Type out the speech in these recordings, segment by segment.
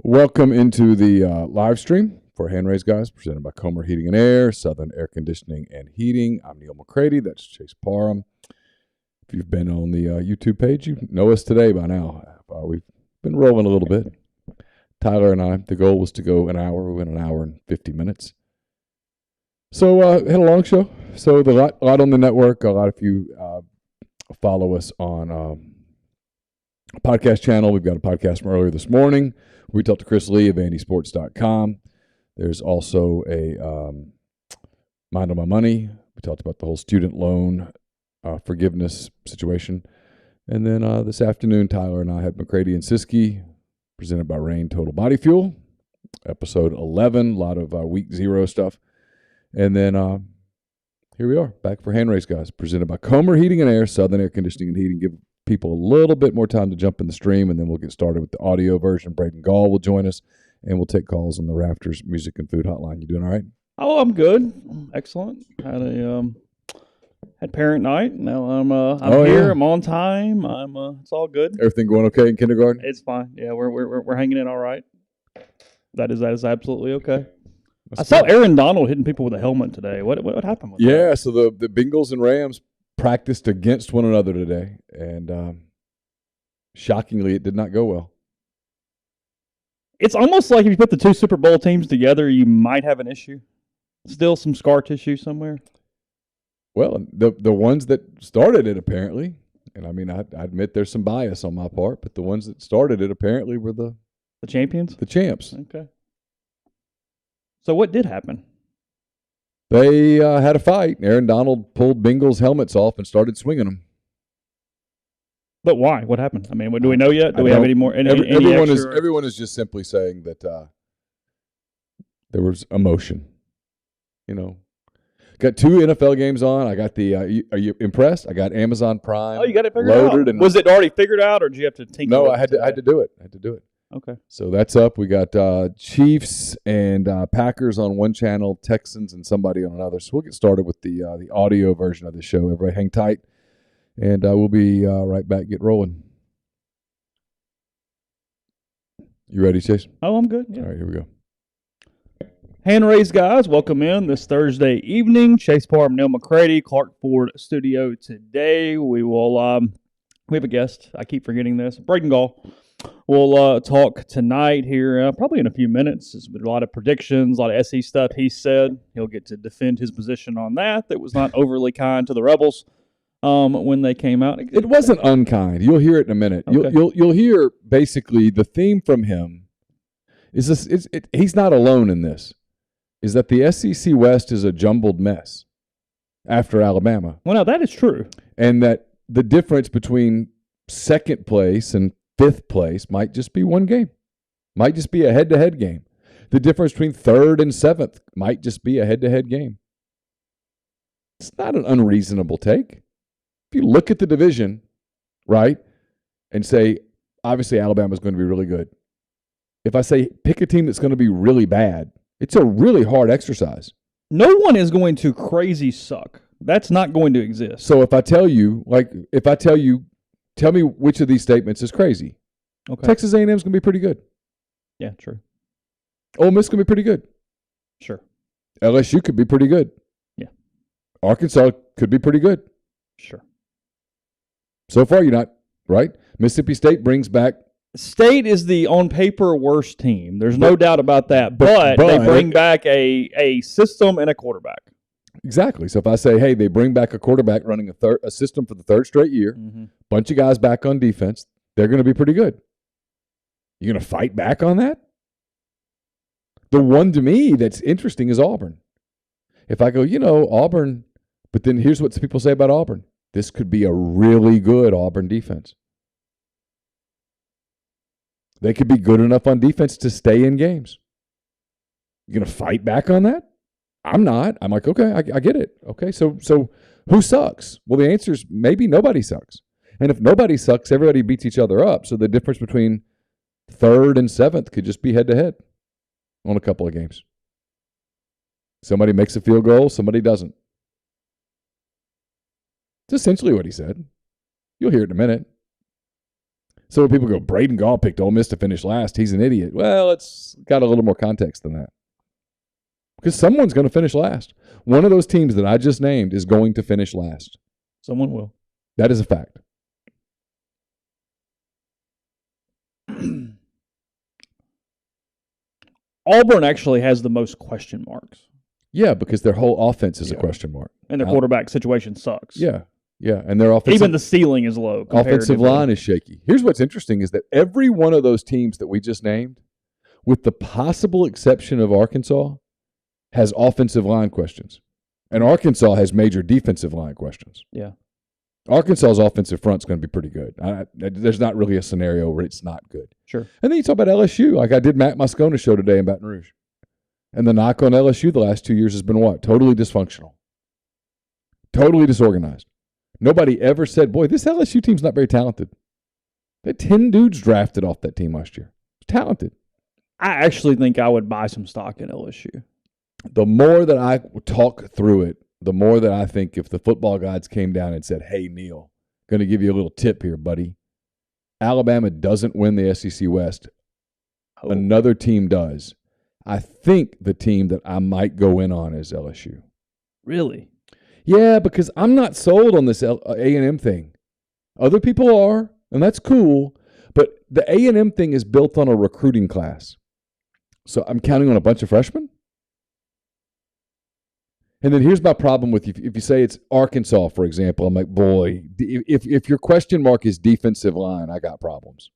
Welcome into the live stream for Hand Raised Guys, presented by Comer Heating and Air, Southern Air Conditioning and Heating. I'm Neal McCready. That's Chase Parham. If you've been on the YouTube page, you know us today by now. We've been rolling a little bit. Tyler and I, the goal was to go an hour. We went an hour and 50 minutes. So had a long show. So a lot on the network. A lot of you follow us on a podcast channel. We've got a podcast from earlier this morning. We talked to Chris Lee of AndySports.com. There's also a Mind on My Money. We talked about the whole student loan forgiveness situation. And then this afternoon, Tyler and I had McCready and Siskey, presented by Rain Total Body Fuel, episode 11, a lot of week 0 stuff. And then here we are, back for Hand Raised Guys, presented by Comer Heating and Air, Southern Air Conditioning and Heating. Give people a little bit more time to jump in the stream, and then we'll get started with the audio version. Braden Gall will join us, and we'll take calls on the Rafters Music and Food Hotline. You doing all right? Oh, I'm good. Excellent. Had parent night. Now I'm here. Yeah. I'm on time. It's all good. Everything going okay in kindergarten? It's fine. Yeah, we're hanging in all right. That is absolutely okay. I saw Aaron Donald hitting people with a helmet today. What happened with that? Yeah, so the Bengals and Rams practiced against one another today, and shockingly, it did not go well. It's almost like if you put the two Super Bowl teams together, you might have an issue. Still some scar tissue somewhere. Well, the ones that started it, apparently, and I mean, I admit there's some bias on my part, but the ones that started it apparently were the champions? The champs. Okay. So what did happen? They had a fight. Aaron Donald pulled Bengals helmets off and started swinging them. But why? What happened? I mean, do we know yet? Do we have any more? Everyone is just simply saying that there was emotion. You know, got 2 NFL games on. I got the. Are you impressed? I got Amazon Prime. Oh, you got it figured out. Was it already figured out, or did you have to tinker? No, I had to do it. Okay. So that's up. We got Chiefs and Packers on one channel, Texans and somebody on another. So we'll get started with the audio version of the show. Everybody hang tight, and we'll be right back. Get rolling. You ready, Chase? Oh, I'm good. Yeah. All right, here we go. Hand Raised Guys, welcome in this Thursday evening. Chase Parham, Neal McCready, Clark Ford Studio today. We will we have a guest. I keep forgetting this. Braden Gall. We'll talk tonight here, probably in a few minutes. There's been a lot of predictions, a lot of SE stuff he said. He'll get to defend his position on that. That was not overly kind to the Rebels when they came out. It wasn't unkind. You'll hear it in a minute. Okay. You'll hear basically the theme from him is this. He's not alone in this. Is that the SEC West is a jumbled mess after Alabama. Well, now that is true. And that the difference between second place and 5th place might just be one game. Might just be a head-to-head game. The difference between 3rd and 7th might just be a head-to-head game. It's not an unreasonable take. If you look at the division, right, and say, obviously Alabama's going to be really good. If I say pick a team that's going to be really bad, it's a really hard exercise. No one is going to crazy suck. That's not going to exist. So if I tell you, tell me which of these statements is crazy. Okay. Texas A&M is going to be pretty good. Yeah, true. Ole Miss is going to be pretty good. Sure. LSU could be pretty good. Yeah. Arkansas could be pretty good. Sure. So far, you're not, right? Mississippi State brings back. State is the, on paper, worst team. There's no doubt about that. But they bring back a system and a quarterback. Exactly. So if I say, hey, they bring back a quarterback running a system for the 3rd straight year, bunch of guys back on defense, they're going to be pretty good. You're going to fight back on that? The one to me that's interesting is Auburn. If I go, Auburn, but then here's what people say about Auburn. This could be a really good Auburn defense. They could be good enough on defense to stay in games. You're going to fight back on that? I'm not. I'm like, okay, I get it. Okay, so who sucks? Well, the answer is maybe nobody sucks. And if nobody sucks, everybody beats each other up. So the difference between 3rd and 7th could just be head-to-head on a couple of games. Somebody makes a field goal, somebody doesn't. It's essentially what he said. You'll hear it in a minute. So when people go, Braden Gall picked Ole Miss to finish last, he's an idiot. Well, it's got a little more context than that. Because someone's going to finish last. One of those teams that I just named is going to finish last. Someone will. That is a fact. Auburn actually has the most question marks. Yeah, because their whole offense is a question mark. And their quarterback situation sucks. Yeah, yeah. And their offensive, even the ceiling is low. Offensive line is shaky. Here's what's interesting is that every one of those teams that we just named, with the possible exception of Arkansas, has offensive line questions. And Arkansas has major defensive line questions. Yeah. Arkansas's offensive front's going to be pretty good. There's not really a scenario where it's not good. Sure. And then you talk about LSU. Like I did Matt Moscona's show today in Baton Rouge. And the knock on LSU the last 2 years has been what? Totally dysfunctional. Totally disorganized. Nobody ever said, boy, this LSU team's not very talented. They had 10 dudes drafted off that team last year. Talented. I actually think I would buy some stock in LSU. The more that I talk through it, the more that I think if the football gods came down and said, hey, Neal, going to give you a little tip here, buddy. Alabama doesn't win the SEC West. Oh. Another team does. I think the team that I might go in on is LSU. Really? Yeah, because I'm not sold on this A&M thing. Other people are, and that's cool. But the A&M thing is built on a recruiting class. So I'm counting on a bunch of freshmen? And then here's my problem with you. If you say it's Arkansas, for example, I'm like, boy, if your question mark is defensive line, I got problems.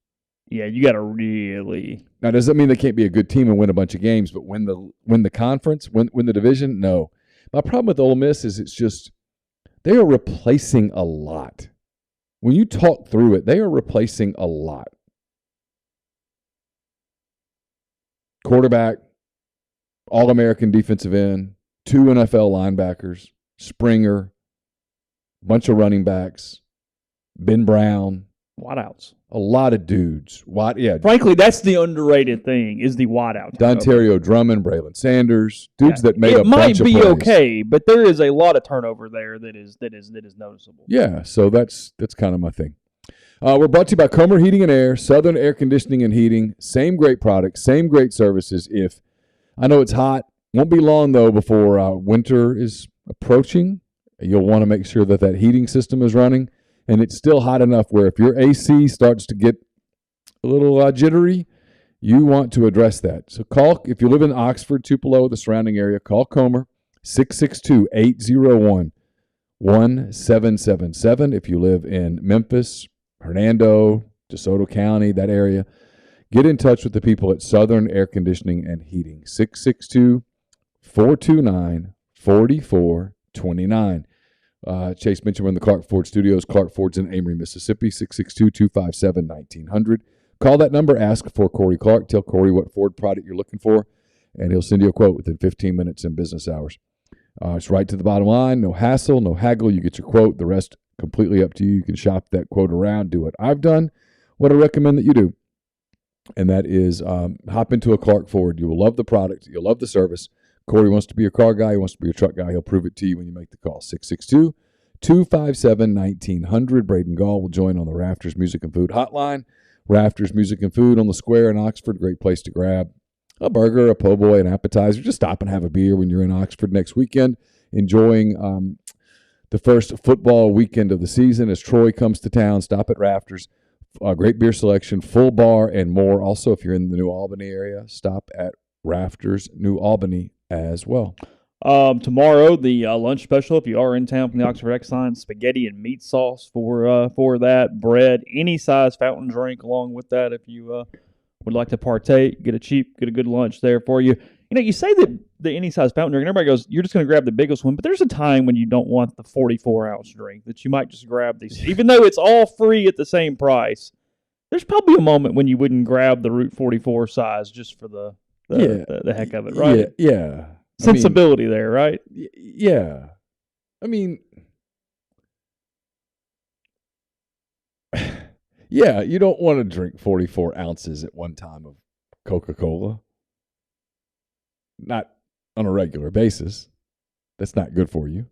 Yeah, you got to really. Now, does that mean they can't be a good team and win a bunch of games, but win the conference, win the division? No. My problem with Ole Miss is it's just they are replacing a lot. When you talk through it, they are replacing a lot. Quarterback, All-American defensive end, 2 NFL linebackers, Springer, bunch of running backs, Ben Brown. Wideouts. A lot of dudes. Frankly, that's the underrated thing is the wideout. Dontario Drummond, Braylon Sanders, dudes that made a bunch of plays. It might be okay, but there is a lot of turnover there that is noticeable. Yeah, so that's kind of my thing. We're brought to you by Comer Heating and Air, Southern Air Conditioning and Heating. Same great products, same great services. If I know it's hot, won't be long though before winter is approaching. You'll want to make sure that heating system is running. And it's still hot enough where if your AC starts to get a little jittery, you want to address that. So call, if you live in Oxford, Tupelo, the surrounding area, call Comer, 662-801-1777. If you live in Memphis, Hernando, DeSoto County, that area, get in touch with the people at Southern Air Conditioning and Heating, 662-429-4429. Chase mentioned we're in the Clark Ford Studios. Clark Ford's in Amory, Mississippi, 662-257-1900. Call that number, ask for Corey Clark. Tell Corey what Ford product you're looking for, and he'll send you a quote within 15 minutes in business hours. It's right to the bottom line. No hassle, no haggle. You get your quote. The rest completely up to you. You can shop that quote around, do what I've done, what I recommend that you do, and that is hop into a Clark Ford. You will love the product. You'll love the service. Corey wants to be your car guy. He wants to be your truck guy. He'll prove it to you when you make the call. 662-257-1900. Braden Gall will join on the Rafters Music and Food Hotline. Rafters Music and Food on the Square in Oxford. Great place to grab a burger, a po' boy, an appetizer. Just stop and have a beer when you're in Oxford next weekend, enjoying the first football weekend of the season as Troy comes to town. Stop at Rafters. Great beer selection, full bar, and more. Also, if you're in the New Albany area, stop at Rafters New Albany as well. Tomorrow, the lunch special, if you are in town from the Oxford X-Line, spaghetti and meat sauce for that, bread, any size fountain drink along with that if you would like to partake, get a good lunch there for you. You know, you say that the any size fountain drink, and everybody goes, you're just going to grab the biggest one, but there's a time when you don't want the 44-ounce drink that you might just grab these. Even though it's all free at the same price, there's probably a moment when you wouldn't grab the Route 44 size just for the heck of it, right? Yeah. Sensibility there, right? Yeah. I mean, yeah, you don't want to drink 44 ounces at one time of Coca-Cola. Not on a regular basis. That's not good for you.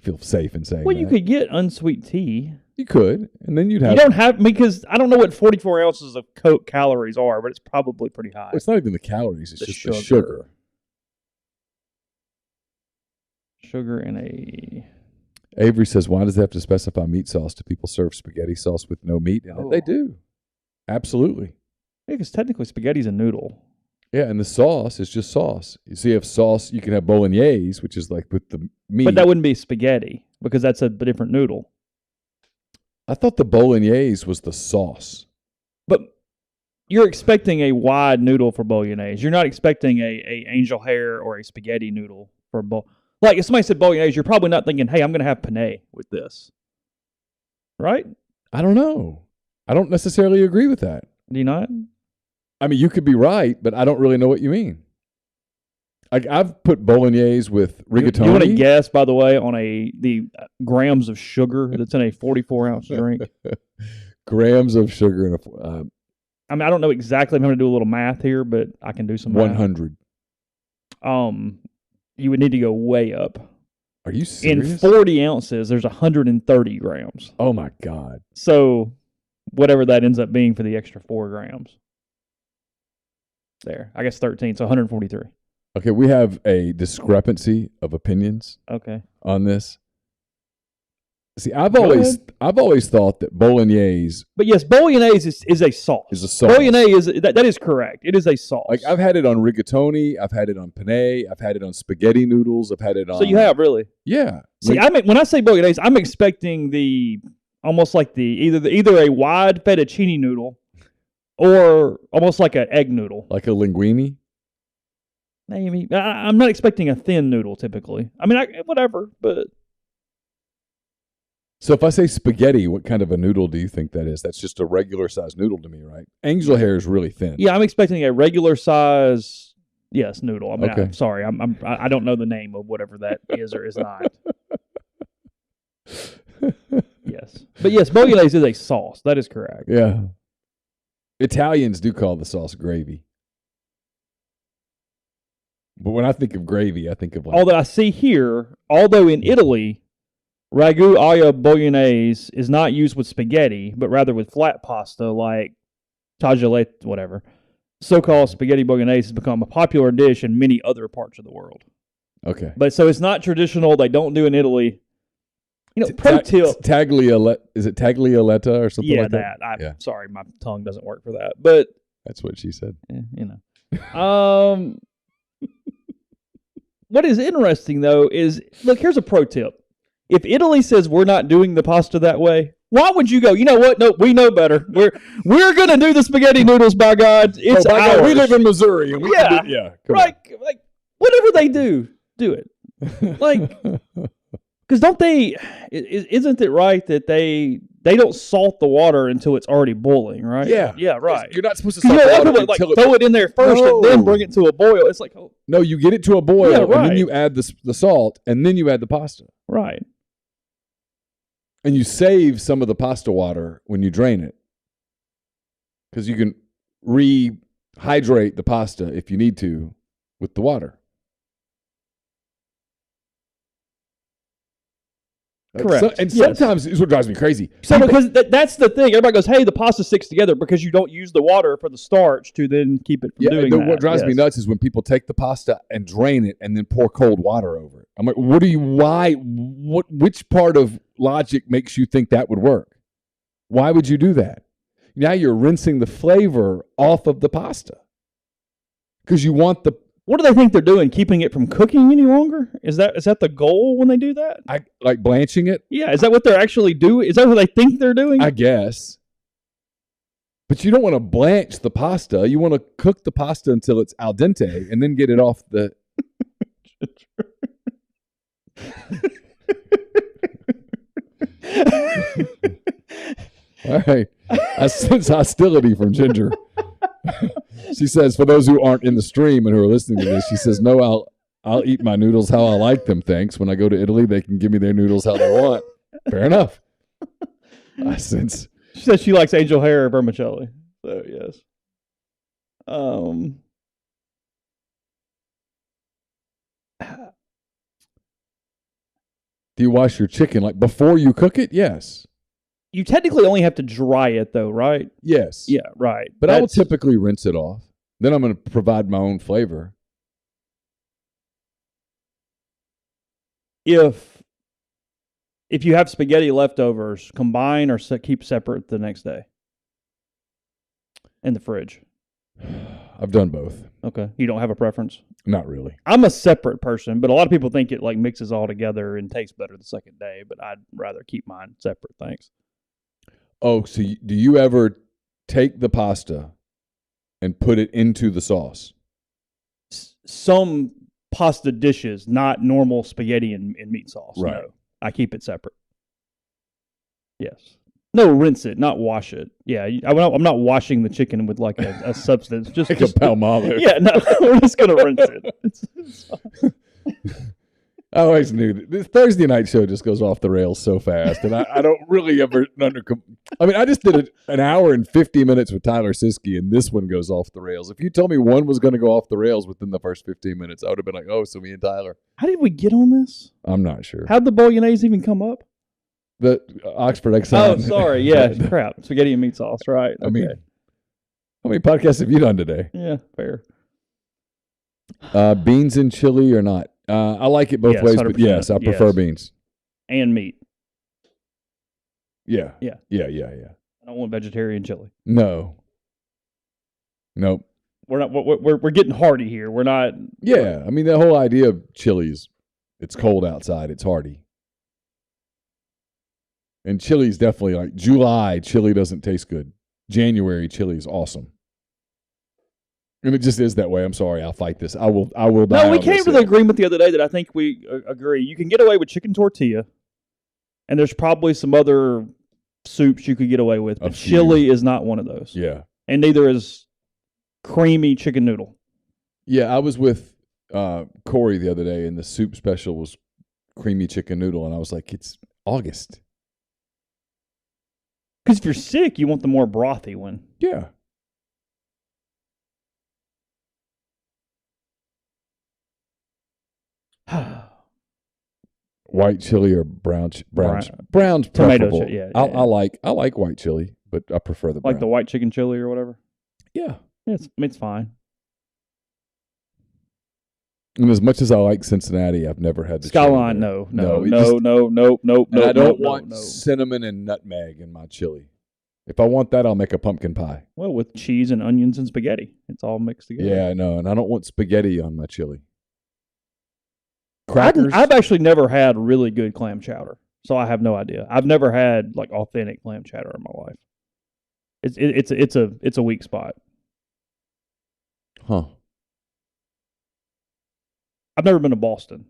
Feel safe in saying that. Well, you could get unsweet tea. You could, and then you'd have. You don't have, because I don't know what 44 ounces of Coke calories are, but it's probably pretty high. It's not even the calories; it's The just the sugar. Sugar in a. Avery says, "Why does it have to specify meat sauce? Do people serve spaghetti sauce with no meat in it?" They do, absolutely. Yeah, because technically spaghetti's a noodle. Yeah, and the sauce is just sauce. You see, you have sauce. You can have bolognese, which is like with the meat. But that wouldn't be spaghetti because that's a different noodle. I thought the bolognese was the sauce. But you're expecting a wide noodle for bolognese. You're not expecting a angel hair or a spaghetti noodle for Like if somebody said bolognese, you're probably not thinking, hey, I'm going to have penne with this. Right? I don't know. I don't necessarily agree with that. Do you not? I mean, you could be right, but I don't really know what you mean. Like I've put bolognese with rigatoni. You want to guess, by the way, on the grams of sugar that's in a 44-ounce drink? Grams of sugar in a. I mean, I don't know exactly. I'm going to do a little math here, but I can do some 100. math. You would need to go way up. Are you serious? In 40 ounces, there's 130 grams. Oh my God! So, whatever that ends up being for the extra 4 grams. There, I guess 13, so 143. Okay, we have a discrepancy of opinions. Okay. On this. See, I've always thought that bolognese. But yes, bolognese is a sauce. Is a sauce. Bolognese is that is correct. It is a sauce. Like I've had it on rigatoni, I've had it on penne, I've had it on spaghetti noodles, I've had it on. So you have really? Yeah. See, when I say bolognese, I'm expecting almost like either a wide fettuccine noodle. Or almost like an egg noodle. Like a linguine? Maybe. I'm not expecting a thin noodle typically. I mean, whatever, but... So if I say spaghetti, what kind of a noodle do you think that is? That's just a regular size noodle to me, right? Angel hair is really thin. Yeah, I'm expecting a regular size, noodle. I mean, okay. I'm sorry. I don't know the name of whatever that is or is not. Yes. But yes, bolognese is a sauce. That is correct. Yeah. Italians do call the sauce gravy. But when I think of gravy, I think of like... Although in Italy, ragu alla bolognese is not used with spaghetti, but rather with flat pasta like tagliatelle, whatever. So-called spaghetti bolognese has become a popular dish in many other parts of the world. Okay. But so it's not traditional. They don't do in Italy. Pro tip. Is it taglioletta or something like that? I'm sorry, my tongue doesn't work for that. But that's what she said. What is interesting though is, look, here's a pro tip. If Italy says we're not doing the pasta that way, why would you go? You know what? No, we know better. We're gonna do the spaghetti noodles. By God, it's ours. God, we live in Missouri. And we can do, right. Like whatever they do it. Like. Because don't they? Isn't it right that they don't salt the water until it's already boiling, right? Yeah, right. You're not supposed to salt the water until throw it in there first and then bring it to a boil. It's like no, you get it to a boil and then you add the salt and then you add the pasta. Right. And you save some of the pasta water when you drain it because you can rehydrate the pasta if you need to with the water. Correct. Sometimes it's what drives me crazy. So because that's the thing. Everybody goes, hey, the pasta sticks together because you don't use the water for the starch to then keep it from doing that. What drives me nuts is when people take the pasta and drain it and then pour cold water over it. I'm like, which part of logic makes you think that would work? Why would you do that? Now you're rinsing the flavor off of the pasta because you want the... What do they think they're doing? Keeping it from cooking any longer? Is that the goal when they do that? Like blanching it? Yeah. Is that what they're actually doing? Is that what they think they're doing? I guess. But you don't want to blanch the pasta. You want to cook the pasta until it's al dente and then get it off the... All right. I sense hostility from Ginger. She says, for those who aren't in the stream and who are listening to this, she says, no, I'll eat my noodles how I like them, thanks. When I go to Italy, they can give me their noodles how they want. Fair enough. I sense. She says she likes angel hair vermicelli. So, yes. Do you wash your chicken like before you cook it? Yes. You technically only have to dry it, though, right? Yes. Yeah, right. But I will typically rinse it off. Then I'm going to provide my own flavor. If you have spaghetti leftovers, combine or keep separate the next day in the fridge. I've done both. Okay. You don't have a preference? Not really. I'm a separate person, but a lot of people think it like mixes all together and tastes better the second day, but I'd rather keep mine separate. Thanks. Oh, so do you ever take the pasta and put it into the sauce? Some pasta dishes, not normal spaghetti and meat sauce. Right. No, I keep it separate. Yes. No, rinse it, not wash it. Yeah, I'm not washing the chicken with like a substance. Just like a Palmolive. Yeah, no, we're just going to rinse it. It's I always knew that this Thursday night show just goes off the rails so fast, and I don't really ever I just did an hour and 50 minutes with Tyler Siskey, and this one goes off the rails. If you told me one was going to go off the rails within the first 15 minutes, I would have been like, oh, so me and Tyler. How did we get on this? I'm not sure. How'd the bolognese even come up? The Oxford Exxon. Oh, sorry. Yeah, crap. Spaghetti and meat sauce, right. I mean, how many podcasts have you done today? Yeah, fair. Beans and chili or not? I like it both ways, but yes, I prefer beans. And meat. Yeah. Yeah. Yeah. I don't want vegetarian chili. No. Nope. We're not. We're getting hearty here. We're not. Yeah, I mean the whole idea of chili is it's cold outside, it's hearty, and chili is definitely like July chili doesn't taste good. January chili is awesome. And it just is that way. I'm sorry. I'll fight this. I will die. No, we came to the agreement the other day that I think we agree. You can get away with chicken tortilla, and there's probably some other soups you could get away with, but chili is not one of those. Yeah. And neither is creamy chicken noodle. Yeah, I was with Corey the other day, and the soup special was creamy chicken noodle, and I was like, it's August. Because if you're sick, you want the more brothy one. Yeah. White chili or brown's preferable. Tomato, yeah. I like white chili, but I prefer the brown. Like the white chicken chili or whatever. Yeah, it's fine. And as much as I like Cincinnati, I've never had the Skyline. No. I don't want cinnamon and nutmeg in my chili. If I want that, I'll make a pumpkin pie. Well, with cheese and onions and spaghetti, it's all mixed together. Yeah, I know, and I don't want spaghetti on my chili. Crackers. I've actually never had really good clam chowder, so I have no idea. I've never had like authentic clam chowder in my life. It's a weak spot. Huh. I've never been to Boston,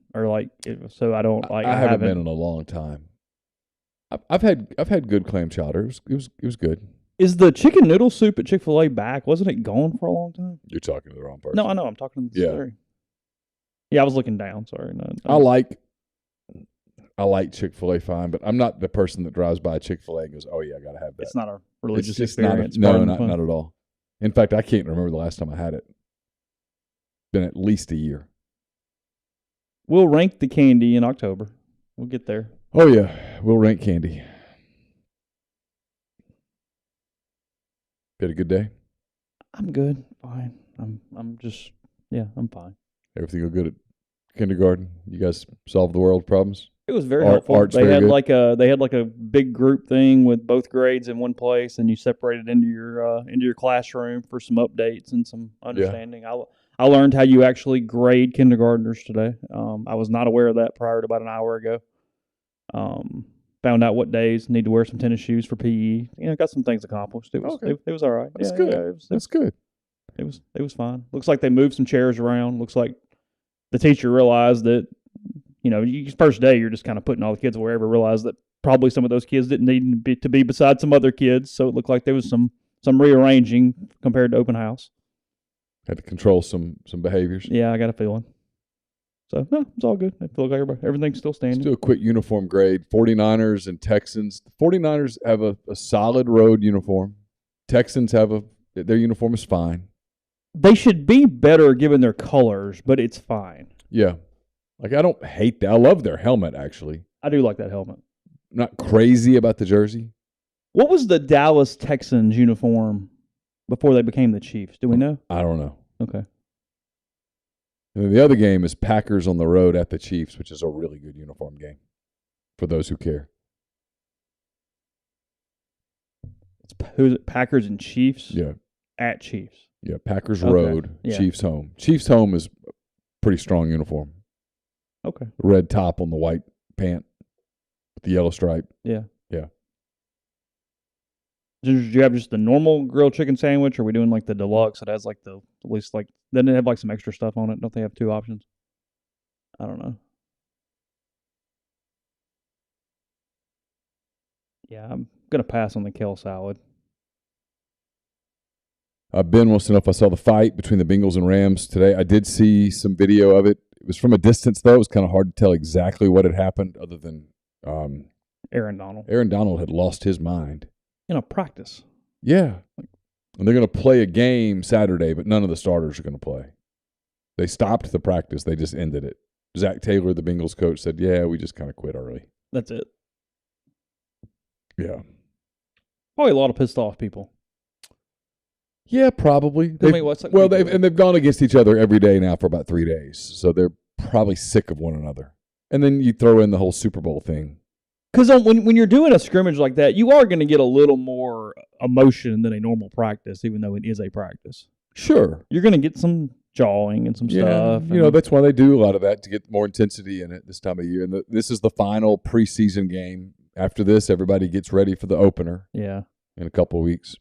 so I don't like. I haven't been in a long time. I've had good clam chowder. It was good. Is the chicken noodle soup at Chick-fil-A back? Wasn't it gone for a long time? You're talking to the wrong person. No, I know. I'm talking to the distillery. Yeah, I was looking down. Sorry. No, I like Chick-fil-A fine, but I'm not the person that drives by Chick-fil-A and goes, "Oh yeah, I gotta have that." It's not a religious it's experience. Not at all. In fact, I can't remember the last time I had it. Been at least a year. We'll rank the candy in October. We'll get there. Oh yeah, we'll rank candy. Had a good day? I'm good. Fine. I'm fine. Everything go good at kindergarten? You guys solved the world problems? It was very helpful. They had like a big group thing with both grades in one place, and you separated into your classroom for some updates and some understanding. Yeah. I learned how you actually grade kindergartners today. I was not aware of that prior to about an hour ago. Found out what days need to wear some tennis shoes for PE. Got some things accomplished. It was all right. That's good. That's good. It was fine. Looks like they moved some chairs around. Looks like the teacher realized that, first day you're just kind of putting all the kids wherever. Realized that probably some of those kids didn't need to be beside some other kids. So it looked like there was some rearranging compared to open house. Had to control some behaviors. Yeah, I got a feeling. So, no, it's all good. I feel like everything's still standing. Let's do a quick uniform grade. 49ers and Texans. The 49ers have a solid road uniform. Texans their uniform is fine. They should be better given their colors, but it's fine. Yeah. Like, I don't hate that. I love their helmet, actually. I do like that helmet. I'm not crazy about the jersey. What was the Dallas Texans uniform before they became the Chiefs? Do we know? I don't know. Okay. And then the other game is Packers on the road at the Chiefs, which is a really good uniform game for those who care. Who's it? Packers and Chiefs? Yeah. At Chiefs. Yeah, Packers road, Yeah. Chiefs home. Chiefs home is a pretty strong uniform. Okay. Red top on the white pant with the yellow stripe. Yeah. Yeah. Did you have just the normal grilled chicken sandwich, or are we doing like the deluxe that has like at least like, doesn't it have like some extra stuff on it? Don't they have 2 options? I don't know. Yeah, I'm going to pass on the kale salad. Ben wants to know if I saw the fight between the Bengals and Rams today. I did see some video of it. It was from a distance, though. It was kind of hard to tell exactly what had happened other than Aaron Donald. Aaron Donald had lost his mind. In a practice. Yeah. And they're going to play a game Saturday, but none of the starters are going to play. They stopped the practice. They just ended it. Zach Taylor, the Bengals coach, said, yeah, we just kind of quit early. That's it. Yeah. Probably a lot of pissed off people. Yeah, probably. They've gone against each other every day now for about 3 days, so they're probably sick of one another. And then you throw in the whole Super Bowl thing. Because when you're doing a scrimmage like that, you are going to get a little more emotion than a normal practice, even though it is a practice. Sure. You're going to get some jawing and some stuff. You know, that's why they do a lot of that, to get more intensity in it this time of year. And this is the final preseason game. After this, everybody gets ready for the opener. Yeah. In a couple of weeks.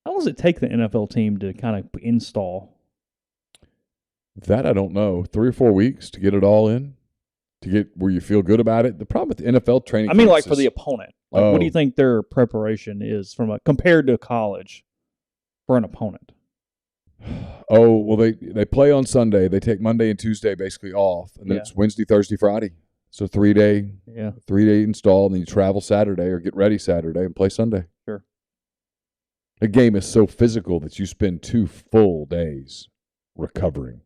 How long does it take the NFL team to kind of install? That I don't know. 3 or 4 weeks to get it all in, to get where you feel good about it. The problem with the NFL training, I mean, like for the opponent. Like, what do you think their preparation is compared to college for an opponent? Oh, well, they play on Sunday. They take Monday and Tuesday basically off, and then it's Wednesday, Thursday, Friday. So 3-day install, and then you travel Saturday or get ready Saturday and play Sunday. Sure. The game is so physical that you spend 2 full days recovering.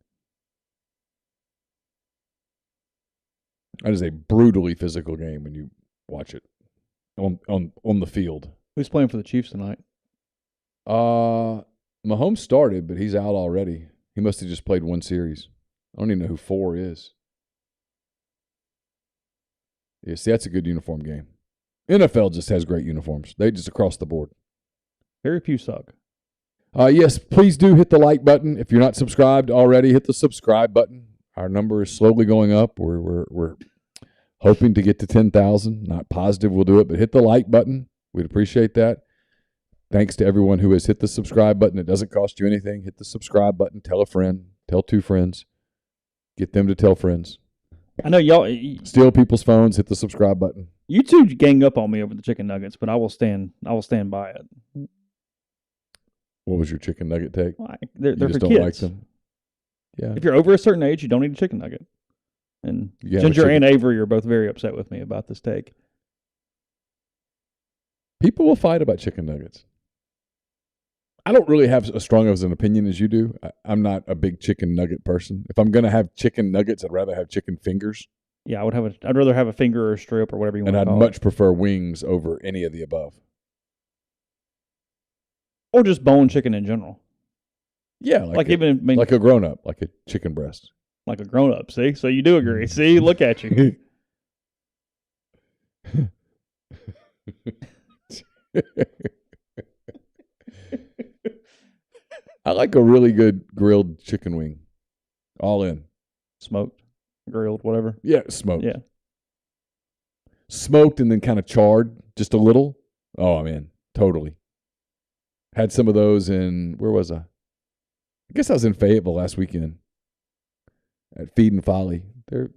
That is a brutally physical game when you watch it on the field. Who's playing for the Chiefs tonight? Mahomes started, but he's out already. He must have just played 1 series. I don't even know who 4 is. Yeah, see, that's a good uniform game. NFL just has great uniforms. They just across the board. Very few suck. Yes, please do hit the like button. If you're not subscribed already, hit the subscribe button. Our number is slowly going up. We're hoping to get to 10,000. Not positive we'll do it, but hit the like button. We'd appreciate that. Thanks to everyone who has hit the subscribe button. It doesn't cost you anything. Hit the subscribe button. Tell a friend. Tell 2 friends. Get them to tell friends. I know y'all steal people's phones. Hit the subscribe button. You two gang up on me over the chicken nuggets, but I will stand by it. What was your chicken nugget take? They're you just for don't kids. like them. Yeah. If you're over a certain age, you don't eat a chicken nugget. And Ginger and Avery are both very upset with me about this take. People will fight about chicken nuggets. I don't really have as strong of an opinion as you do. I'm not a big chicken nugget person. If I'm going to have chicken nuggets, I'd rather have chicken fingers. Yeah, I'd rather have a finger or a strip or whatever you want to call it. And I'd much prefer wings over any of the above. Or just bone chicken in general. Yeah, like a grown-up, like a chicken breast. Like a grown-up, see? So you do agree. See? Look at you. I like a really good grilled chicken wing. All in. Smoked, grilled, whatever. Yeah, smoked. Yeah. Smoked and then kind of charred just a little. Oh, I'm in. Totally. Had some of those in, where was I? I guess I was in Fayetteville last weekend at Feed and Folly. It's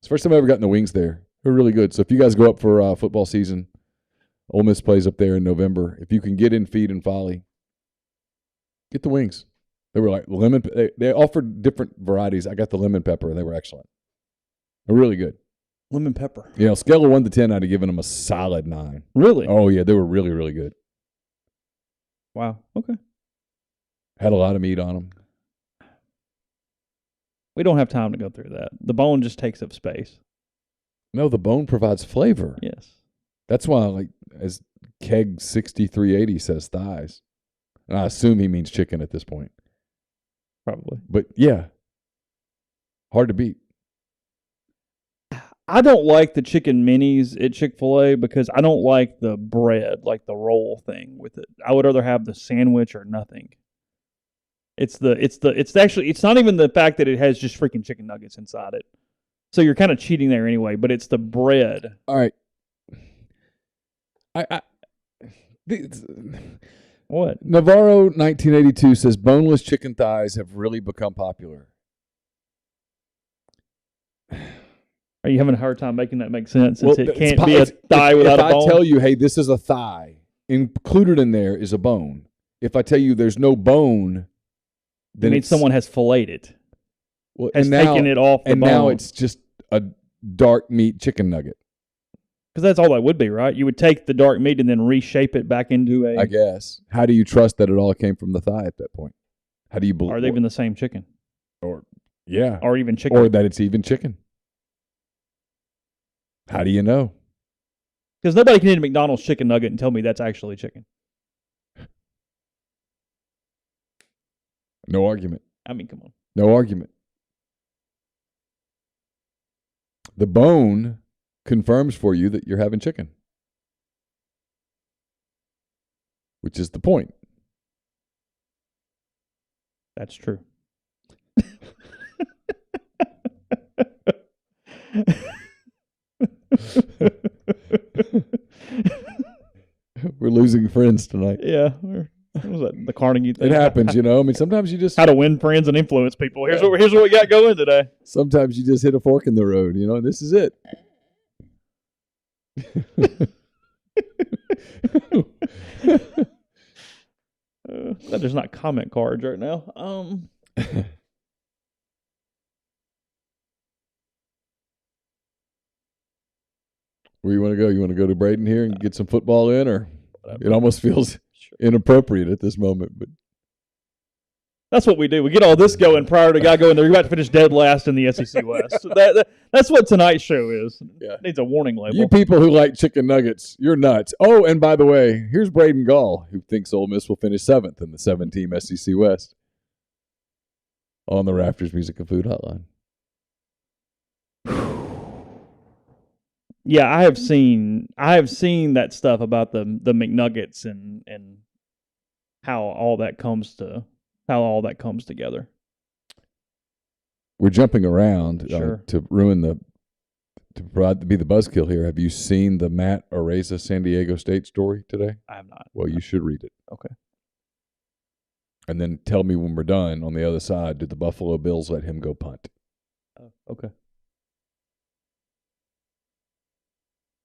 the first time I ever got in the wings there. They're really good. So if you guys go up for football season, Ole Miss plays up there in November. If you can get in Feed and Folly, get the wings. They were like lemon. They offered different varieties. I got the lemon pepper. They were excellent. They're really good. Lemon pepper. Yeah, scale of 1 to 10, I'd have given them a solid 9. Really? Oh, yeah. They were really, really good. Wow. Okay. Had a lot of meat on them. We don't have time to go through that. The bone just takes up space. No, the bone provides flavor. Yes. That's why, like, as Keg 6380 says thighs. And I assume he means chicken at this point. Probably. But yeah, hard to beat. I don't like the chicken minis at Chick-fil-A because I don't like the bread, like the roll thing with it. I would rather have the sandwich or nothing. It's not even the fact that it has just freaking chicken nuggets inside it. So you're kind of cheating there anyway, but it's the bread. All right. What? Navarro 1982 says boneless chicken thighs have really become popular. Are you having a hard time making that make sense? Well, Since it can't be a thigh without a bone? If I tell you, hey, this is a thigh, included in there is a bone. If I tell you there's no bone, then it means someone has filleted it. Well, has taken it off the bone. And now it's just a dark meat chicken nugget. Because that's all that would be, right? You would take the dark meat and then reshape it back into a... I guess. How do you trust that it all came from the thigh at that point? How do you believe? Are they even the same chicken? Or even chicken. Or that it's even chicken. How do you know? Because nobody can eat a McDonald's chicken nugget and tell me that's actually chicken. No argument. I mean, come on. No argument. The bone confirms for you that you're having chicken, which is the point. That's true. We're losing friends tonight. Yeah. What was that? The Carnegie thing? It happens, you know. I mean, sometimes you just... How to win friends and influence people. Here's what we got going today. Sometimes you just hit a fork in the road, you know, and this is it. Glad there's not comment cards right now. Where you want to go? You want to go to Braden here and get some football in, or it almost feels inappropriate at this moment, but that's what we do. We get all this going prior to guy going there. You're about to finish dead last in the SEC West. That's what tonight's show is. Yeah. It needs a warning label. You people who like chicken nuggets, you're nuts. Oh, and by the way, here's Braden Gall, who thinks Ole Miss will finish 7th in the 7-team SEC West on the Rafters Music and Food Hotline. Yeah, I have seen that stuff about the McNuggets and how all that comes together. We're jumping around Sure. to be the buzzkill here. Have you seen the Matt Araiza San Diego State story today? I have not. Well, you should read it. Okay. And then tell me when we're done on the other side, did the Buffalo Bills let him go punt? Okay.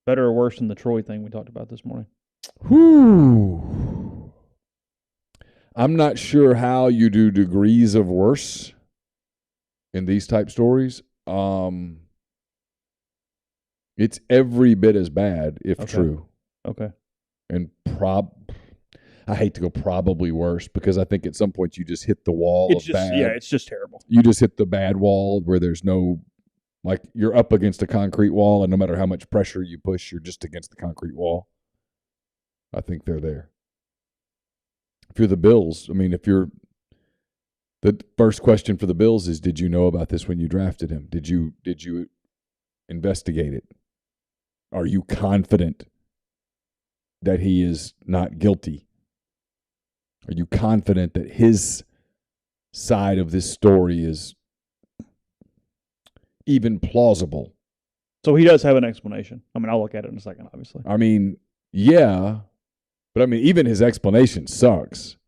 Better or worse than the Troy thing we talked about this morning? Whew. I'm not sure how you do degrees of worse in these type stories. It's every bit as bad, if true. Okay. And I hate to go probably worse because I think at some point you just hit the wall of bad. Yeah, it's just terrible. You just hit the bad wall where there's no, like, you're up against a concrete wall, and no matter how much pressure you push, you're just against the concrete wall. I think they're there. If you're the Bills, I mean, the first question for the Bills is, did you know about this when you drafted him? Did you investigate it? Are you confident that he is not guilty? Are you confident that his side of this story is even plausible? So he does have an explanation. I mean, I'll look at it in a second, obviously. I mean, yeah. But I mean, even his explanation sucks.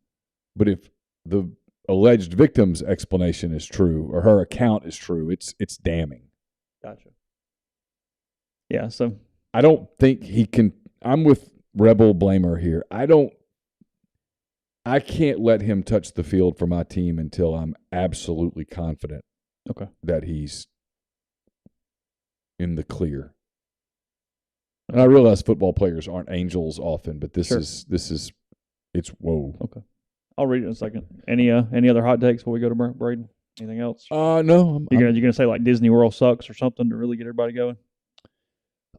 But if the alleged victim's explanation is true, or her account is true, it's damning. Gotcha. Yeah, so I don't think he can. I'm with Rebel Blamer here. I can't let him touch the field for my team until I'm absolutely confident that he's in the clear. And I realize football players aren't angels often, but this is it's whoa. Okay. I'll read it in a second. Any other hot takes before we go to Braden? Anything else? No. You're gonna say like Disney World sucks or something to really get everybody going?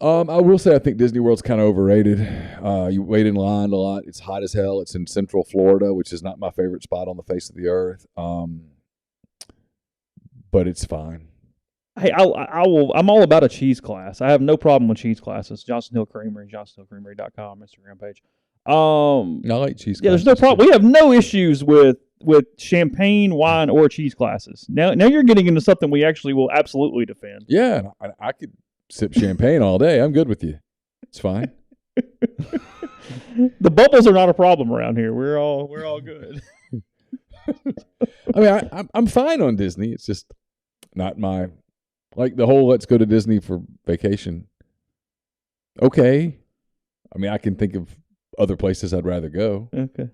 I will say I think Disney World's kind of overrated. You wait in line a lot. It's hot as hell. It's in Central Florida, which is not my favorite spot on the face of the earth. But it's fine. Hey, I will. I'm all about a cheese class. I have no problem with cheese classes. Johnson Hill Creamery, johnsonhillcreamery.com Instagram page. I like cheese. Yeah, there's no problem. We have no issues with champagne, wine, or cheese classes. Now you're getting into something we actually will absolutely defend. Yeah, I could sip champagne all day. I'm good with you. It's fine. The bubbles are not a problem around here. We're all good. I mean, I'm fine on Disney. It's just not my, like the whole let's go to Disney for vacation. Okay. I mean, I can think of other places I'd rather go. Okay.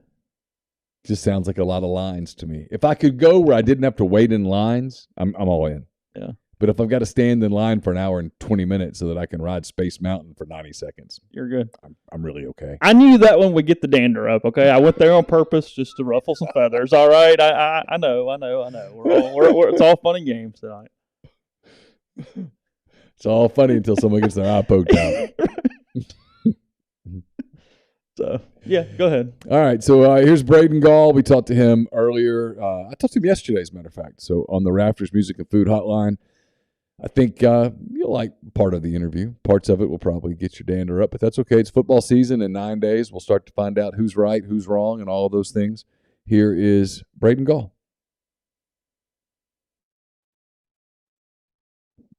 Just sounds like a lot of lines to me. If I could go where I didn't have to wait in lines, I'm all in. Yeah. But if I've got to stand in line for an hour and 20 minutes so that I can ride Space Mountain for 90 seconds, you're good. I'm really okay. I knew that one would get the dander up. Okay, I went there on purpose just to ruffle some feathers. All right, I know. It's all fun and games tonight. It's all funny until someone gets their eye poked out. So, yeah, go ahead. All right, so here's Braden Gall. We talked to him earlier. I talked to him yesterday, as a matter of fact. So on the Rafters Music and Food Hotline. I think you'll like part of the interview. Parts of it will probably get your dander up, but that's okay. It's football season in 9 days. We'll start to find out who's right, who's wrong, and all of those things. Here is Braden Gall.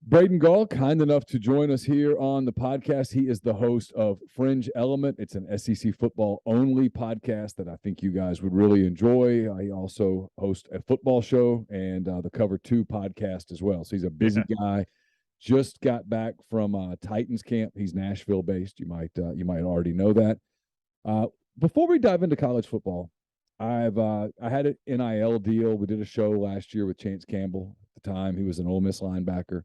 Braden Gall, kind enough to join us here on the podcast. He is the host of Fringe Element. It's an SEC football only podcast that I think you guys would really enjoy. He also hosts a football show and the Cover 2 podcast as well. So he's a busy guy. Just got back from Titans camp. He's Nashville based. You might already know that. Before we dive into college football, I had an NIL deal. We did a show last year with Chance Campbell. At the time, he was an Ole Miss linebacker.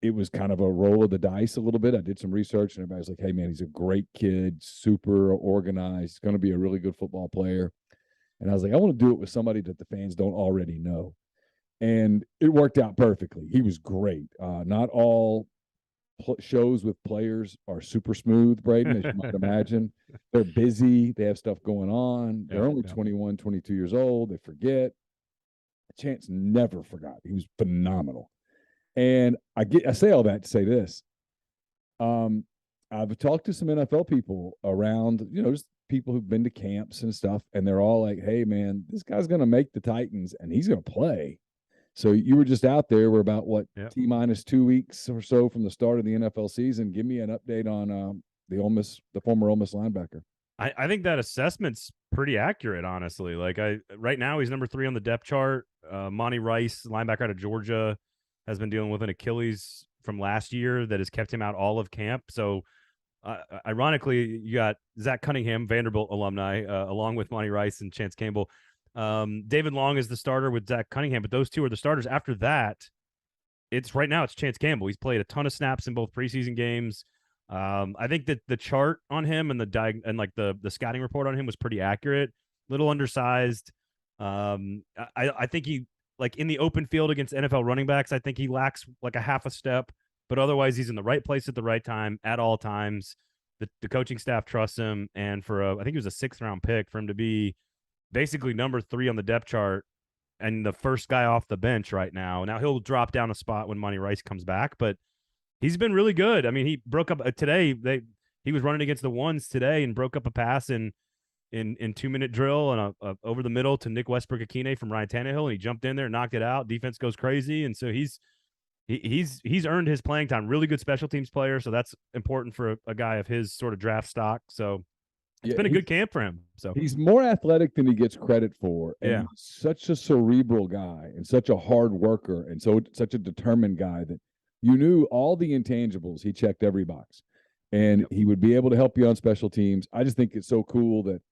It was kind of a roll of the dice a little bit. I did some research and everybody was like, hey man, he's a great kid, super organized, he's going to be a really good football player. And I was like, I want to do it with somebody that the fans don't already know. And it worked out perfectly. He was great. Not all shows with players are super smooth, Braden, as you might imagine. They're busy. They have stuff going on. They're only 21, 22 years old. They forget. Chance never forgot. He was phenomenal. And I say all that to say this. I've talked to some NFL people around, just people who've been to camps and stuff, and they're all like, hey, man, this guy's going to make the Titans, and he's going to play. So you were just out there. We're about, T-minus 2 weeks or so from the start of the NFL season. Give me an update on the former Ole Miss linebacker. I think that assessment's pretty accurate, honestly. Right now he's number 3 on the depth chart. Monty Rice, linebacker out of Georgia, has been dealing with an Achilles from last year that has kept him out all of camp. So, ironically, you got Zach Cunningham, Vanderbilt alumni, along with Monty Rice and Chance Campbell. David Long is the starter with Zach Cunningham, but those two are the starters. After that, it's Chance Campbell. He's played a ton of snaps in both preseason games. I think that the chart on him and the scouting report on him was pretty accurate. Little undersized. I think he, in the open field against NFL running backs, I think he lacks a half a step, but otherwise he's in the right place at the right time at all times. The coaching staff trusts him, and I think he was a 6th round pick, for him to be basically number 3 on the depth chart and the first guy off the bench right now. Now he'll drop down a spot when Monty Rice comes back, but he's been really good. I mean, he broke up today. He was running against the ones today and broke up a pass in 2-minute drill and a over the middle to Nick Westbrook-Akine from Ryan Tannehill, and he jumped in there and knocked it out. Defense goes crazy, and so he's earned his playing time. Really good special teams player, so that's important for a guy of his sort of draft stock. So it's been a good camp for him. So he's more athletic than he gets credit for, and he's such a cerebral guy and such a hard worker and such a determined guy that you knew all the intangibles. He checked every box, and he would be able to help you on special teams. I just think it's so cool that,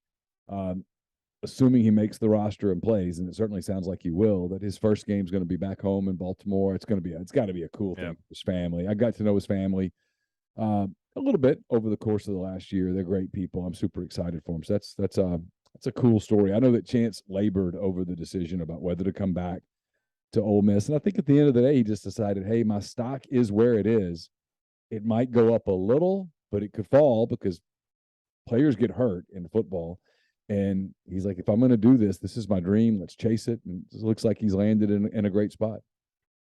assuming he makes the roster and plays, and it certainly sounds like he will, that his first game is going to be back home in Baltimore. It's got to be a cool thing for his family. I got to know his family a little bit over the course of the last year. They're great people. I'm super excited for him. So that's a cool story. I know that Chance labored over the decision about whether to come back to Ole Miss, and I think at the end of the day, he just decided, hey, my stock is where it is. It might go up a little, but it could fall because players get hurt in football. And he's like, if I'm going to do this, this is my dream. Let's chase it. And it looks like he's landed in a great spot.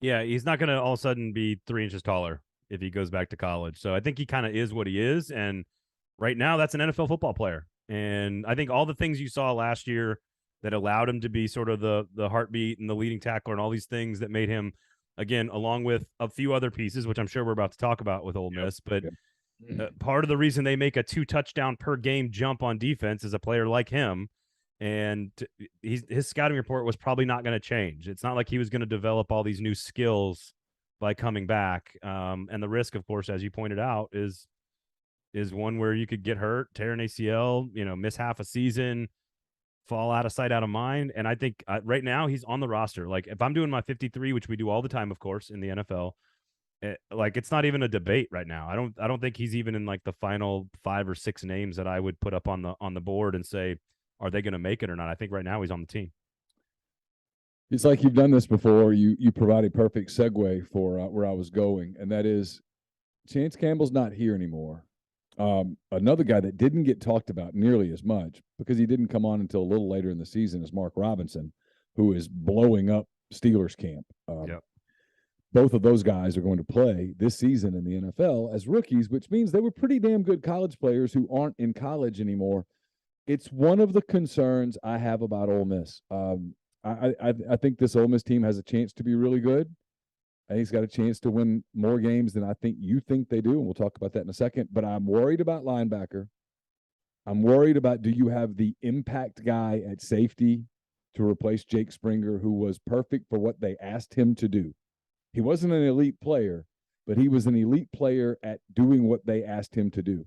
Yeah, he's not going to all of a sudden be 3 inches taller if he goes back to college. So I think he kind of is what he is. And right now, that's an NFL football player. And I think all the things you saw last year that allowed him to be sort of the heartbeat and the leading tackler and all these things that made him, again, along with a few other pieces, which I'm sure we're about to talk about with Ole Miss, but part of the reason they make a 2 touchdown per game jump on defense is a player like him. And his scouting report was probably not going to change. It's not like he was going to develop all these new skills by coming back. And the risk, of course, as you pointed out, is one where you could get hurt, tear an ACL, miss half a season, fall out of sight, out of mind. And I think right now he's on the roster. Like if I'm doing my 53, which we do all the time, of course, in the NFL, it's not even a debate right now. I don't think he's even in like the final 5 or 6 names that I would put up on the board and say, are they going to make it or not? I think right now he's on the team. It's like you've done this before. You provide a perfect segue for where I was going, and that is Chance Campbell's not here anymore. Another guy that didn't get talked about nearly as much because he didn't come on until a little later in the season is Mark Robinson, who is blowing up Steelers camp. Yep. Both of those guys are going to play this season in the NFL as rookies, which means they were pretty damn good college players who aren't in college anymore. It's one of the concerns I have about Ole Miss. I think this Ole Miss team has a chance to be really good. I think it's got a chance to win more games than I think you think they do, and we'll talk about that in a second. But I'm worried about linebacker. I'm worried about, do you have the impact guy at safety to replace Jake Springer, who was perfect for what they asked him to do? He wasn't an elite player, but he was an elite player at doing what they asked him to do.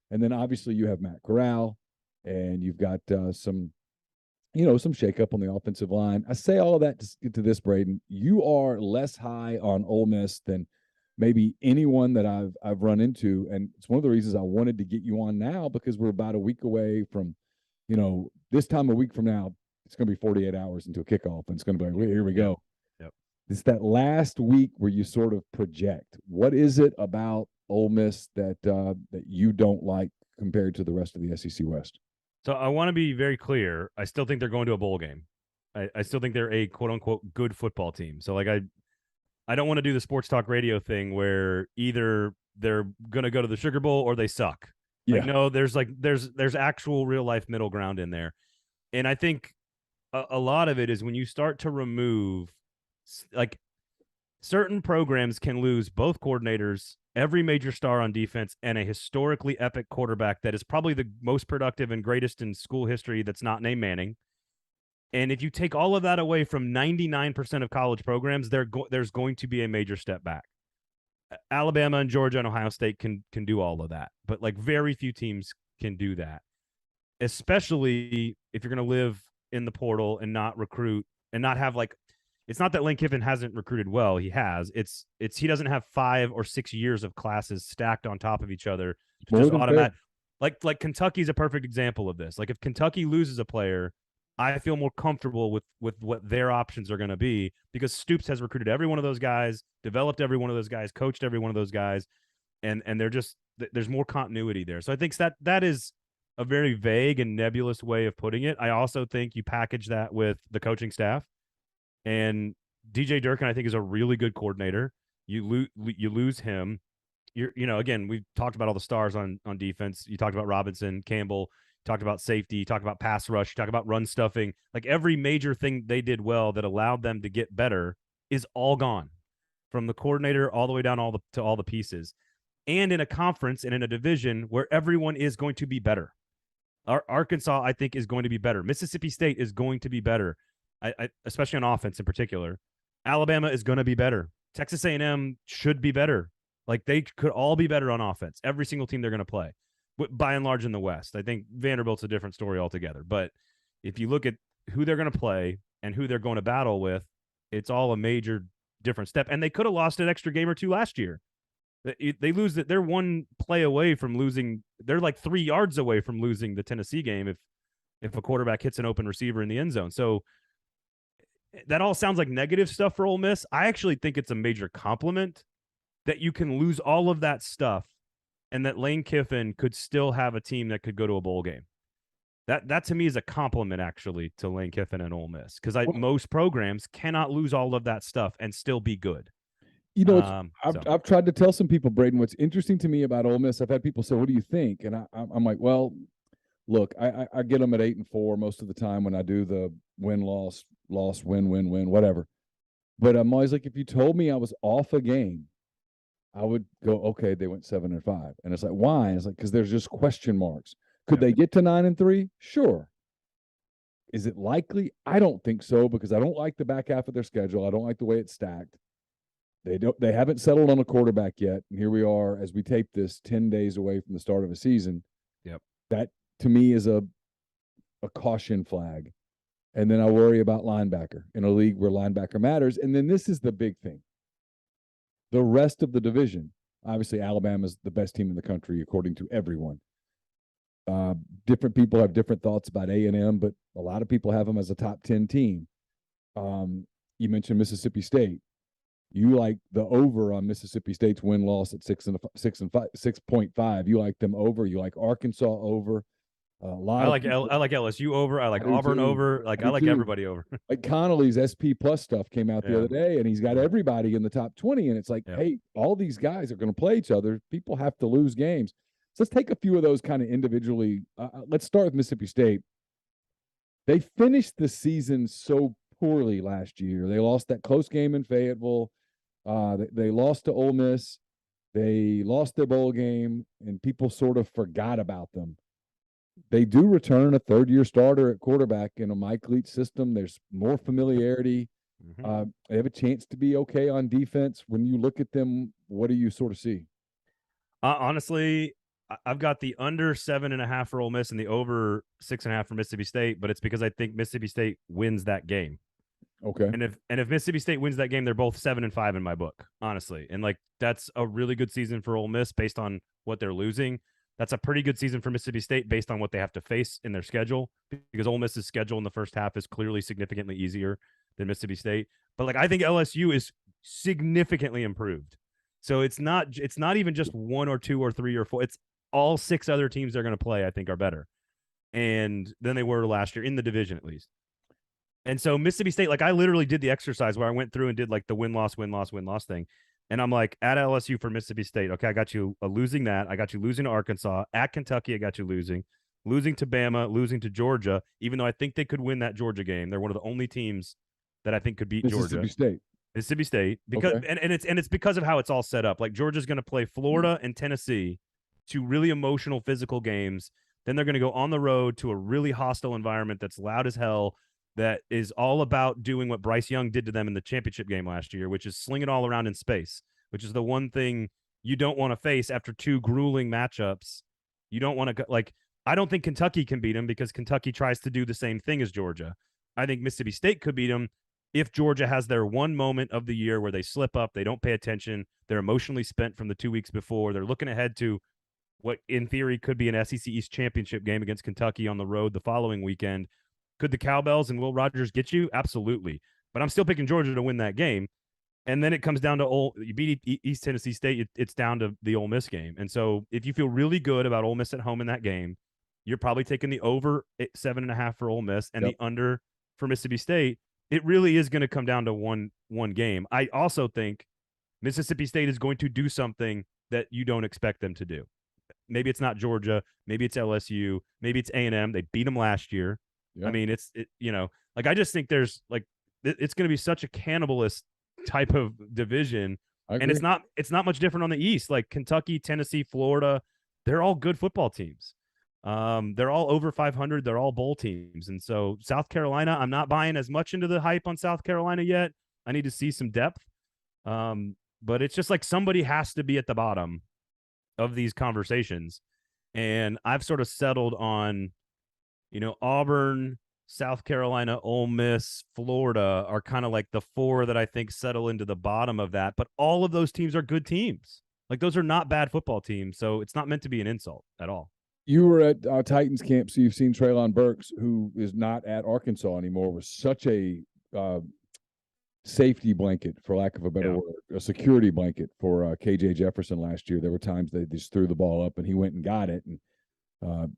And then obviously you have Matt Corral, and you've got some shakeup on the offensive line. I say all of that to get to this, Braden. You are less high on Ole Miss than maybe anyone that I've run into, and it's one of the reasons I wanted to get you on now, because we're about a week away from, this time a week from now, it's going to be 48 hours until kickoff, and it's going to be, here we go. Yep. It's that last week where you sort of project. What is it about Ole Miss that you don't like compared to the rest of the SEC West? So I want to be very clear. I still think they're going to a bowl game. I still think they're a quote unquote good football team. So like I don't want to do the sports talk radio thing where either they're going to go to the Sugar Bowl or they suck. Yeah. Like, no, there's actual real life middle ground in there. And I think a lot of it is when you start to remove, like, certain programs can lose both coordinators, every major star on defense, and a historically epic quarterback that is probably the most productive and greatest in school history that's not named Manning. And if you take all of that away from 99% of college programs, there's going to be a major step back. Alabama and Georgia and Ohio State can do all of that, but like very few teams can do that, especially if you're going to live in the portal and not recruit and not have like, it's not that Lane Kiffin hasn't recruited well. He has. It's he doesn't have 5 or 6 years of classes stacked on top of each other. Just automatic. Like Kentucky's a perfect example of this. Like if Kentucky loses a player, I feel more comfortable with what their options are going to be because Stoops has recruited every one of those guys, developed every one of those guys, coached every one of those guys, and they're just, there's more continuity there. So I think that is a very vague and nebulous way of putting it. I also think you package that with the coaching staff. And DJ Durkin, I think, is a really good coordinator. You lose him. Again, we've talked about all the stars on defense. You talked about Robinson, Campbell, talked about safety, you talked about pass rush, you talked about run stuffing. Like every major thing they did well that allowed them to get better is all gone, from the coordinator all the way down to all the pieces. And in a conference and in a division where everyone is going to be better. Arkansas, I think, is going to be better. Mississippi State is going to be better. I especially on offense in particular. Alabama is going to be better. Texas A&M should be better. Like they could all be better on offense. Every single team they're going to play, by and large in the West. I think Vanderbilt's a different story altogether. But if you look at who they're going to play and who they're going to battle with, it's all a major different step. And they could have lost an extra game or two last year. They lose it. They're one play away from losing. They're like 3 yards away from losing the Tennessee game if a quarterback hits an open receiver in the end zone. So that all sounds like negative stuff for Ole Miss. I actually think it's a major compliment that you can lose all of that stuff and that Lane Kiffin could still have a team that could go to a bowl game. That to me is a compliment, actually, to Lane Kiffin and Ole Miss, because most programs cannot lose all of that stuff and still be good. You know, I've tried to tell some people, Braden, what's interesting to me about Ole Miss, I've had people say, what do you think? And I'm like, well, look, I get them at 8-4 most of the time when I do the win, loss, win, whatever. But I'm always like, if you told me I was off a game, I would go, okay, they went 7-5. And it's like, why? And it's like, because there's just question marks. Could they get to 9-3? Sure. Is it likely? I don't think so, because I don't like the back half of their schedule. I don't like the way it's stacked. They haven't settled on a quarterback yet. And here we are, as we tape this, 10 days away from the start of a season. Yep. That to me is a caution flag. And then I worry about linebacker in a league where linebacker matters. And then this is the big thing. The rest of the division, obviously Alabama's the best team in the country, according to everyone. Different people have different thoughts about A&M, but a lot of people have them as a top 10 team. You mentioned Mississippi State. You like the over on Mississippi State's win-loss at 6.5. You like them over. You like Arkansas over. I like LSU over. I like Auburn over. Like I like everybody over. Like Connolly's SP Plus stuff came out the other day, and he's got everybody in the top 20. And it's like, hey, all these guys are going to play each other. People have to lose games. So let's take a few of those kind of individually. Let's start with Mississippi State. They finished the season so poorly last year. They lost that close game in Fayetteville. They lost to Ole Miss. They lost their bowl game, and people sort of forgot about them. They do return a third-year starter at quarterback in a Mike Leach system. There's more familiarity. Mm-hmm. They have a chance to be okay on defense. When you look at them, what do you sort of see? Honestly, I've got the under 7.5 for Ole Miss and the over 6.5 for Mississippi State, but it's because I think Mississippi State wins that game. Okay. And if Mississippi State wins that game, they're both 7-5 in my book, honestly. And like that's a really good season for Ole Miss based on what they're losing. That's a pretty good season for Mississippi State based on what they have to face in their schedule, because Ole Miss's schedule in the first half is clearly significantly easier than Mississippi State. But like I think LSU is significantly improved. So it's not even just 1 or 2 or 3 or 4. It's all 6 other teams they're going to play, I think, are better and than they were last year in the division, at least. And so Mississippi State, like I literally did the exercise where I went through and did like the win-loss thing. And I'm like, at LSU for Mississippi State, okay, I got you losing that. I got you losing to Arkansas. At Kentucky, I got you losing to Bama, losing to Georgia, even though I think they could win that Georgia game. They're one of the only teams that I think could beat Mississippi State. Because okay. and it's because of how it's all set up. Like Georgia's going to play Florida and Tennessee, 2 really emotional, physical games. Then they're going to go on the road to a really hostile environment that's loud as hell, that is all about doing what Bryce Young did to them in the championship game last year, which is sling it all around in space, which is the one thing you don't want to face after 2 grueling matchups. You don't want to I don't think Kentucky can beat them because Kentucky tries to do the same thing as Georgia. I think Mississippi State could beat them if Georgia has their one moment of the year where they slip up, they don't pay attention, they're emotionally spent from the 2 weeks before, they're looking ahead to what in theory could be an SEC East championship game against Kentucky on the road the following weekend. Could the Cowbells and Will Rogers get you? Absolutely. But I'm still picking Georgia to win that game. And then it comes down to you beat East Tennessee State, it's down to the Ole Miss game. And so if you feel really good about Ole Miss at home in that game, you're probably taking the over 7.5 for Ole Miss and the under for Mississippi State. It really is going to come down to one game. I also think Mississippi State is going to do something that you don't expect them to do. Maybe it's not Georgia. Maybe it's LSU. Maybe it's A&M. They beat them last year. Yep. I mean, I just think there's it's going to be such a cannibalist type of division. And it's not much different on the East. Like Kentucky, Tennessee, Florida, they're all good football teams. They're all over 500. They're all bowl teams. And so South Carolina, I'm not buying as much into the hype on South Carolina yet. I need to see some depth. But it's just like somebody has to be at the bottom of these conversations. And I've sort of settled on, Auburn, South Carolina, Ole Miss, Florida are kind of like the 4 that I think settle into the bottom of that. But all of those teams are good teams. Like those are not bad football teams. So it's not meant to be an insult at all. You were at Titans camp, so you've seen Treylon Burks, who is not at Arkansas anymore, was such a safety blanket, for lack of a better word, a security blanket for KJ Jefferson last year. There were times they just threw the ball up and he went and got it, and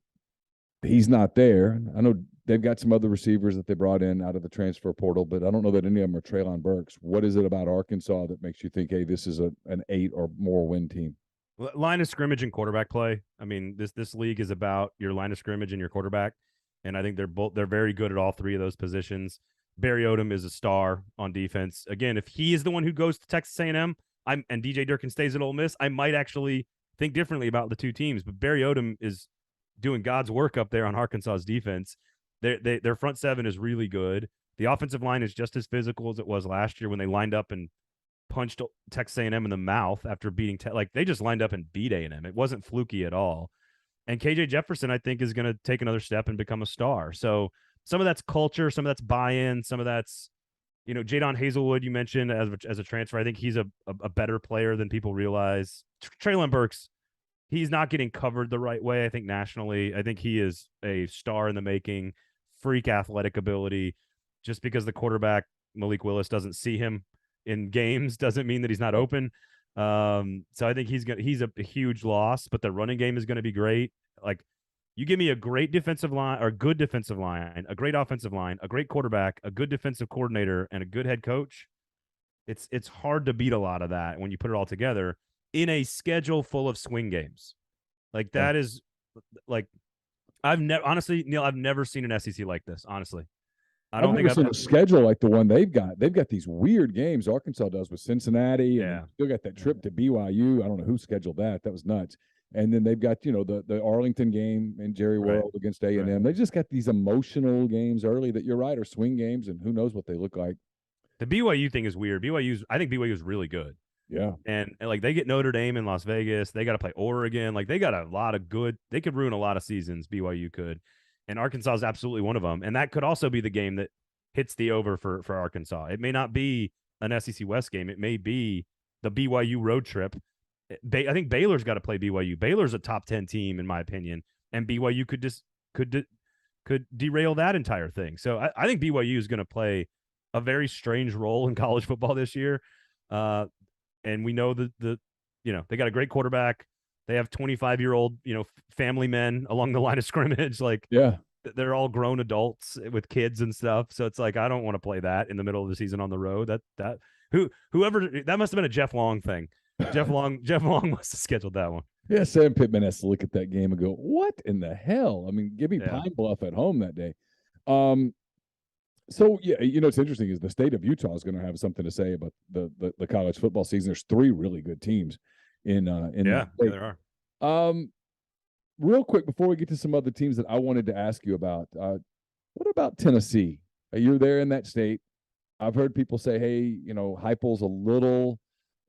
he's not there. I know they've got some other receivers that they brought in out of the transfer portal, but I don't know that any of them are Treylon Burks. What is it about Arkansas that makes you think, hey, this is an 8 or more win team? Line of scrimmage and quarterback play. I mean, this league is about your line of scrimmage and your quarterback, and I think they're very good at all three of those positions. Barry Odom is a star on defense. Again, if he is the one who goes to Texas A&M, and DJ Durkin stays at Ole Miss, I might actually think differently about the two teams. But Barry Odom is doing God's work up there on Arkansas's defense. Their front seven is really good. The offensive line is just as physical as it was last year when they lined up and punched Texas A&M in the mouth after beating they just lined up and beat A&M. It wasn't fluky at all. And KJ Jefferson, I think, is going to take another step and become a star. So some of that's culture, some of that's buy-in, some of that's, Jadon Hazelwood you mentioned as a transfer. I think he's a better player than people realize. Treylon Burks, he's not getting covered the right way, I think, nationally. I think he is a star in the making, freak athletic ability. Just because the quarterback, Malik Willis, doesn't see him in games doesn't mean that he's not open. So I think he's a huge loss, but the running game is going to be great. Like, you give me a great defensive line or a good defensive line, a great offensive line, a great quarterback, a good defensive coordinator, and a good head coach. It's hard to beat a lot of that when you put it all together in a schedule full of swing games. Like, that is like, honestly, Neal, I've never seen an SEC like this. Honestly, I've never seen a schedule like the one they've got. They've got these weird games. Arkansas does with Cincinnati, and still got that trip to BYU. I don't know who scheduled that. That was nuts. And then they've got the Arlington game in Jerry World against A&M. Right. They just got these emotional games early that, you're right, are swing games, and who knows what they look like. The BYU thing is weird. I think BYU is really good. Yeah. And like, they get Notre Dame in Las Vegas. They got to play Oregon. Like, they got a lot of good. They could ruin a lot of seasons. BYU could. And Arkansas is absolutely one of them. And that could also be the game that hits the over for Arkansas. It may not be an SEC West game. It may be the BYU road trip. I think Baylor's got to play BYU. Baylor's a top 10 team, in my opinion. And BYU could derail that entire thing. So I think BYU is going to play a very strange role in college football this year. And we know that they got a great quarterback. They have 25-year-old, family men along the line of scrimmage. Like, they're all grown adults with kids and stuff. So it's like, I don't want to play that in the middle of the season on the road. Whoever that must have been a Jeff Long thing. Jeff Long must have scheduled that one. Yeah, Sam Pittman has to look at that game and go, what in the hell? I mean, give me Pine Bluff at home that day. So, yeah, what's interesting is the state of Utah is going to have something to say about the college football season. There's 3 really good teams in there are. Real quick, before we get to some other teams that I wanted to ask you about, what about Tennessee? You're there in that state. I've heard people say, hey, Heupel's a little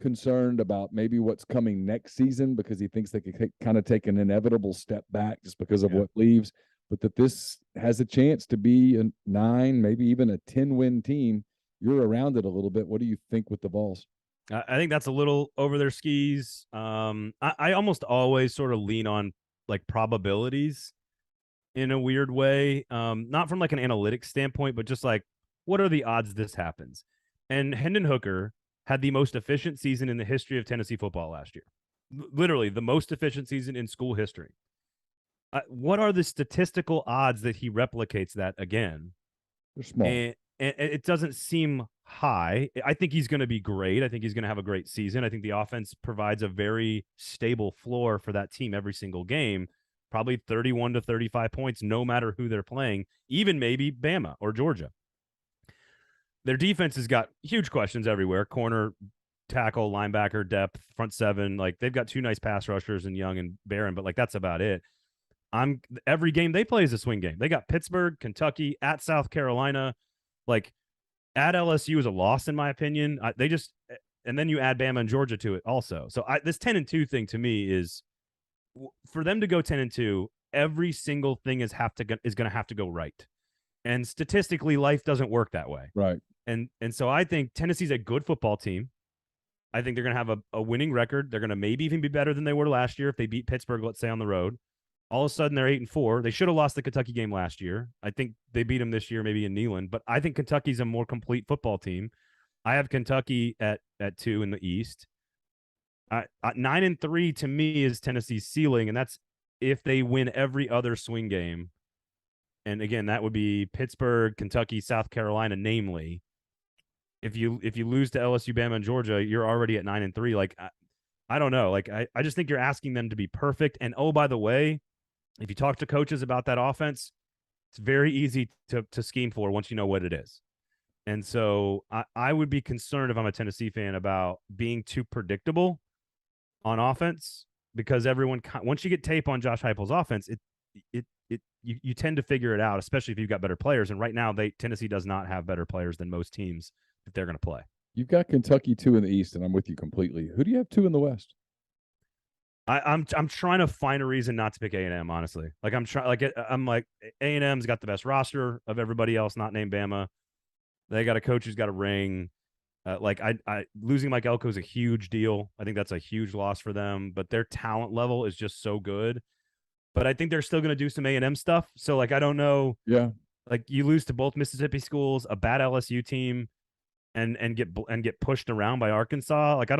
concerned about maybe what's coming next season because he thinks they could kind of take an inevitable step back just because of what leaves, but that this has a chance to be a 9, maybe even a 10-win team. You're around it a little bit. What do you think with the Vols? I think that's a little over their skis. I almost always sort of lean on like probabilities in a weird way, not from like an analytics standpoint, but just like, what are the odds this happens? And Hendon Hooker had the most efficient season in the history of Tennessee football last year. Literally the most efficient season in school history. What are the statistical odds that he replicates that again? They're small. And it doesn't seem high. I think he's going to be great. I think he's going to have a great season. I think the offense provides a very stable floor for that team every single game, probably 31 to 35 points, no matter who they're playing, even maybe Bama or Georgia. Their defense has got huge questions everywhere. Corner, tackle, linebacker, depth, front seven. Like, they've got 2 nice pass rushers in Young and Barron, but like, that's about it. Every game they play is a swing game. They got Pittsburgh, Kentucky, at South Carolina, like at LSU is a loss in my opinion. And then you add Bama and Georgia to it also. So this 10-2 thing to me is, for them to go 10-2, every single thing is going to have to go right. And statistically, life doesn't work that way. Right. And so I think Tennessee's a good football team. I think they're going to have a winning record. They're going to maybe even be better than they were last year if they beat Pittsburgh, let's say, on the road. All of a sudden, they're 8-4. They should have lost the Kentucky game last year. I think they beat them this year, maybe in Neyland. But I think Kentucky's a more complete football team. I have Kentucky at 2 in the East. 9-3 to me is Tennessee's ceiling, and that's if they win every other swing game. And again, that would be Pittsburgh, Kentucky, South Carolina, namely. If you lose to LSU, Bama, and Georgia, you're already at 9-3. Like I don't know. Like I just think you're asking them to be perfect. And oh, by the way, if you talk to coaches about that offense, it's very easy to scheme for once you know what it is. And so I would be concerned if I'm a Tennessee fan about being too predictable on offense, because everyone, once you get tape on Josh Heupel's offense, you tend to figure it out, especially if you've got better players. And right now, Tennessee does not have better players than most teams if they're going to play. You've got Kentucky 2 in the East, and I'm with you completely. Who do you have 2 in the West? I'm trying to find a reason not to pick A&M, honestly. Like I'm like A&M's got the best roster of everybody else, not named Bama. They got a coach who's got a ring. I losing Mike Elko is a huge deal. I think that's a huge loss for them. But their talent level is just so good. But I think they're still going to do some A&M stuff. So like I don't know. Yeah. Like you lose to both Mississippi schools, a bad LSU team, and get pushed around by Arkansas. Like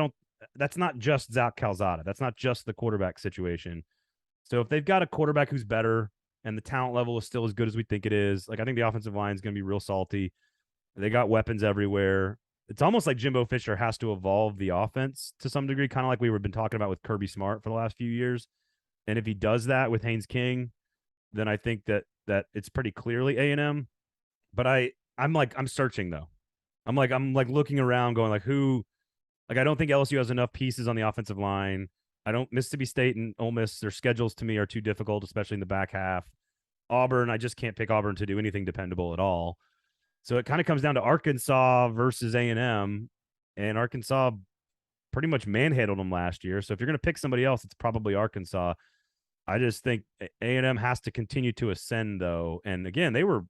that's not just Zach Calzada. That's not just the quarterback situation. So if they've got a quarterback who's better and the talent level is still as good as we think it is, like I think the offensive line is going to be real salty. They got weapons everywhere. It's almost like Jimbo Fisher has to evolve the offense to some degree, kind of like we've been talking about with Kirby Smart for the last few years. And if he does that with Haynes King, then I think that it's pretty clearly A&M. But I'm searching though. I'm looking around going like who. Like, I don't think LSU has enough pieces on the offensive line. Mississippi State and Ole Miss, their schedules to me are too difficult, especially in the back half. Auburn, I just can't pick Auburn to do anything dependable at all. So it kind of comes down to Arkansas versus A&M, and Arkansas pretty much manhandled them last year. So if you're going to pick somebody else, it's probably Arkansas. I just think A&M has to continue to ascend, though. And again, they were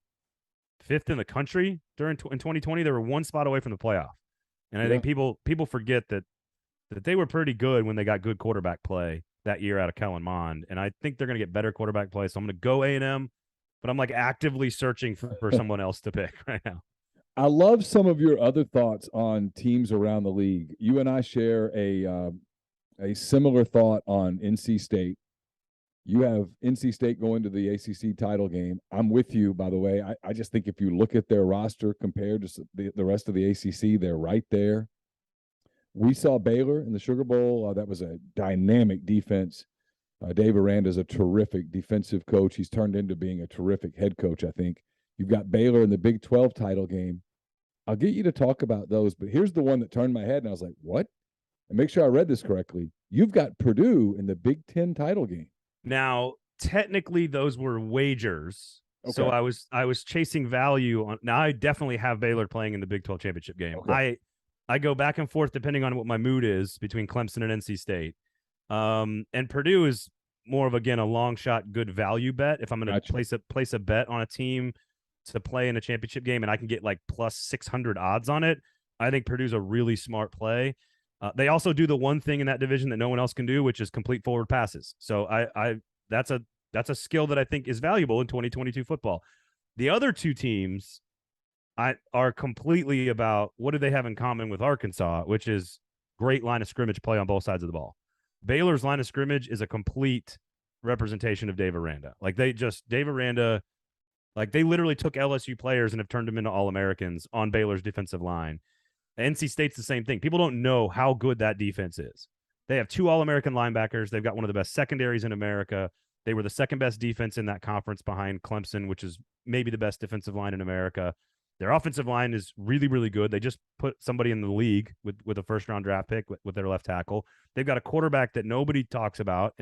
5th in the country in 2020. They were one spot away from the playoff. And I think people forget that they were pretty good when they got good quarterback play that year out of Kellen Mond. And I think they're going to get better quarterback play. So I'm going to go A&M, but I'm like actively searching for someone else to pick right now. I love some of your other thoughts on teams around the league. You and I share a similar thought on NC State. You have NC State going to the ACC title game. I'm with you, by the way. I just think if you look at their roster compared to the rest of the ACC, they're right there. We saw Baylor in the Sugar Bowl. That was a dynamic defense. Dave Aranda's a terrific defensive coach. He's turned into being a terrific head coach, I think. You've got Baylor in the Big 12 title game. I'll get you to talk about those, but here's the one that turned my head, and I was like, what? And make sure I read this correctly. You've got Purdue in the Big 10 title game. Now, technically, those were wagers. Okay. So I was chasing value on. Now I definitely have Baylor playing in the Big 12 championship game. Okay. I go back and forth depending on what my mood is between Clemson and NC State. And Purdue is more of, again, a long shot, good value bet. If I'm going to place a bet on a team to play in a championship game and I can get like plus 600 odds on it, I think Purdue's a really smart play. They also do the one thing in that division that no one else can do, which is complete forward passes. So that's a skill that I think is valuable in 2022 football. The other two teams are completely about what do they have in common with Arkansas, which is great line of scrimmage play on both sides of the ball. Baylor's line of scrimmage is a complete representation of Dave Aranda. Dave Aranda, they literally took LSU players and have turned them into All-Americans on Baylor's defensive line. NC State's the same thing. People don't know how good that defense is. They have 2 All-American linebackers. They've got one of the best secondaries in America. They were the second best defense in that conference behind Clemson, which is maybe the best defensive line in America. Their offensive line is really, really good. They just put somebody in the league with a first-round draft pick with their left tackle. They've got a quarterback that nobody talks about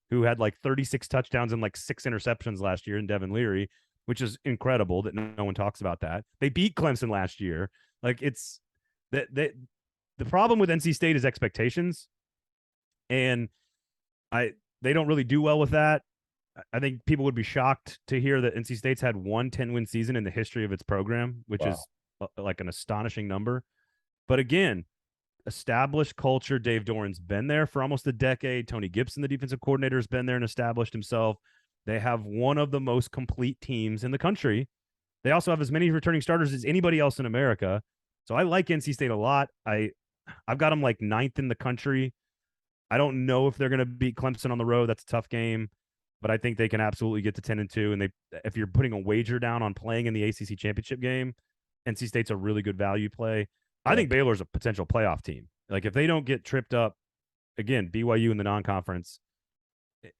who had 36 touchdowns and 6 interceptions last year in Devin Leary, which is incredible that no one talks about that. They beat Clemson last year. The problem with NC State is expectations, and they don't really do well with that. I think people would be shocked to hear that NC State's had one 10-win season in the history of its program, which is an astonishing number. But again, established culture. Dave Doran's been there for almost a decade. Tony Gibson, the defensive coordinator, has been there and established himself. They have one of the most complete teams in the country. They also have as many returning starters as anybody else in America. So I like NC State a lot. I've got them like 9th in the country. I don't know if they're going to beat Clemson on the road. That's a tough game, but I think they can absolutely get to 10-2. And if you're putting a wager down on playing in the ACC championship game, NC State's a really good value play. I think Baylor's a potential playoff team. Like if they don't get tripped up, again, BYU in the non-conference,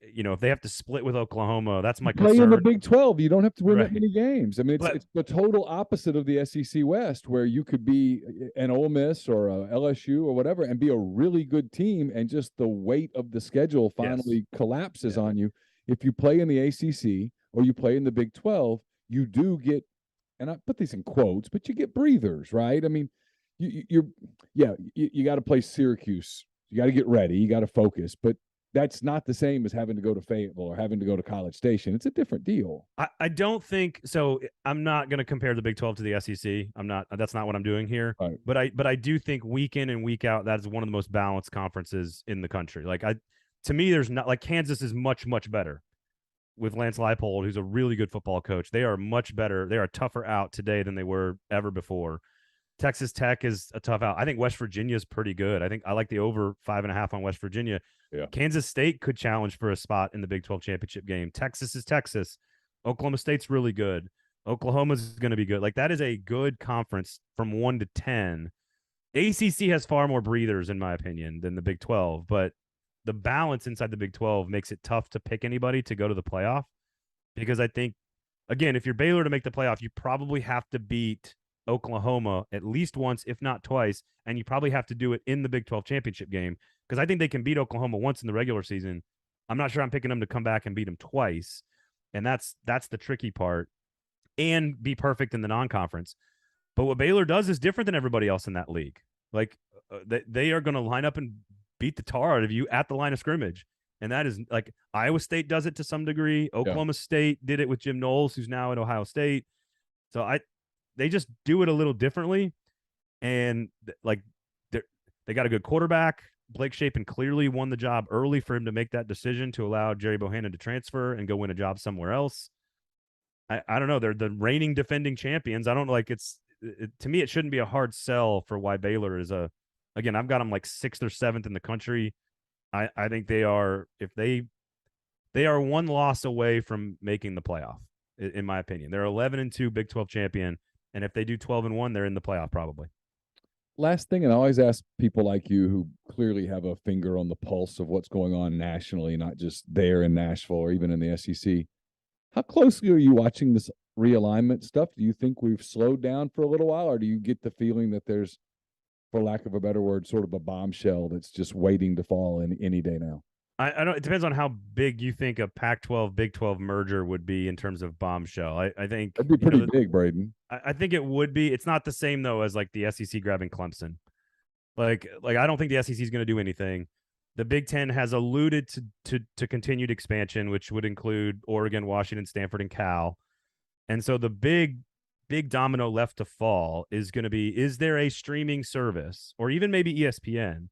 if they have to split with Oklahoma, that's my concern. Play in the Big 12. You don't have to win Right. that many games. I mean, it's the total opposite of the SEC West, where you could be an Ole Miss or a LSU or whatever and be a really good team, and just the weight of the schedule finally collapses on you. If you play in the ACC or you play in the Big 12, you do get, and I put these in quotes, but you get breathers, right? I mean, you got to play Syracuse. You got to get ready. You got to focus, but that's not the same as having to go to Fayetteville or having to go to College Station. It's a different deal. I don't think so. I'm not going to compare the Big 12 to the SEC. I'm not. That's not what I'm doing here. Right. But I do think week in and week out, that is one of the most balanced conferences in the country. To me, there's not, like, Kansas is much, much better with Lance Leipold, who's a really good football coach. They are much better. They are tougher out today than they were ever before. Texas Tech is a tough out. I think West Virginia is pretty good. I like the over 5.5 on West Virginia. Yeah. Kansas State could challenge for a spot in the Big 12 championship game. Texas is Texas. Oklahoma State's really good. Oklahoma's going to be good. Like, that is a good conference from 1 to 10. ACC has far more breathers, in my opinion, than the Big 12, but the balance inside the Big 12 makes it tough to pick anybody to go to the playoff, because I think, again, if you're Baylor to make the playoff, you probably have to beat Oklahoma at least once, if not twice, and you probably have to do it in the Big 12 championship game, because I think they can beat Oklahoma once in the regular season. I'm not sure I'm picking them to come back and beat them twice, and that's the tricky part, and be perfect in the non-conference. But what Baylor does is different than everybody else in that league. Like, they are going to line up and beat the tar out of you at the line of scrimmage, and that is, like, Iowa State does it to some degree. Oklahoma State did it with Jim Knowles, who's now at Ohio State. So they just do it a little differently, and like they got a good quarterback. Blake Shapen clearly won the job early for him to make that decision to allow Jerry Bohannon to transfer and go win a job somewhere else. I don't know. They're the reigning defending champions. I don't like to me, it shouldn't be a hard sell for why Baylor is again, I've got them like 6th or 7th in the country. I think they are, if they are one loss away from making the playoff, in my opinion. They're 11-2 Big 12 champion. And if they do 12-1, they're in the playoff probably. Last thing, and I always ask people like you who clearly have a finger on the pulse of what's going on nationally, not just there in Nashville or even in the SEC. How closely are you watching this realignment stuff? Do you think we've slowed down for a little while, or do you get the feeling that there's, for lack of a better word, sort of a bombshell that's just waiting to fall in any day now? I don't. It depends on how big you think a Pac-12 Big 12 merger would be in terms of bombshell. I think it'd be pretty big, Braden. I think it would be. It's not the same though as like the SEC grabbing Clemson. Like I don't think the SEC is going to do anything. The Big Ten has alluded to continued expansion, which would include Oregon, Washington, Stanford, and Cal. And so the big domino left to fall is going to be: is there a streaming service, or even maybe ESPN,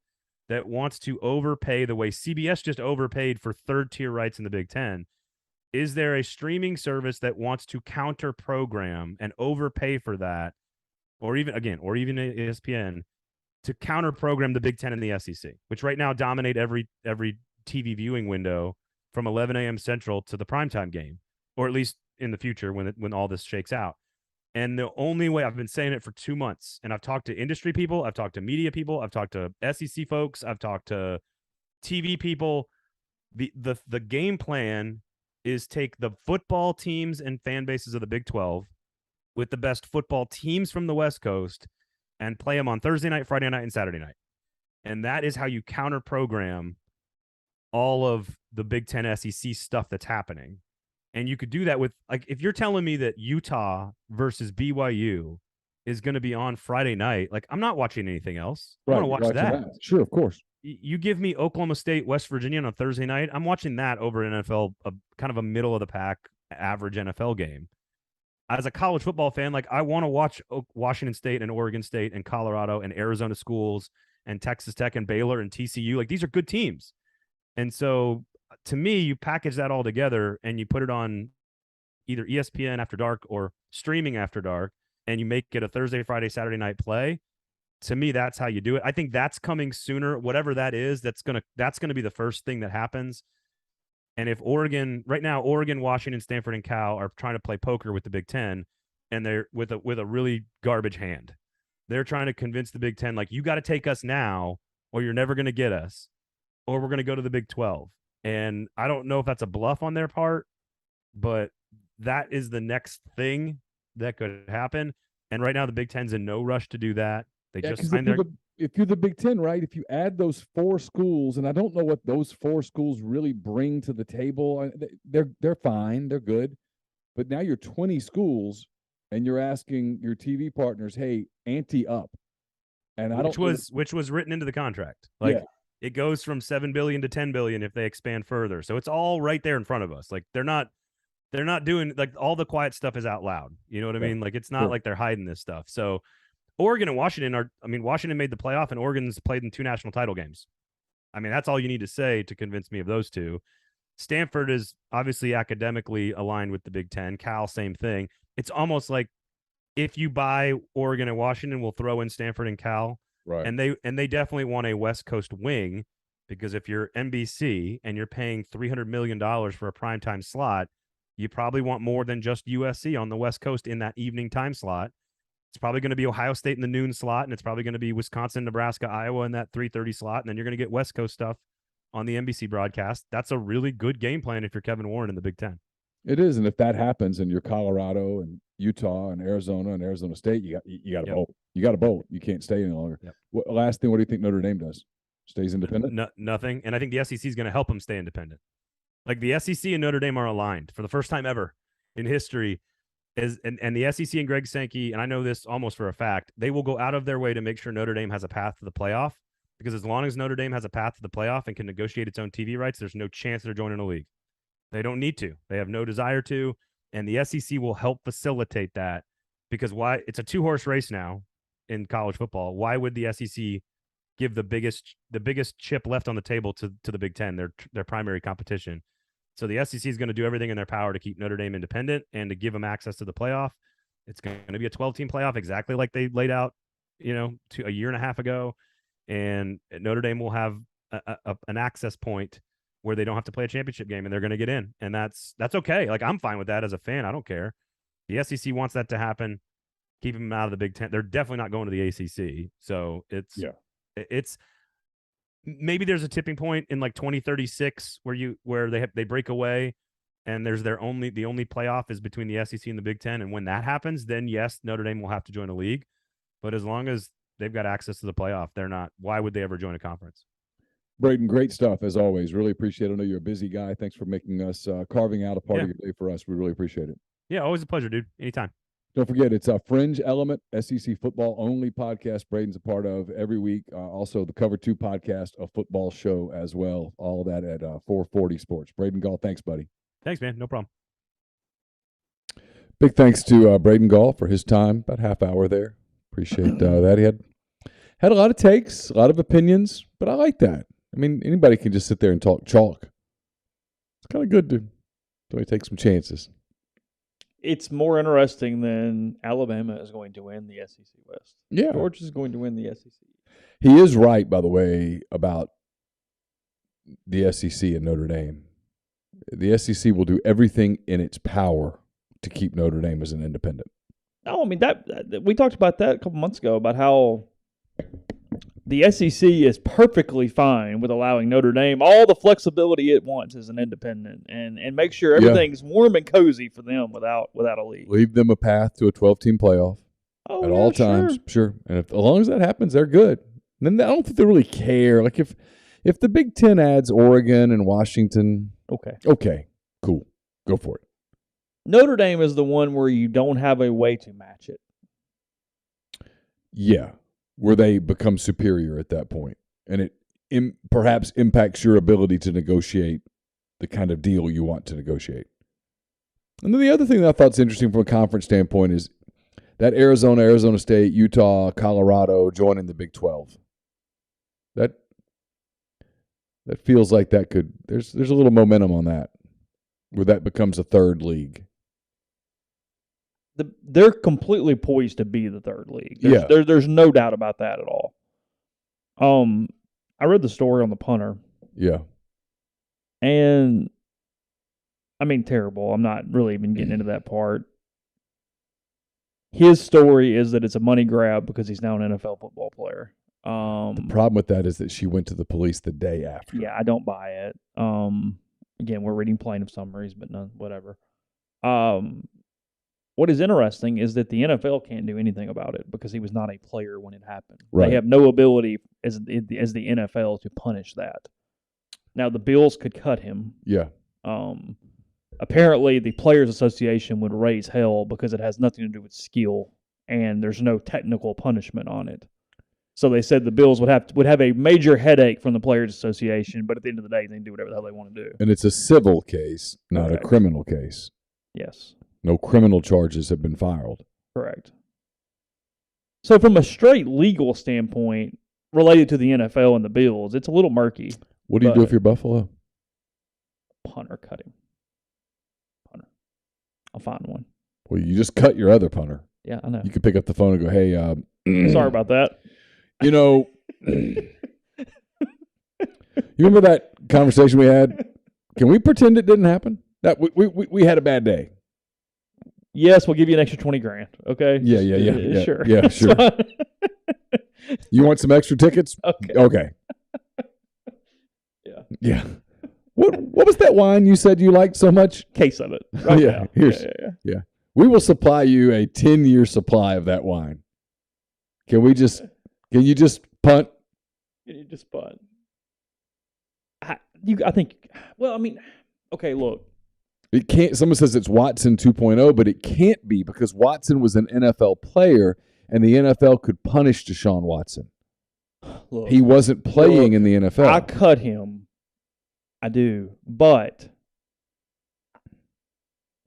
that wants to overpay the way CBS just overpaid for third-tier rights in the Big Ten? Is there a streaming service that wants to counter-program and overpay for that, or even ESPN, to counter-program the Big Ten and the SEC, which right now dominate every TV viewing window from 11 a.m. Central to the primetime game, or at least in the future when all this shakes out? And the only way, I've been saying it for 2 months, and I've talked to industry people, I've talked to media people, I've talked to SEC folks, I've talked to TV people. The game plan is take the football teams and fan bases of the Big 12 with the best football teams from the West Coast and play them on Thursday night, Friday night, and Saturday night. And that is how you counter program all of the Big Ten SEC stuff that's happening. And you could do that with, like, if you're telling me that Utah versus BYU is going to be on Friday night, like, I'm not watching anything else. I want to watch that. Sure, of course. You give me Oklahoma State, West Virginia on a Thursday night, I'm watching that over an NFL, kind of a middle of the pack, average NFL game. As a college football fan, like, I want to watch Washington State and Oregon State and Colorado and Arizona schools and Texas Tech and Baylor and TCU. Like, these are good teams. And so, to me, you package that all together and you put it on either ESPN after dark or streaming after dark, and you make it a Thursday, Friday, Saturday night play, to me, that's how you do it. I think that's coming sooner. Whatever that is, that's gonna be the first thing that happens. And if Oregon right now, Oregon, Washington, Stanford, and Cal are trying to play poker with the Big Ten, and they're with a really garbage hand. They're trying to convince the Big Ten, like, you got to take us now, or you're never going to get us, or we're going to go to the Big 12. And I don't know if that's a bluff on their part, but that is the next thing that could happen. And right now, the Big Ten's in no rush to do that. They just signed their. If you're the Big Ten, right? If you add those 4 schools, and I don't know what those 4 schools really bring to the table. They're fine, they're good, but now you're 20 schools, and you're asking your TV partners, "Hey, ante up." And which was written into the contract. Like, it goes from $7 billion to $10 billion if they expand further. So it's all right there in front of us. Like, they're not doing, like, all the quiet stuff is out loud. You know what I mean? Like, it's not like they're hiding this stuff. So Oregon and Washington Washington made the playoff, and Oregon's played in 2 national title games. I mean, that's all you need to say to convince me of those two. Stanford is obviously academically aligned with the Big Ten. Cal, same thing. It's almost like, if you buy Oregon and Washington, we'll throw in Stanford and Cal. Right. And they definitely want a West Coast wing, because if you're NBC and you're paying $300 million for a primetime slot, you probably want more than just USC on the West Coast in that evening time slot. It's probably going to be Ohio State in the noon slot, and it's probably going to be Wisconsin, Nebraska, Iowa in that 3:30 slot, and then you're going to get West Coast stuff on the NBC broadcast. That's a really good game plan if you're Kevin Warren in the Big Ten. It is, and if that happens, and you're Colorado and Utah and Arizona State, you got to bolt. You got to bolt. You can't stay any longer. Yep. Last thing, what do you think Notre Dame does? Stays independent? Nothing. And I think the SEC is going to help them stay independent. Like, the SEC and Notre Dame are aligned for the first time ever in history. And the SEC and Greg Sankey, and I know this almost for a fact, they will go out of their way to make sure Notre Dame has a path to the playoff, because as long as Notre Dame has a path to the playoff and can negotiate its own TV rights, there's no chance they're joining a league. They don't need to. They have no desire to, and the SEC will help facilitate that, because why? It's a 2-horse race now in college football. Why would the SEC give the biggest chip left on the table to the Big Ten, their primary competition? So the SEC is going to do everything in their power to keep Notre Dame independent and to give them access to the playoff. It's going to be a 12-team playoff, exactly like they laid out, a year and a half ago. And Notre Dame will have an access point where they don't have to play a championship game, and they're going to get in. And that's okay. Like, I'm fine with that as a fan. I don't care. The SEC wants that to happen. Keep them out of the Big Ten. They're definitely not going to the ACC. So it's maybe there's a tipping point in like 2036 where they break away, and there's the only playoff is between the SEC and the Big Ten. And when that happens, then yes, Notre Dame will have to join a league. But as long as they've got access to the playoff, they're not. Why would they ever join a conference? Braden, great stuff as always. Really appreciate it. I know you're a busy guy. Thanks for making us carving out a part of your day for us. We really appreciate it. Yeah, always a pleasure, dude. Anytime. Don't forget, it's a Fringe Element SEC football only podcast. Braden's a part of every week. Also, the Cover 2 podcast, a football show as well. All of that at 440 Sports. Braden Gall, thanks, buddy. Thanks, man. No problem. Big thanks to Braden Gall for his time, about half hour there. Appreciate that. He had a lot of takes, a lot of opinions, but I like that. I mean, anybody can just sit there and talk chalk. It's kind of good to take some chances. It's more interesting than Alabama is going to win the SEC West. Yeah. Georgia is going to win the SEC. He is right, by the way, about the SEC and Notre Dame. The SEC will do everything in its power to keep Notre Dame as an independent. No, I mean, that we talked about that a couple months ago, about how the SEC is perfectly fine with allowing Notre Dame all the flexibility it wants as an independent, and make sure everything's warm and cozy for them without a league. Leave them a path to a 12-team playoff at all times. Sure. And as long as that happens, they're good. And then I don't think they really care. Like, if the Big Ten adds Oregon and Washington, okay, cool, go for it. Notre Dame is the one where you don't have a way to match it. Yeah. Where they become superior at that point. And it perhaps impacts your ability to negotiate the kind of deal you want to negotiate. And then the other thing that I thought is interesting from a conference standpoint is that Arizona State, Utah, Colorado joining the Big 12. That feels like that could – there's a little momentum on that, where that becomes a third league. they're completely poised to be the third league. There's no doubt about that at all. I read the story on the punter. Yeah. And, I mean, terrible. I'm not really even getting into that part. His story is that it's a money grab because he's now an NFL football player. The problem with that is that she went to the police the day after. Yeah, I don't buy it. Again, we're reading plaintiff summaries, but no, whatever. What is interesting is that the NFL can't do anything about it because he was not a player when it happened. Right. They have no ability as the NFL to punish that. Now, the Bills could cut him. Yeah. Apparently, the Players Association would raise hell because it has nothing to do with skill, and there's no technical punishment on it. So they said the Bills would have a major headache from the Players Association, but at the end of the day, they can do whatever the hell they want to do. And it's a civil case, not Correct. a criminal case. Yes. No criminal charges have been filed. Correct. So from a straight legal standpoint, related to the NFL and the Bills, it's a little murky. What do you do if you're Buffalo? Punter cutting. Punter. I'll find one. Well, you just cut your other punter. Yeah, I know. You could pick up the phone and go, hey, Sorry about that. You know, you remember that conversation we had? Can we pretend it didn't happen? That we had a bad day. Yes, we'll give you an extra $20,000. Okay. Yeah. Sure. Yeah, sure. You want some extra tickets? Okay. Yeah. What was that wine you said you liked so much? Case of it. Right now. Yeah. We will supply you a 10-year supply of that wine. Can you just punt? Can you just punt? I think. Well, I mean, okay. Look, it can't. Someone says it's Watson 2.0, but it can't be because Watson was an NFL player, and the NFL could punish Deshaun Watson. Look, he wasn't playing in the NFL. I cut him. I do, but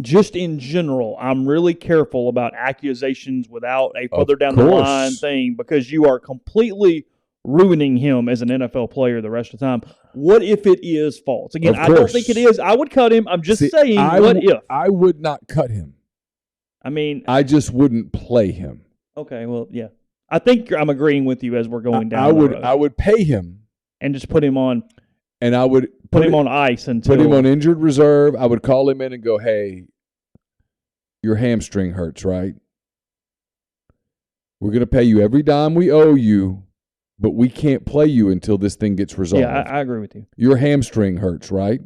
just in general, I'm really careful about accusations without a further down the line thing because you are completely ruining him as an NFL player the rest of the time. What if it is false? Again, I don't think it is. I would cut him. I'm just saying, what if? I would not cut him. I mean, I just wouldn't play him. Okay, well, yeah. I think I'm agreeing with you as we're going down the road. I would pay him. And just put him on. And I would put him on ice until. Put him on injured reserve. I would call him in and go, hey, your hamstring hurts, right? We're going to pay you every dime we owe you, but we can't play you until this thing gets resolved. Yeah, I agree with you. Your hamstring hurts, right?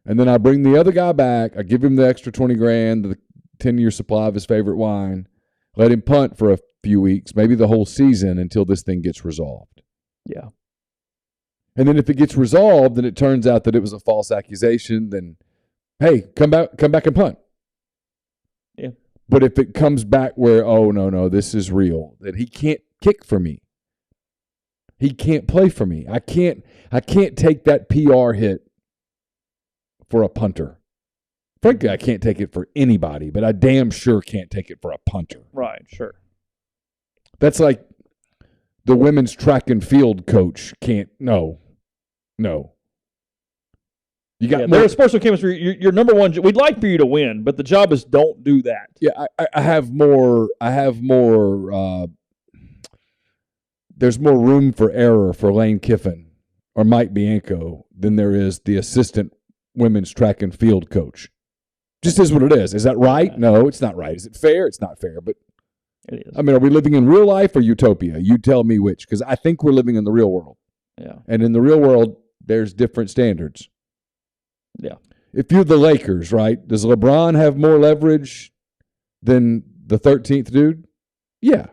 And then I bring the other guy back. I give him the extra $20,000, the 10-year supply of his favorite wine. Let him punt for a few weeks, maybe the whole season until this thing gets resolved. Yeah. And then if it gets resolved and it turns out that it was a false accusation, then, hey, come back and punt. Yeah. But if it comes back where, oh, no, this is real, that he can't kick for me. He can't play for me. I can't take that PR hit for a punter. Frankly, I can't take it for anybody, but I damn sure can't take it for a punter. Right, sure. That's like the women's track and field coach can't. No. You got there's sports chemistry. You're number one. We'd like for you to win, but the job is don't do that. Yeah, I have more. There's more room for error for Lane Kiffin or Mike Bianco than there is the assistant women's track and field coach. Just is what it is. Is that right? No, it's not right. Is it fair? It's not fair, but it is. I mean, are we living in real life or utopia? You tell me which, because I think we're living in the real world. Yeah. And in the real world, there's different standards. Yeah. If you're the Lakers, right, does LeBron have more leverage than the 13th dude? Yeah.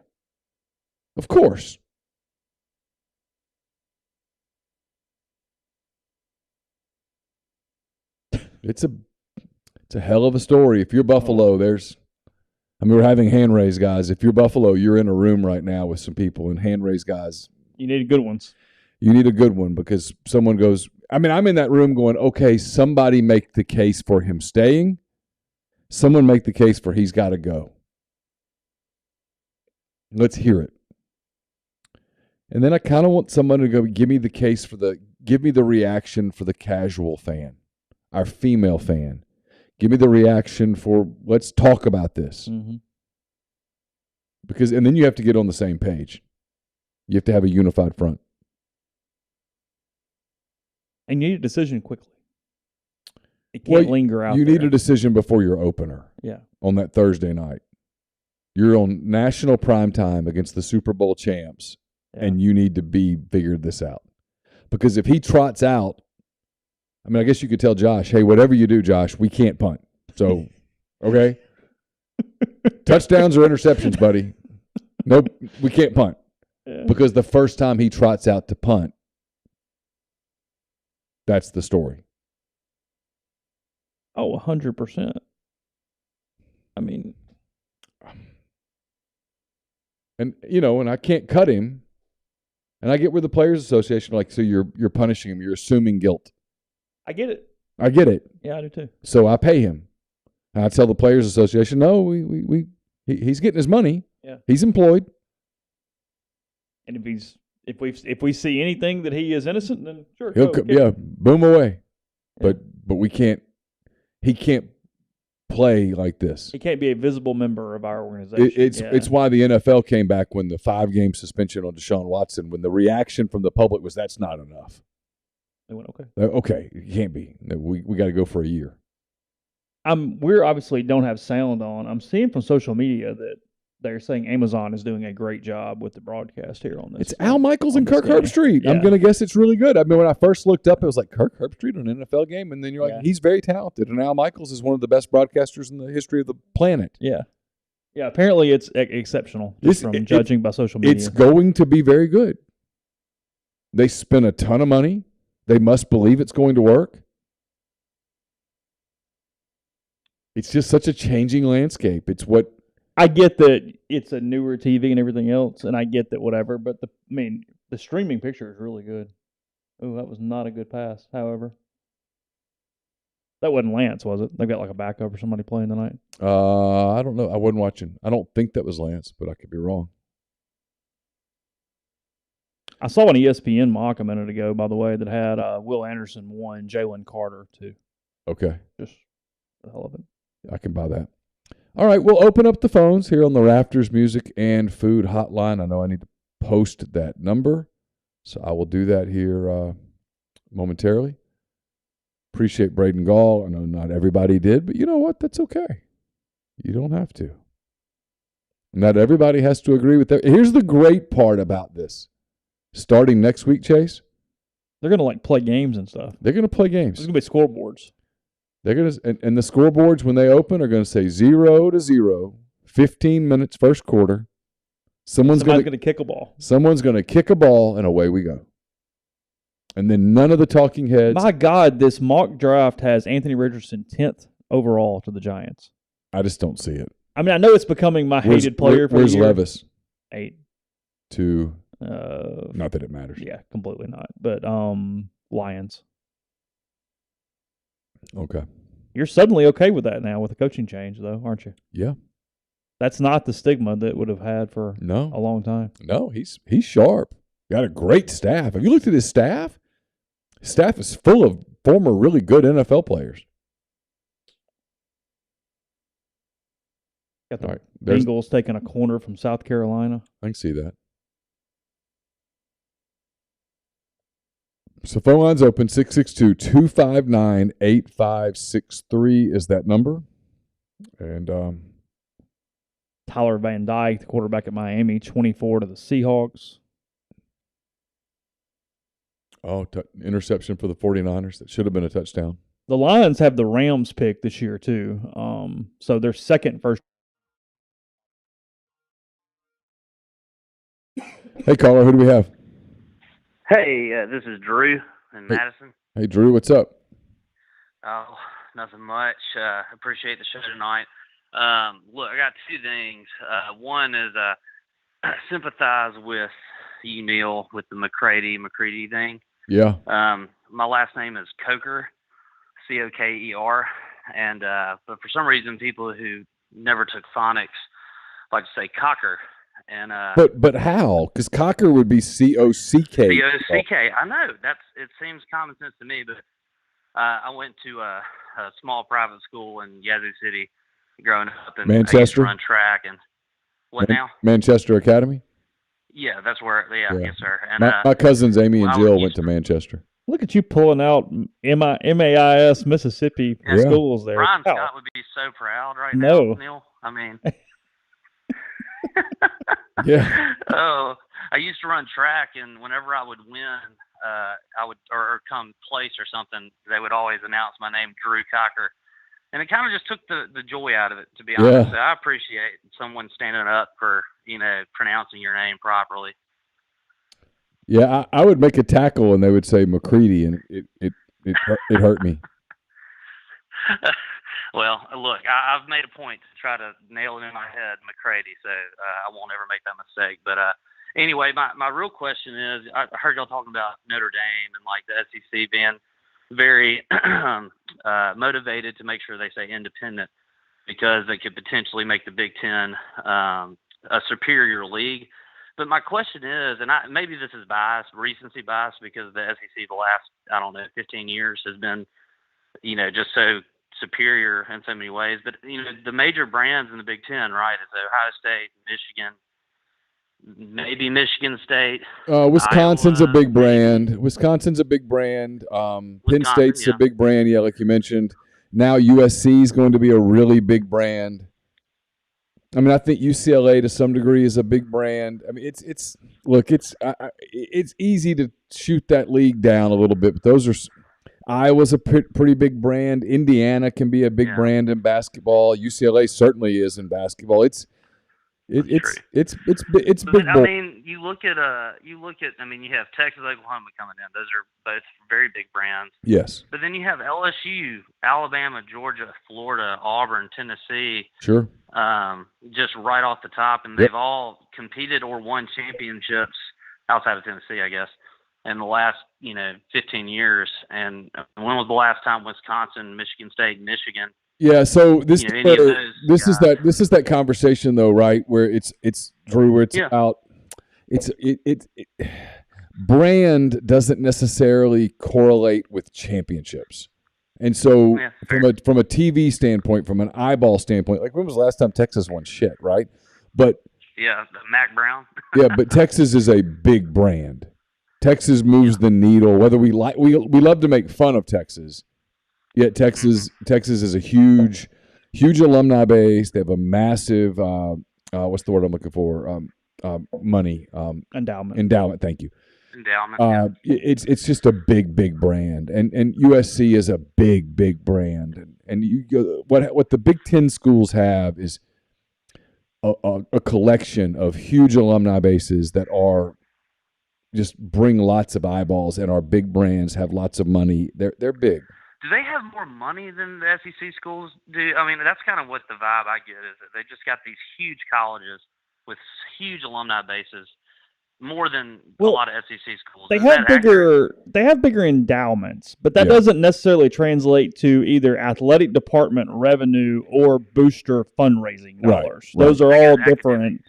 Of course. It's a hell of a story. If you're Buffalo, we're having hand raise guys. If you're Buffalo, you're in a room right now with some people, and hand raise guys. You need good ones. You need a good one because someone goes, I'm in that room going, okay, somebody make the case for him staying. Someone make the case for he's got to go. Let's hear it. And then I kind of want someone to go, give me the reaction for the casual fan, our female fan. Give me the reaction for let's talk about this. Mm-hmm. And then you have to get on the same page. You have to have a unified front. And you need a decision quickly. It can't linger out. You need a decision before your opener. Yeah. On that Thursday night. You're on national primetime against the Super Bowl champs, and you need to figured this out. Because if he trots out, I mean, I guess you could tell Josh, hey, whatever you do, Josh, we can't punt. So, okay? Touchdowns or interceptions, buddy. Nope, we can't punt. Yeah. Because the first time he trots out to punt, that's the story. Oh, 100%. I mean, and I can't cut him. And I get where the Players Association so you're punishing him, you're assuming guilt. I get it. I get it. Yeah, I do too. So I pay him. And I tell the Players Association, no, he's getting his money. Yeah. He's employed. And if we see anything that he is innocent, then sure. Boom away. Yeah. But we can't. He can't play like this. He can't be a visible member of our organization. It's why the NFL came back when the 5-game suspension on Deshaun Watson, when the reaction from the public was that's not enough. They went, okay. Okay, it can't be. We got to go for a year. We're obviously don't have sound on. I'm seeing from social media that they're saying Amazon is doing a great job with the broadcast here on this. It's Al Michaels and Kirk game. Herbstreit. Yeah. I'm going to guess it's really good. I mean, when I first looked up, it was like Kirk Herbstreit on an NFL game, and then you're like, he's very talented. And Al Michaels is one of the best broadcasters in the history of the planet. Yeah. Yeah, apparently it's exceptional judging by social media. It's going to be very good. They spent a ton of money. They must believe it's going to work. It's just such a changing landscape. It's what I get that it's a newer TV and everything else, and I get that whatever, but the streaming picture is really good. Oh, that was not a good pass, however. That wasn't Lance, was it? They've got like a backup or somebody playing tonight. I don't know. I wasn't watching. I don't think that was Lance, but I could be wrong. I saw an ESPN mock a minute ago, by the way, that had Will Anderson 1, Jalen Carter 2. Okay. Just the hell of it. I can buy that. All right, we'll open up the phones here on the Rafters Music and Food Hotline. I know I need to post that number, so I will do that here momentarily. Appreciate Braden Gall. I know not everybody did, but you know what? That's okay. You don't have to. Not everybody has to agree with that. Here's the great part about this. Starting next week, Chase, they're going to play games and stuff. They're going to play games. There's going to be scoreboards. They're going to, and the scoreboards when they open are going to say 0-0, 15 minutes first quarter. Somebody's going to kick a ball. Someone's going to kick a ball, and away we go. And then none of the talking heads. My God, this mock draft has Anthony Richardson 10th overall to the Giants. I just don't see it. I mean, I know it's becoming my hated player for where's the year. Levis? 8. 2. Not that it matters. Yeah, completely not. But Lions. Okay. You're suddenly okay with that now with the coaching change, though, aren't you? Yeah. That's not the stigma that would have had for a long time. No, he's sharp. Got a great staff. Have you looked at his staff? His staff is full of former really good NFL players. Got the Bengals taking a corner from South Carolina. I can see that. So phone line's open, 662-259-8563 is that number. And Tyler Van Dyke, the quarterback at Miami, 24 to the Seahawks. Oh, interception for the 49ers. That should have been a touchdown. The Lions have the Rams pick this year, too. So their second first. Hey, caller, who do we have? Hey, this is Drew in Madison. Hey, Drew, what's up? Oh, nothing much. Appreciate the show tonight. Look, I got two things. One is sympathize with you, Neal, with the McCready thing. Yeah. My last name is Coker, Coker, and but for some reason, people who never took phonics like to say Cocker. And but how? Because Cocker would be Cock. Cock. I know it seems common sense to me, but I went to a small private school in Yazoo City growing up, and Manchester? I used to run track. And what now? Manchester Academy? Yeah, that's where. Yeah. Yes, sir. And my cousins Amy and when I Jill was- went to Manchester. Look at you pulling out MAIS Mississippi Yeah. schools there. Brian Wow. Scott would be so proud right No. now, Neal. I mean, Yeah. Oh, I used to run track, and whenever I would win, I would or come place or something, they would always announce my name, Drew Cocker, and it kind of just took the joy out of it, to be honest. Yeah. So I appreciate someone standing up for pronouncing your name properly. Yeah, I would make a tackle and they would say McCready, and it hurt me. Well, look, I've made a point to try to nail it in my head, McCready, so I won't ever make that mistake. But anyway, my real question is, I heard y'all talking about Notre Dame and like the SEC being very motivated to make sure they stay independent because they could potentially make the Big Ten a superior league. But my question is, and maybe this is biased, recency bias, because the SEC the last, 15 years has been, just so superior in so many ways. But, the major brands in the Big Ten, right, is Ohio State, Michigan, maybe Michigan State. Wisconsin's Iowa, a big brand. Wisconsin's a big brand. Penn State's a big brand, yeah, like you mentioned. Now USC is going to be a really big brand. I mean, I think UCLA to some degree is a big brand. I mean, it's easy to shoot that league down a little bit, but those are Iowa's a pretty big brand. Indiana can be a big brand in basketball. UCLA certainly is in basketball. It's big. But, I mean, you look at you have Texas, Oklahoma coming in. Those are both very big brands. Yes. But then you have LSU, Alabama, Georgia, Florida, Auburn, Tennessee. Sure. Just right off the top, and they've all competed or won championships outside of Tennessee, I guess, in the last 15 years. And when was the last time Wisconsin, Michigan State, Michigan? Yeah, so this is that conversation though, right? Where it's Drew, where it's about brand doesn't necessarily correlate with championships. And so from a TV standpoint, from an eyeball standpoint, like when was the last time Texas won shit, right? But the Mac Brown. Yeah, but Texas is a big brand. Texas moves the needle. Whether we love to make fun of Texas, yet Texas is a huge alumni base. They have a massive what's the word I'm looking for? Money. Endowment. Thank you. Endowment. It's just a big brand, and USC is a big brand, and you go, what the Big Ten schools have is a collection of huge alumni bases that are just bring lots of eyeballs, and our big brands have lots of money. They're big. Do they have more money than the SEC schools do? I mean, that's kind of what the vibe I get is that they just got these huge colleges with huge alumni bases, more than a lot of SEC schools. They have bigger endowments, but that doesn't necessarily translate to either athletic department revenue or booster fundraising dollars. Right. Those are all different.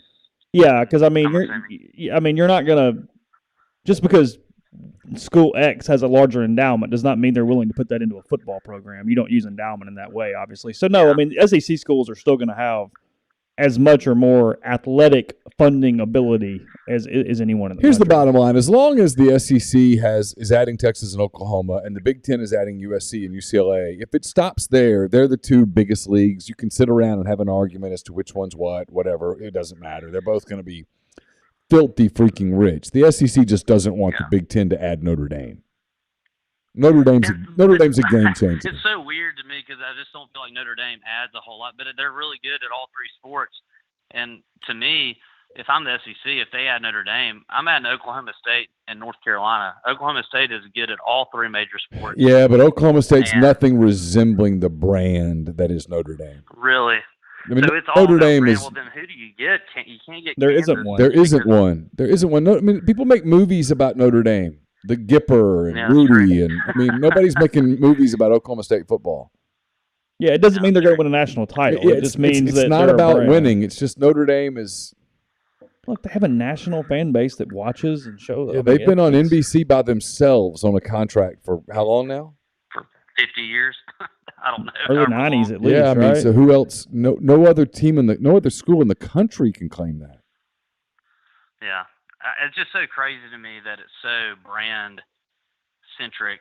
Yeah, because you're not gonna, just because school X has a larger endowment does not mean they're willing to put that into a football program. You don't use endowment in that way, obviously. So no, SEC schools are still going to have as much or more athletic funding ability as anyone in the Here's country. the bottom line. As long as the SEC is adding Texas and Oklahoma, and the Big Ten is adding USC and UCLA, if it stops there, they're the two biggest leagues. You can sit around and have an argument as to which one's whatever. It doesn't matter. They're both going to be filthy freaking rich. The SEC just doesn't want the Big Ten to add Notre Dame. Notre Dame's a game changer. It's so weird to me because I just don't feel like Notre Dame adds a whole lot, but they're really good at all three sports. And to me, if I'm the SEC, if they add Notre Dame, I'm adding Oklahoma State and North Carolina. Oklahoma State is good at all three major sports. Yeah, but Oklahoma State's nothing resembling the brand that is Notre Dame. Really? I mean, so it's all Notre Dame brand. is. Well, then who do you get? You can't get. There Kansas. isn't one. There isn't one. There isn't one. No, I mean, people make movies about Notre Dame. The Gipper and Rudy, and nobody's making movies about Oklahoma State football. Yeah, it doesn't mean they're going to win a national title. It just means it's that not they're about winning. It's just Notre Dame is. Look, they have a national fan base that watches and shows. Yeah, they've been on NBC by themselves on a contract for how long now? 50 years. I don't know. Early however long. 90s at least, Yeah, I mean, right? so who else? No other team no other school in the country can claim that. Yeah. It's just so crazy to me that it's so brand centric,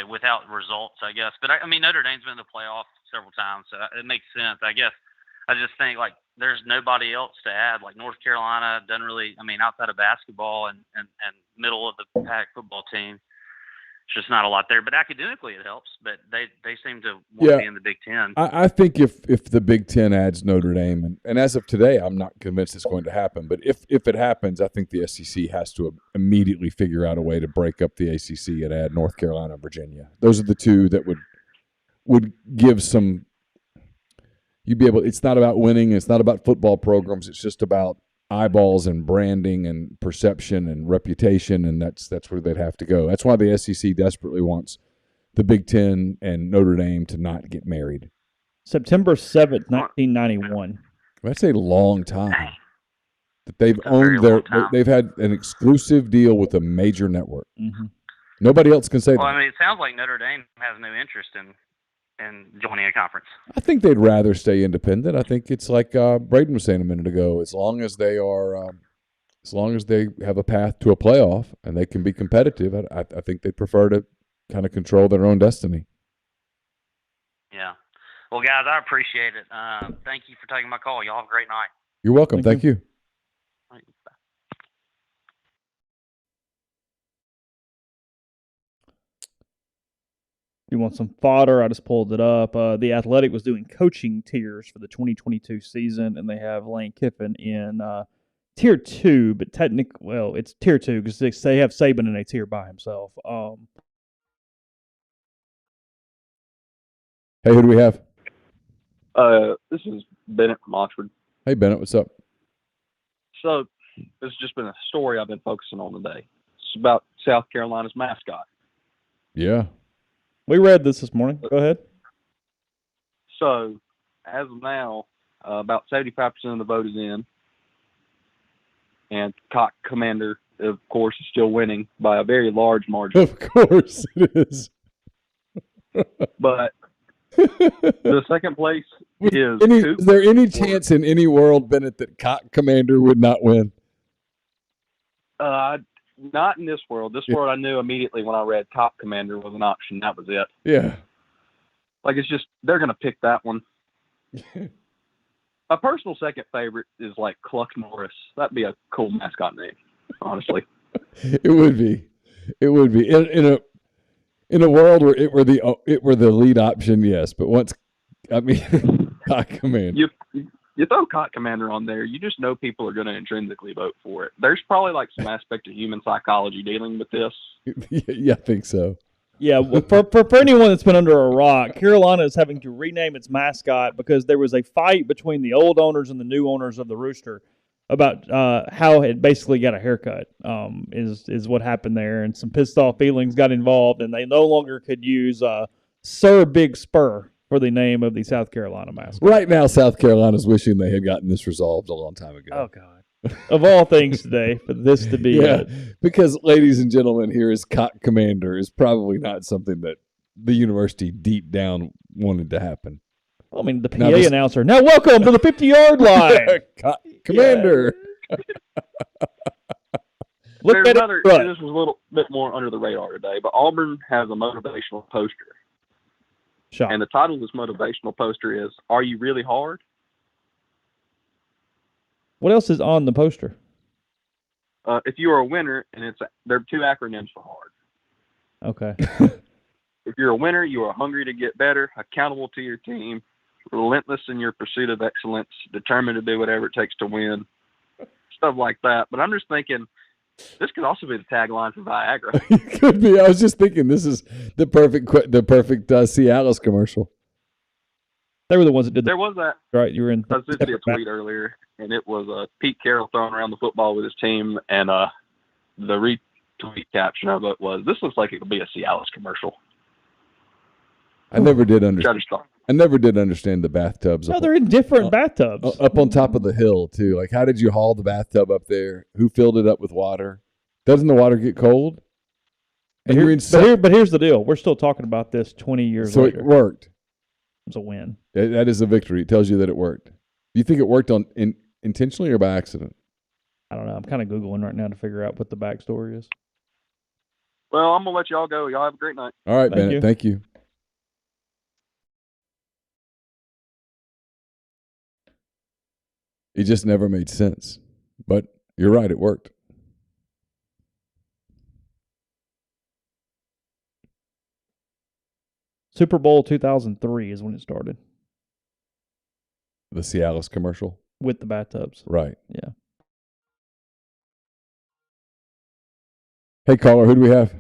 without results, I guess. But I mean, Notre Dame's been in the playoff several times, so it makes sense. I guess I just think like there's nobody else to add. Like North Carolina doesn't really, I mean, outside of basketball and middle of the pack football team, it's just not a lot there. But academically it helps. But they seem to want to be in the Big Ten. I think if the Big Ten adds Notre Dame, and as of today, I'm not convinced it's going to happen. But if it happens, I think the SEC has to immediately figure out a way to break up the ACC and add North Carolina and Virginia. Those are the two that would give some. You'd be able. It's not about winning. It's not about football programs. It's just about eyeballs and branding and perception and reputation, and that's where they'd have to go. That's why the SEC desperately wants the Big Ten and Notre Dame to not get married. September 7th, 1991. That's a long time that they've That's a very owned long time. they've had an exclusive deal with a major network. Mm-hmm. Nobody else can say Well, that. I mean, it sounds like Notre Dame has no interest in joining a conference. I think they'd rather stay independent. I think it's like Braden was saying a minute ago. As long as they have a path to a playoff and they can be competitive, I think they'd prefer to kind of control their own destiny. Yeah. Well, guys, I appreciate it. Thank you for taking my call. Y'all have a great night. You're welcome. Thank you. You want some fodder? I just pulled it up. The Athletic was doing coaching tiers for the 2022 season, and they have Lane Kiffin in Tier 2, but it's Tier 2 because they have Saban in a tier by himself. Hey, who do we have? This is Bennett from Oxford. Hey, Bennett, what's up? So, this has just been a story I've been focusing on today. It's about South Carolina's mascot. Yeah. We read this morning. Go ahead. So, as of now, about 75% of the vote is in. And Cock Commander, of course, is still winning by a very large margin. Of course it is. But the second place is Is there any chance in any world, Bennett, that Cock Commander would not win? Not in this world. This world I knew immediately when I read Cock Commander was an option. That was it. Yeah. Like, it's just, they're going to pick that one. My personal second favorite is like Cluck Norris. That'd be a cool mascot name, honestly. It would be. It would be. In a world where it were the lead option, yes. But once, I mean, Cock Commander. You throw Cock Commander on there, you just know people are going to intrinsically vote for it. There's probably like some aspect of human psychology dealing with this. Yeah, I think so. Yeah, well, for anyone that's been under a rock, Carolina is having to rename its mascot because there was a fight between the old owners and the new owners of the Rooster about how it basically got a haircut, is what happened there. And some pissed off feelings got involved, and they no longer could use Sir Big Spur for the name of the South Carolina mascot. Right now, South Carolina's wishing they had gotten this resolved a long time ago. Oh, God. Of all things today, for this to be because, ladies and gentlemen, here is Cock Commander is probably not something that the university deep down wanted to happen. I mean, the PA announcer, now welcome to the 50-yard line. Cock Commander. This was a little bit more under the radar today, but Auburn has a motivational poster. Shot. And the title of this motivational poster is, "Are You Really Hard?" What else is on the poster? If you are a winner, and there are two acronyms for hard. Okay. If you're a winner, you are hungry to get better, accountable to your team, relentless in your pursuit of excellence, determined to do whatever it takes to win, stuff like that. But I'm just thinking, this could also be the tagline for Viagra. It could be. I was just thinking this is the perfect Cialis commercial. They were the ones that did There was that. Right, you were in. I did see a tweet earlier, and it was Pete Carroll throwing around the football with his team, and the retweet caption of it was, "This looks like it could be a Cialis commercial." I never did understand the bathtubs. No, they're in different bathtubs. Up on top of the hill, too. Like, how did you haul the bathtub up there? Who filled it up with water? Doesn't the water get cold? And you're in but here's the deal. We're still talking about this 20 years so later. it worked. It was a win. That is a victory. It tells you that it worked. Do you think it worked intentionally or by accident? I don't know. I'm kind of Googling right now to figure out what the backstory is. Well, I'm going to let y'all go. Y'all have a great night. All right, Thank Bennett. you. Thank you. It just never made sense. But you're right. It worked. Super Bowl 2003 is when it started The Cialis commercial. with the bathtubs. Right. Yeah. Hey, caller, who do we have?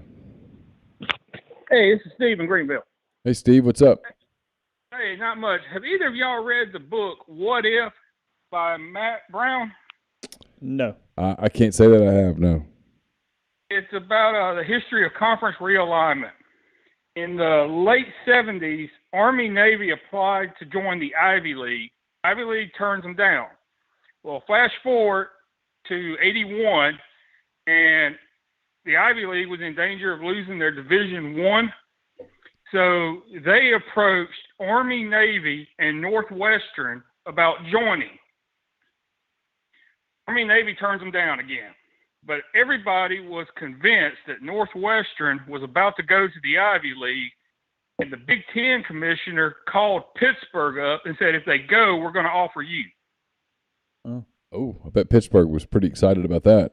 Hey, this is Steve in Greenville. Hey, Steve, what's up? Hey, not much. Have either of y'all read the book What If by Matt Brown? No. I can't say that I have, no. It's about the history of conference realignment. In the late 70s, Army-Navy applied to join the Ivy League. Ivy League turns them down. Well, flash forward to 81, and the Ivy League was in danger of losing their Division I. So they approached Army, Navy, and Northwestern about joining. Army, Navy turns them down again. But everybody was convinced that Northwestern was about to go to the Ivy League, and the Big Ten commissioner called Pittsburgh up and said, if they go, we're going to offer you. Oh, I bet Pittsburgh was pretty excited about that.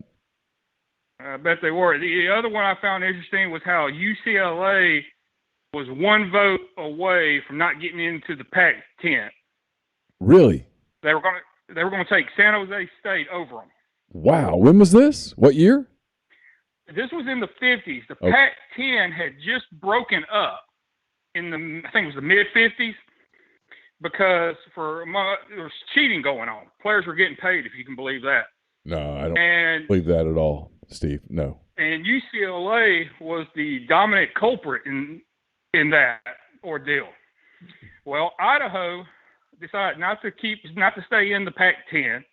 I bet they were. The other one I found interesting was how UCLA was one vote away from not getting into the Pac-10. Really? They were going to take San Jose State over them. Wow. When was this? What year? This was in the 50s. The Okay. Pac-10 had just broken up in the, I think it was the mid-50s, because there was cheating going on. Players were getting paid, if you can believe that. No, I don't And believe that at all, Steve. No. and UCLA was the dominant culprit in that ordeal. Well, Idaho decided not to stay in the Pac-10,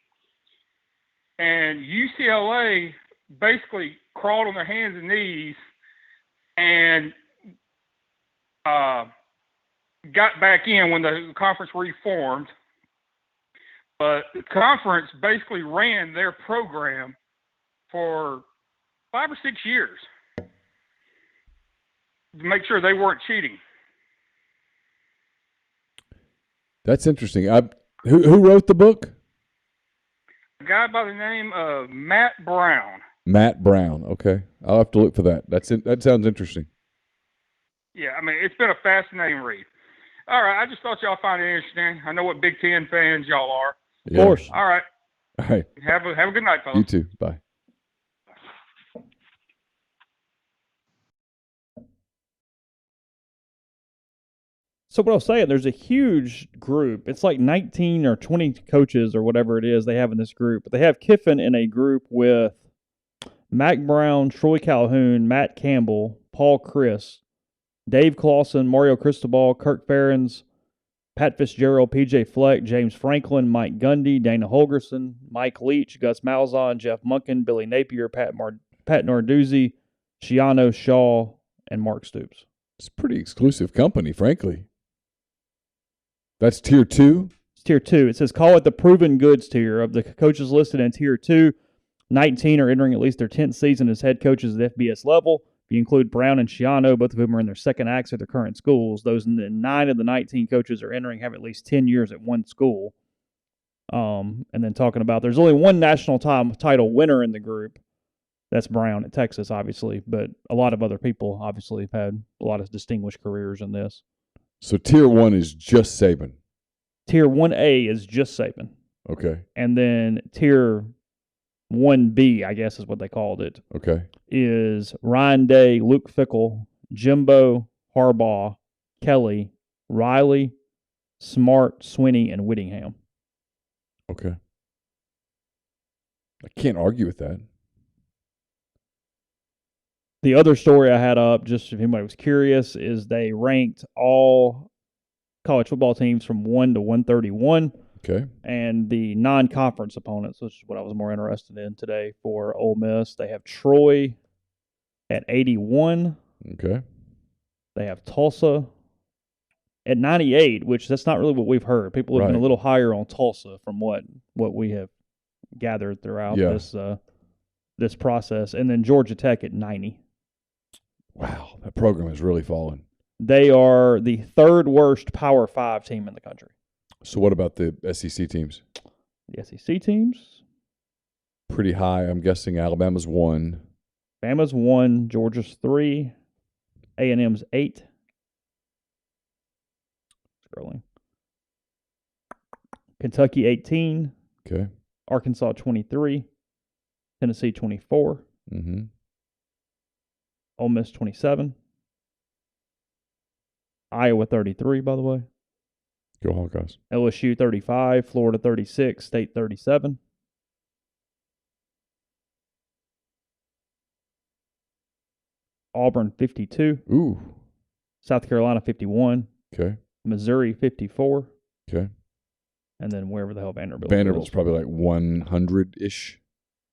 and UCLA basically crawled on their hands and knees and got back in when the conference reformed. But the conference basically ran their program for 5 or 6 years to make sure they weren't cheating. That's interesting. Who wrote the book? A guy by the name of Matt Brown. Matt Brown. Okay. I'll have to look for that. That sounds interesting. Yeah, I mean, it's been a fascinating read. All right, I just thought y'all find it interesting. I know what Big Ten fans y'all are. Of course. All right, All right. have a good night, fellas. You too. Bye. So what I was saying, there's a huge group. It's like 19 or 20 coaches or whatever it is they have in this group. But they have Kiffin in a group with Mac Brown, Troy Calhoun, Matt Campbell, Paul Chris, Dave Clawson, Mario Cristobal, Kirk Ferentz, Pat Fitzgerald, PJ Fleck, James Franklin, Mike Gundy, Dana Holgerson, Mike Leach, Gus Malzahn, Jeff Munkin, Billy Napier, Pat Narduzzi, Shiano Shaw, and Mark Stoops. It's a pretty exclusive company, frankly. That's tier 2? It's tier 2. It says call it the proven goods tier. Of the coaches listed in tier 2, 19 are entering at least their 10th season as head coaches at FBS level. If you include Brown and Shiano, both of whom are in their second acts at their current schools, those 9 of the 19 coaches are entering have at least 10 years at one school. And then talking about there's only one national title winner in the group. That's Brown at Texas, obviously. But a lot of other people obviously have had a lot of distinguished careers in this. So tier 1 is just Saban. Tier 1A is just Saban. Okay. And then tier 1B, I guess is what they called it, Okay. is Ryan Day, Luke Fickell, Jimbo, Harbaugh, Kelly, Riley, Smart, Swinney, and Whittingham. Okay. I can't argue with that. The other story I had up, just if anybody was curious, is they ranked all college football teams from 1 to 131. Okay. And the non-conference opponents, which is what I was more interested in today for Ole Miss. They have Troy at 81, Okay. They have Tulsa at 98, which that's not really what we've heard. People have been a Right. little higher on Tulsa from what we have gathered throughout this process. And then Georgia Tech at 90. Wow, that program has really fallen. They are the third worst Power 5 team in the country. So what about the SEC teams? The SEC teams, Pretty high. I'm guessing Alabama's 1. Bama's 1, Georgia's 3, A&M's 8. Scrolling. Kentucky 18, Okay. Arkansas 23, Tennessee 24, Mm-hmm. Ole Miss 27, Iowa 33, by the way, Go Hawkeyes. LSU 35, Florida 36, State 37. Auburn 52, Ooh. South Carolina 51, Okay. Missouri 54, Okay. and then wherever the hell Vanderbilt Vanderbilt's is. probably like 100-ish.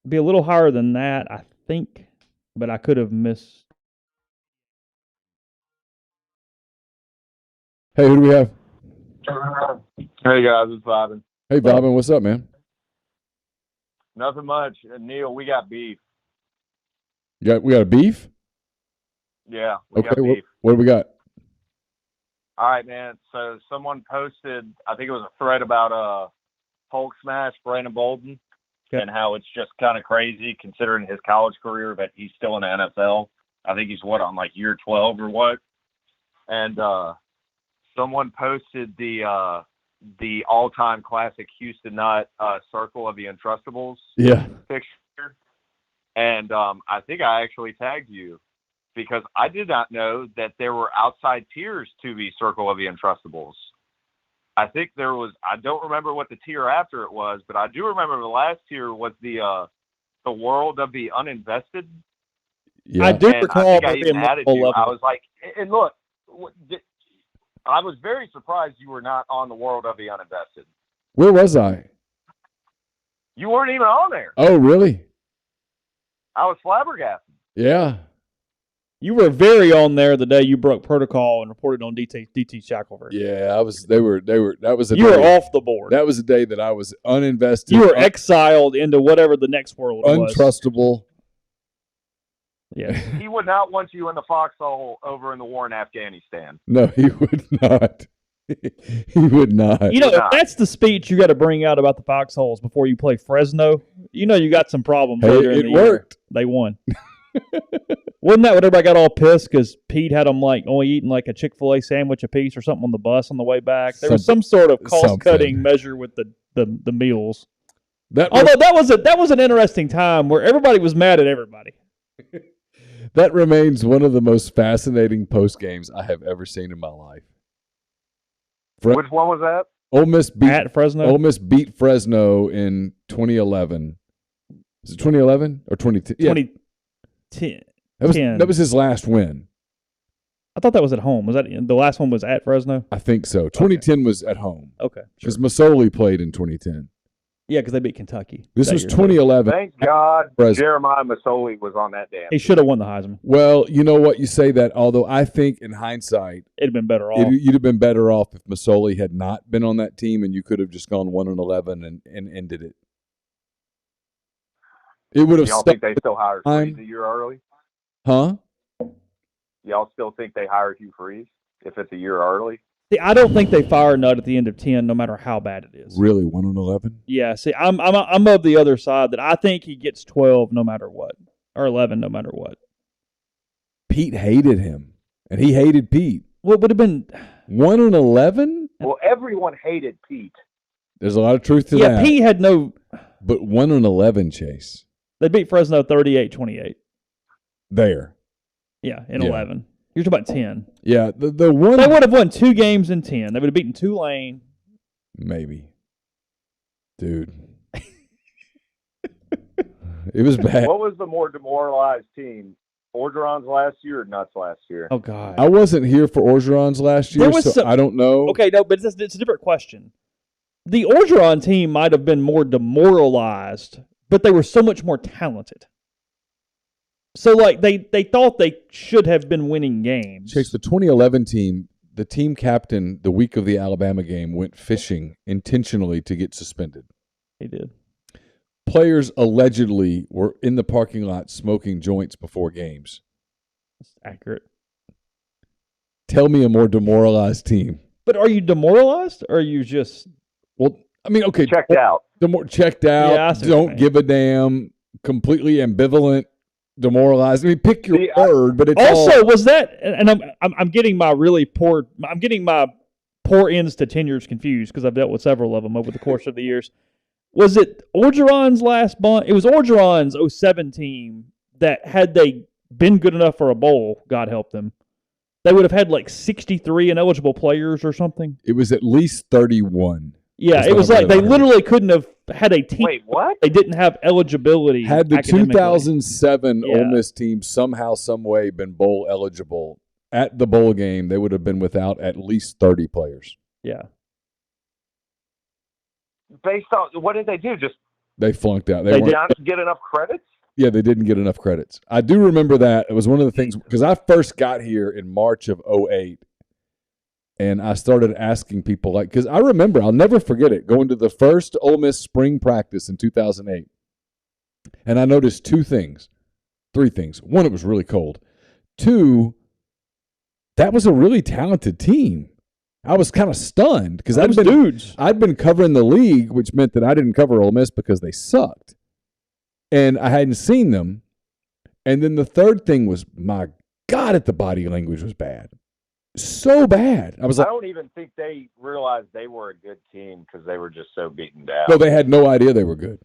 Be a little higher than that, I think, but I could have missed. Hey, who do we have? Hey guys, it's Ivan. Hey, Bobbin, what's up, man? Nothing much. Neal, we got beef. We got a beef? Yeah, we got Okay, beef. what do we got? All right, man. So someone posted, I think it was a thread about Hulk Smash, Brandon Bolden, Okay. and how it's just kind of crazy considering his college career that he's still in the NFL. I think he's on like year 12 or what. And someone posted the all-time classic Houston Nut Circle of the Untrustables Yeah. picture. And I think I actually tagged you because I did not know that there were outside tiers to the Circle of the Untrustables. I think there was, I don't remember what the tier after it was, but I do remember the last tier was the World of the Uninvested. Yeah. I do And recall I think I there even being added multiple you. I levels. was like, and look, I was very surprised you were not on the World of the Uninvested. Where was I? You weren't even on there. Oh, really? I was flabbergasted. Yeah. You were very on there the day you broke protocol and reported on DT Shackelford. Yeah, I was. They were. That was a You were day- off the board. That was the day that I was uninvested. You were exiled into whatever the next world was. untrustable. Yeah. He would not want you in the foxhole over in the war in Afghanistan. No, he would not. He would not. You know, if Nah. that's the speech you got to bring out about the foxholes before you play Fresno, you know you got some problems Hey, later in it the year. worked. They won. Wasn't that what everybody got all pissed because Pete had them like only eating like a Chick-fil-A sandwich a piece or something on the bus on the way back? There was some sort of cost-cutting something. measure with the meals. That Although that was an interesting time where everybody was mad at everybody. that remains one of the most fascinating post games I have ever seen in my life. Which one was that? Ole Miss beat At Fresno? Ole Miss beat Fresno in 2011. Is it 2011 or 2010? Yeah, 2010. that was his last win. I thought that was at home. Was that the last one was at Fresno? I think so. 2010 was at home Okay. because Masoli played in 2010. Yeah, because they beat Kentucky. This that was year. 2011. Thank God Fresno. Jeremiah Masoli was on that damn. He should have won the Heisman. Well, you know what? You say that, although I think in hindsight, It'd have been better off. you'd have been better off if Masoli had not been on that team, and you could have just gone 1-11 and ended it. It would have Y'all stuck. think they still hired I'm- Freeze a year early? Huh? Y'all still think they hired Hugh Freeze if it's a year early? See, I don't think they fire Nutt at the end of 10, no matter how bad it is. Really, 1-11? Yeah, see, I'm of the other side that I think he gets 12 no matter what, or 11 no matter what. Pete hated him, and he hated Pete. What would have been? 1-11? Well, everyone hated Pete. There's a lot of truth to Yeah, that. Pete had no. But 1-11, Chase. They beat Fresno 38-28. There. Yeah, in Yeah. 11. You're talking about 10. Yeah, the one They would have won 2 games in 10. They would have beaten Tulane. maybe. Dude. It was bad. What was the more demoralized team? Orgeron's last year or Nuts last year? Oh God. I wasn't here for Orgeron's last year, There was so some- I don't know. Okay, no, but it's a different question. The Orgeron team might have been more demoralized, but they were so much more talented. So, like, they thought they should have been winning games. Chase, the 2011 team, the team captain, the week of the Alabama game, went fishing intentionally to get suspended. He did. Players allegedly were in the parking lot smoking joints before games. That's accurate. Tell me a more demoralized team. But are you demoralized, or are you just... Well, I mean, okay. Checked out. Checked out, Yeah, I see what you don't mean. give a damn, completely ambivalent, demoralized. I mean, pick your See, word, but it's Also, all... was that... And I'm getting my really poor... I'm getting my poor ends to tenures confused because I've dealt with several of them over the course of the years. Was it Orgeron's last bunt? It was Orgeron's 07 team that, had they been good enough for a bowl, God help them, they would have had like 63 ineligible players or something. It was at least 31. Yeah, That's it what was I like read they about it. literally couldn't have had a team. Wait, what? They didn't have eligibility. Had the academically. 2007 Yeah. Ole Miss team somehow, some way been bowl eligible at the bowl game, they would have been without at least 30 players. Yeah. Based on what did they do? Just They flunked out. They They weren't, not get enough credits? yeah, they didn't get enough credits. I do remember that. It was one of the things because I first got here in March of 08. And I started asking people, like, because I remember, I'll never forget it, going to the first Ole Miss spring practice in 2008. And I noticed three things. One, it was really cold. Two, that was a really talented team. I was kind of stunned because I'd been covering the league, which meant that I didn't cover Ole Miss because they sucked. And I hadn't seen them. And then the third thing was, my God, the body language was bad. So bad. I was I like, don't even think they realized they were a good team because they were just so beaten down. no, they had no idea they were good.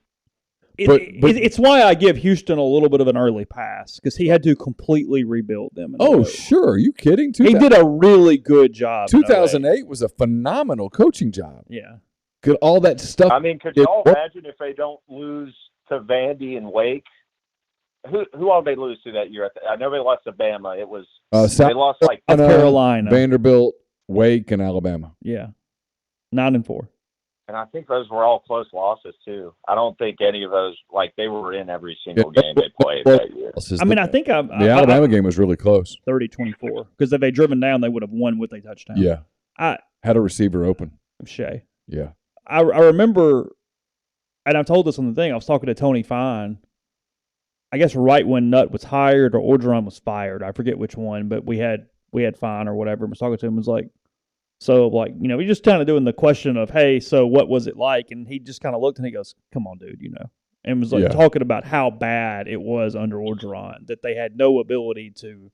But- It's why I give Houston a little bit of an early pass because he had to completely rebuild them. in a Oh, way. sure. Are you kidding? He did a really good job. in 08. 2008 was a phenomenal coaching job. Yeah. Good, all that stuff. I mean, could It y'all worked. imagine if they don't lose to Vandy and Wake? Who all did they lose to that year? I know they lost to Bama. It was South they lost like South Carolina. Vanderbilt, Wake, and Alabama. Yeah. 9-4. and I think those were all close losses too. I don't think any of those they were in every single game they played that year. I mean, I think the Alabama game was really close. 30-24 because if they driven down, they would have won with a touchdown. Yeah. Had a receiver open. Shea. Yeah. I remember, and I told this on the thing, I was talking to Tony Fine, I guess right when Nutt was hired or Orgeron was fired. I forget which one, but we had Fine or whatever. I was talking to him, was like, so we just kind of doing the question of, hey, so what was it like? And he just kind of looked and he goes, come on, dude, and was Yeah. talking about how bad it was under Orgeron, that they had no ability to,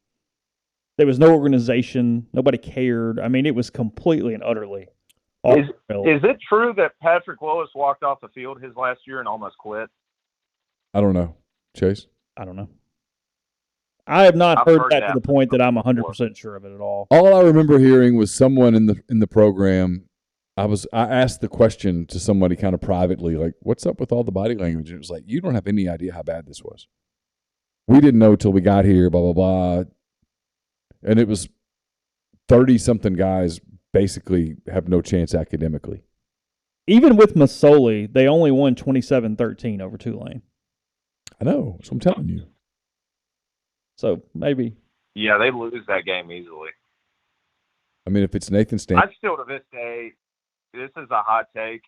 there was no organization, nobody cared. I mean, it was completely and utterly off the rails. Is it true that Patrick Willis walked off the field his last year and almost quit? I don't know. Chase? I don't know. I have not I've heard heard that that to the point that I'm before. 100% sure of it at all. All I remember hearing was someone in the program. I asked the question to somebody kind of privately, like, what's up with all the body language? And it was like, you don't have any idea how bad this was. We didn't know till we got here, blah, blah, blah. And it was 30-something guys basically have no chance academically. Even with Masoli, they only won 27-13 over Tulane. I know. So I'm telling you. So maybe. Yeah, they lose that game easily. I mean, if it's Nathan Stanley. I still to this day, this is a hot take.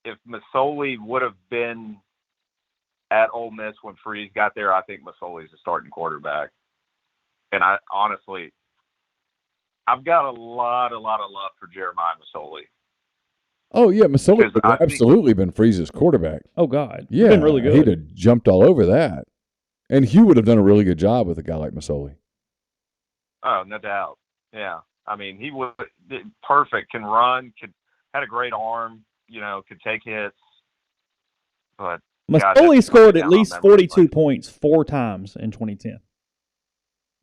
If Masoli would have been at Ole Miss when Freeze got there, I think Masoli's the starting quarterback. And I honestly, I've got a lot of love for Jeremiah Masoli. Oh, yeah. Masoli Because would I have think- absolutely been Freeze's quarterback. Oh, God. Yeah. He's been really good. He'd have jumped all over that. And Hugh would have done a really good job with a guy like Masoli. Oh, no doubt. Yeah. I mean, he was perfect, can run, had a great arm, could take hits. But God, Masoli that's scored down at on least memory 42 lane. points 4 times in 2010.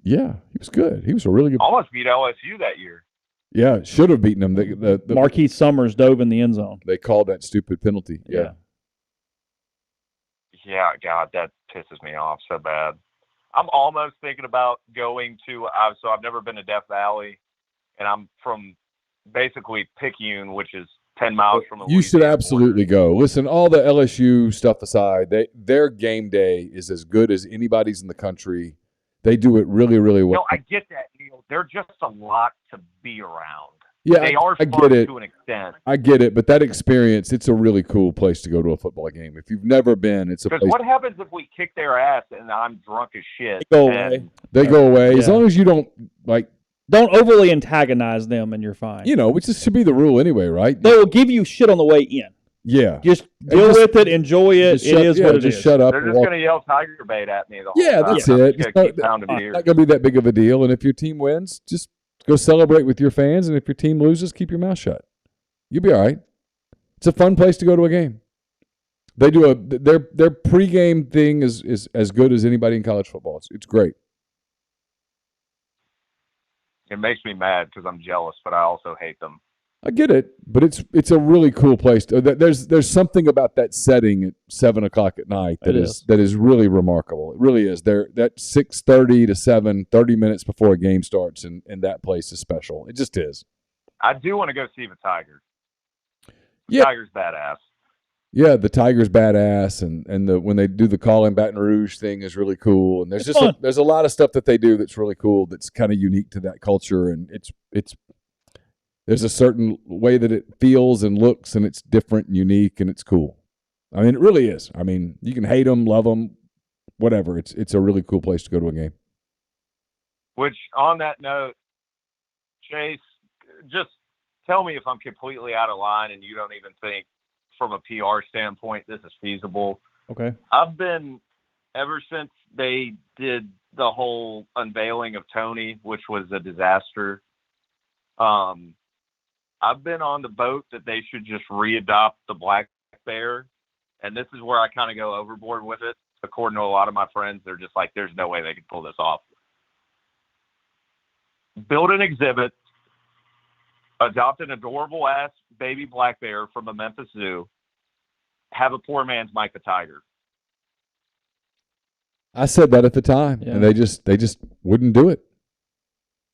Yeah, he was good. He was a really good. Almost beat LSU that year. Yeah, should have beaten him. The Marquise Summers dove in the end zone. They called that stupid penalty. Yeah. Yeah, God, that pisses me off so bad. I'm almost thinking about going to so I've never been to Death Valley, and I'm from basically Picayune, which is 10 miles from the You should Louisiana absolutely go. Listen, all the LSU stuff aside, their game day is as good as anybody's in the country. They do it really, really well. No, I get that, Neal. They're just a lot to be around. Yeah, they are I fun get it. to an extent. I get it, but that experience, it's a really cool place to go to a football game. If you've never been, it's a place. Because what happens if we kick their ass and I'm drunk as shit? They go away. They go away. Yeah. As long as you don't, Don't overly antagonize them, and you're fine. which should be the rule anyway, right? They will give you shit on the way in. Yeah. Just deal with it, enjoy it. Just shut- It is what it just is. shut up. They're and just walk. going to yell tiger bait at me the whole Yeah, time. that's I'm it. just It's going to keep pounding beers. not going to be that big of a deal. And if your team wins, just go celebrate with your fans. And if your team loses, keep your mouth shut. You'll be all right. It's a fun place to go to a game. They do their pregame thing is as good as anybody in college football. It's great. It makes me mad because I'm jealous, but I also hate them. I get it, but it's a really cool place. There's something about that setting at 7:00 at night that is really remarkable. It really is. That 6:30 to 7, 30 minutes before a game starts, and that place is special. It just is. I do want to go see the Tiger. Yeah. Tiger's badass. Yeah, the Tiger's badass, and when they do the call in Baton Rouge thing is really cool. And there's there's a lot of stuff that they do that's really cool. That's kind of unique to that culture, and it's there's a certain way that it feels and looks, and it's different and unique, and it's cool. I mean, it really is. I mean, you can hate them, love them, whatever. It's a really cool place to go to a game. Which, on that note, Chase, just tell me if I'm completely out of line and you don't even think, from a PR standpoint, this is feasible. Okay. I've been, ever since they did the whole unveiling of Tony, which was a disaster, I've been on the boat that they should just readopt the black bear. And this is where I kind of go overboard with it. According to a lot of my friends, they're just like, there's no way they can pull this off. Build an exhibit, adopt an adorable ass baby black bear from a Memphis zoo, have a poor man's Mike the Tiger. I said that at the time, and they just wouldn't do it.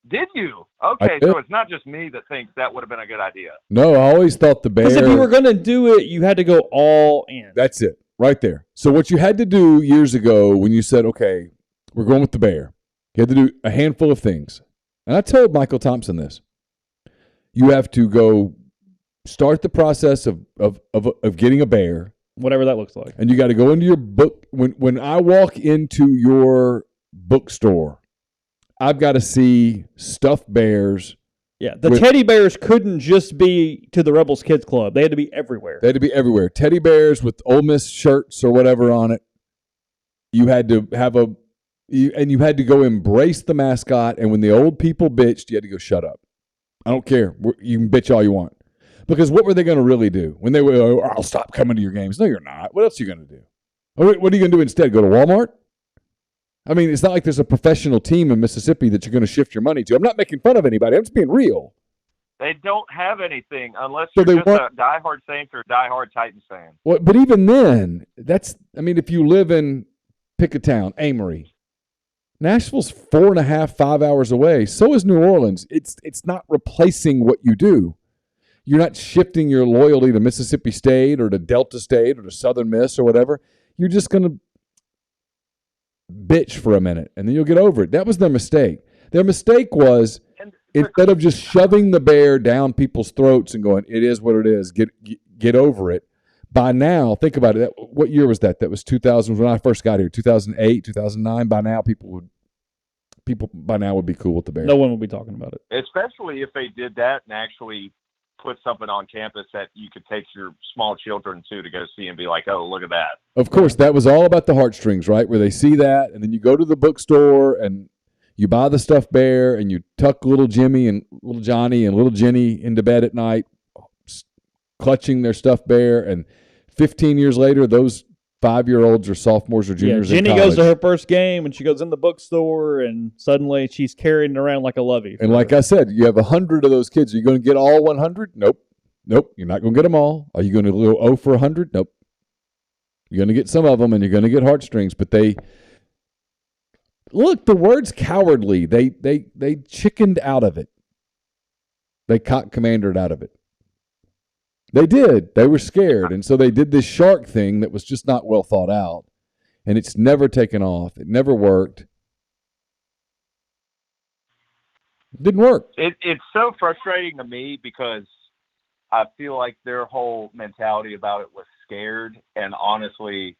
Did you? Okay, so it's not just me that thinks that would have been a good idea. No, I always thought the bear. Because if you were going to do it, you had to go all in. That's it, right there. So what you had to do years ago when you said, okay, we're going with the bear, you had to do a handful of things. And I told Michael Thompson this. You have to go start the process of getting a bear. Whatever that looks like. And you got to go into your book. When I walk into your bookstore, I've got to see stuffed bears. Yeah, the teddy bears couldn't just be to the Rebels Kids Club. They had to be everywhere. They had to be everywhere. Teddy bears with Ole Miss shirts or whatever on it. You had to have you had to go embrace the mascot. And when the old people bitched, you had to go shut up. I don't care. You can bitch all you want. Because what were they going to really do? When they were, oh, I'll stop coming to your games. No, you're not. What else are you going to do? What are you going to do instead? Go to Walmart? I mean, it's not like there's a professional team in Mississippi that you're going to shift your money to. I'm not making fun of anybody. I'm just being real. They don't have anything unless you're just a diehard Saints or a diehard Titans fan. Well, but even then, if you live in, pick a town, Amory. Nashville's 4.5, 5 hours away. So is New Orleans. It's not replacing what you do. You're not shifting your loyalty to Mississippi State or to Delta State or to Southern Miss or whatever. You're just going to bitch for a minute, and then you'll get over it. That was their mistake. Their mistake was, instead of just shoving the bear down people's throats and going, it is what it is, get over it. By now, think about it. What year was that? That was 2000 when I first got here, 2008, 2009. By now, people by now would be cool with the bear. No one would be talking about it. Especially if they did that and actually put something on campus that you could take your small children to go see and be like, oh, look at that. Of course, that was all about the heartstrings, right? Where they see that, and then you go to the bookstore and you buy the stuffed bear and you tuck little Jimmy and little Johnny and little Jenny into bed at night, clutching their stuffed bear. And 15 years later, those 5-year-olds or sophomores or juniors in Jenny college. goes to her first game, and she goes in the bookstore, and suddenly she's carrying it around like a lovey. And like I said, you have 100 of those kids. Are you going to get all 100? Nope. You're not going to get them all. Are you going to go 0 for 100? Nope. You're going to get some of them, and you're going to get heartstrings. But look, the word's cowardly. They chickened out of it. They cock commandered out of it. They did. They were scared. And so they did this shark thing that was just not well thought out. And it's never taken off. It never worked. It didn't work. It's so frustrating to me because I feel like their whole mentality about it was scared. And honestly,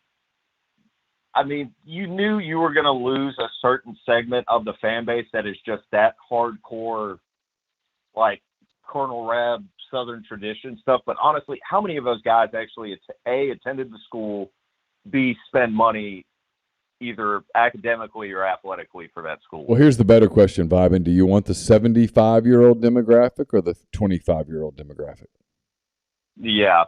I mean, you knew you were going to lose a certain segment of the fan base that is just that hardcore, like Colonel Reb, Southern tradition stuff. But honestly, how many of those guys actually, A, attended the school, B, spend money either academically or athletically for that school? Well, here's the better question, Vibin. Do you want the 75-year-old demographic or the 25-year-old demographic? Yeah.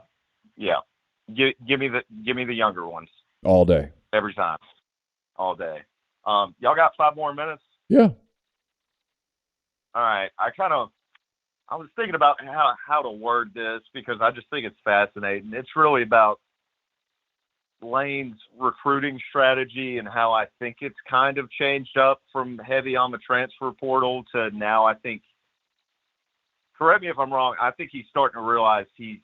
Give me the younger ones. All day. Every time. All day. Y'all got 5 more minutes? Yeah. All right. I was thinking about how to word this because I just think it's fascinating. It's really about Lane's recruiting strategy and how I think it's kind of changed up from heavy on the transfer portal to now I think, correct me if I'm wrong, I think he's starting to realize he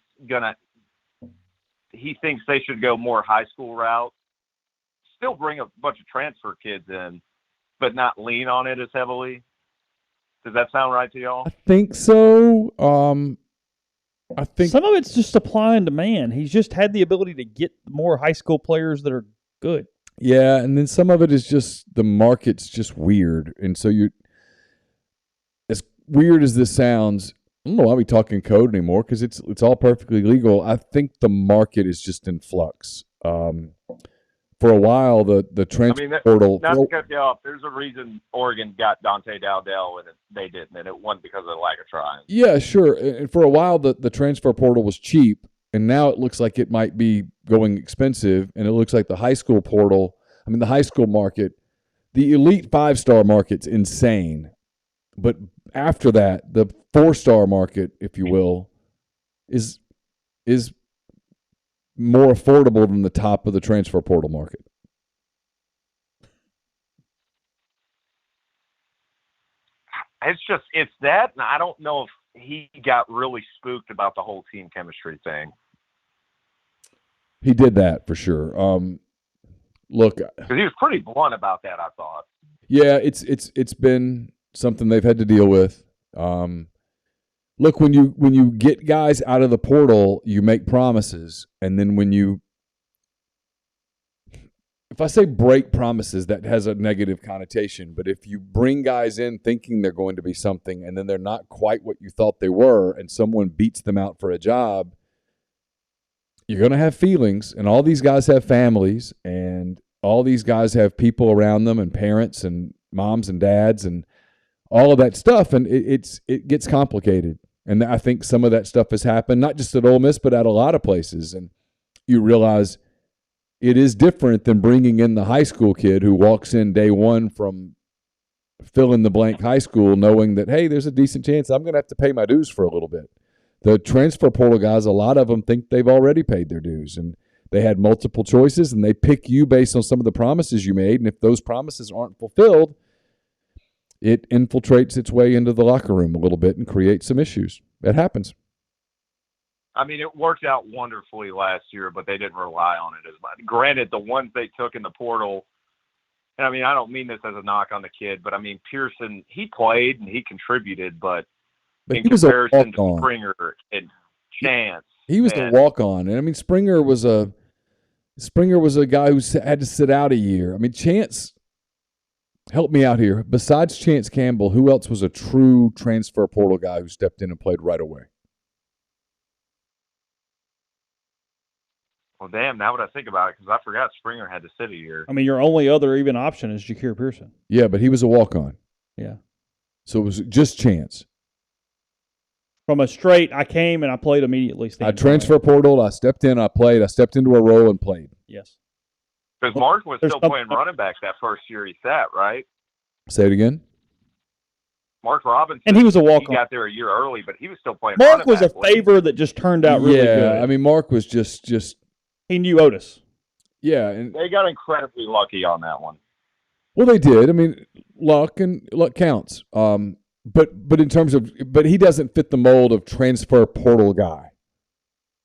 thinks they should go more high school route, still bring a bunch of transfer kids in, but not lean on it as heavily. Does that sound right to y'all? I think so. I think some of it's just supply and demand. He's just had the ability to get more high school players that are good. Yeah, and then some of it is just the market's just weird. And so as weird as this sounds, I don't know why we talk in code anymore because it's all perfectly legal. I think the market is just in flux. For a while, the transfer portal. Not to cut you off, there's a reason Oregon got Dante Dowdell and they didn't, and it wasn't because of the lack of trying. Yeah, sure. And for a while, the transfer portal was cheap, and now it looks like it might be going expensive, and it looks like the high school portal, the high school market, the elite 5-star market's insane. But after that, the 4-star market, if you will, is more affordable than the top of the transfer portal market. It's that, and I don't know if he got really spooked about the whole team chemistry thing. He did that for sure. Look, because he was pretty blunt about that, I thought. Yeah, it's been something they've had to deal with. Look, when you get guys out of the portal, you make promises, and then if I say break promises, that has a negative connotation, but if you bring guys in thinking they're going to be something, and then they're not quite what you thought they were, and someone beats them out for a job, you're going to have feelings, and all these guys have families, and all these guys have people around them, and parents, and moms and dads, and all of that stuff, and it gets complicated. And I think some of that stuff has happened, not just at Ole Miss, but at a lot of places. And you realize it is different than bringing in the high school kid who walks in day one from fill-in-the-blank high school knowing that, hey, there's a decent chance I'm going to have to pay my dues for a little bit. The transfer portal guys, a lot of them think they've already paid their dues, and they had multiple choices, and they pick you based on some of the promises you made. And if those promises aren't fulfilled, it infiltrates its way into the locker room a little bit and creates some issues. It happens. It worked out wonderfully last year, but they didn't rely on it as much. Granted, the ones they took in the portal, and I don't mean this as a knock on the kid, but Pearson, he played and he contributed, but in comparison to Springer and Chance. He was the walk-on. And Springer was a guy who had to sit out a year. Chance, help me out here. Besides Chance Campbell, who else was a true transfer portal guy who stepped in and played right away? Well, damn, now that I think about it, because I forgot Springer had to sit a year. Your only other even option is Jakir Pearson. Yeah, but he was a walk-on. Yeah. So it was just Chance. From a straight, I came and I played immediately. I transfer portal, I stepped in, I played, I stepped into a role and played. Yes. Because Mark was still playing running back that first year he sat, right? Say it again. Mark Robinson. And he was a walk-on. He got there a year early, but he was still playing Mark was a favor that just turned out really good. Yeah, Mark was just he knew Otis. Yeah. And they got incredibly lucky on that one. Well, they did. Luck counts. But in terms of, he doesn't fit the mold of transfer portal guy.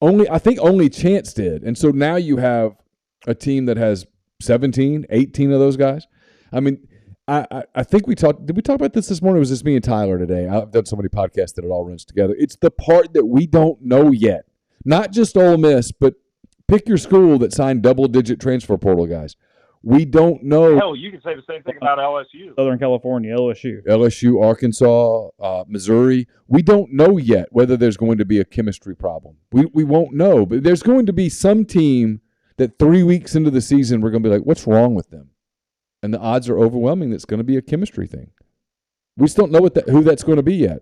I think only Chance did. And so now you have a team that has 17, 18 of those guys. I mean, I think did we talk about this morning? Or was this me and Tyler today? I've done so many podcasts that it all runs together. It's the part that we don't know yet. Not just Ole Miss, but pick your school that signed double-digit transfer portal guys. We don't know. Hell, you can say the same thing about LSU. Southern California, LSU. LSU, Arkansas, Missouri. We don't know yet whether there's going to be a chemistry problem. We won't know, but there's going to be some team that 3 weeks into the season we're going to be like, what's wrong with them? And the odds are overwhelming that it's going to be a chemistry thing. We just don't know who that's going to be yet.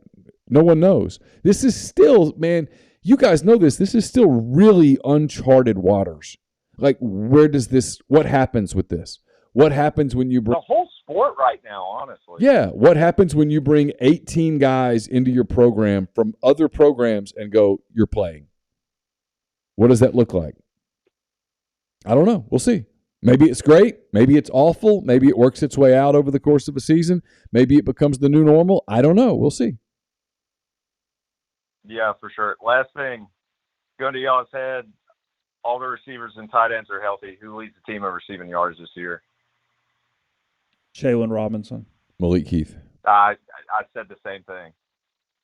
No one knows. This is still, man, you guys know this. This is still really uncharted waters. Like, what happens with this? What happens when you bring the whole sport right now, honestly? Yeah. What happens when you bring 18 guys into your program from other programs and go, you're playing? What does that look like? I don't know. We'll see. Maybe it's great. Maybe it's awful. Maybe it works its way out over the course of a season. Maybe it becomes the new normal. I don't know. We'll see. Yeah, for sure. Last thing, going to y'all's head, all the receivers and tight ends are healthy. Who leads the team in receiving yards this year? Jalen Robinson. Malik Heath. I said the same thing.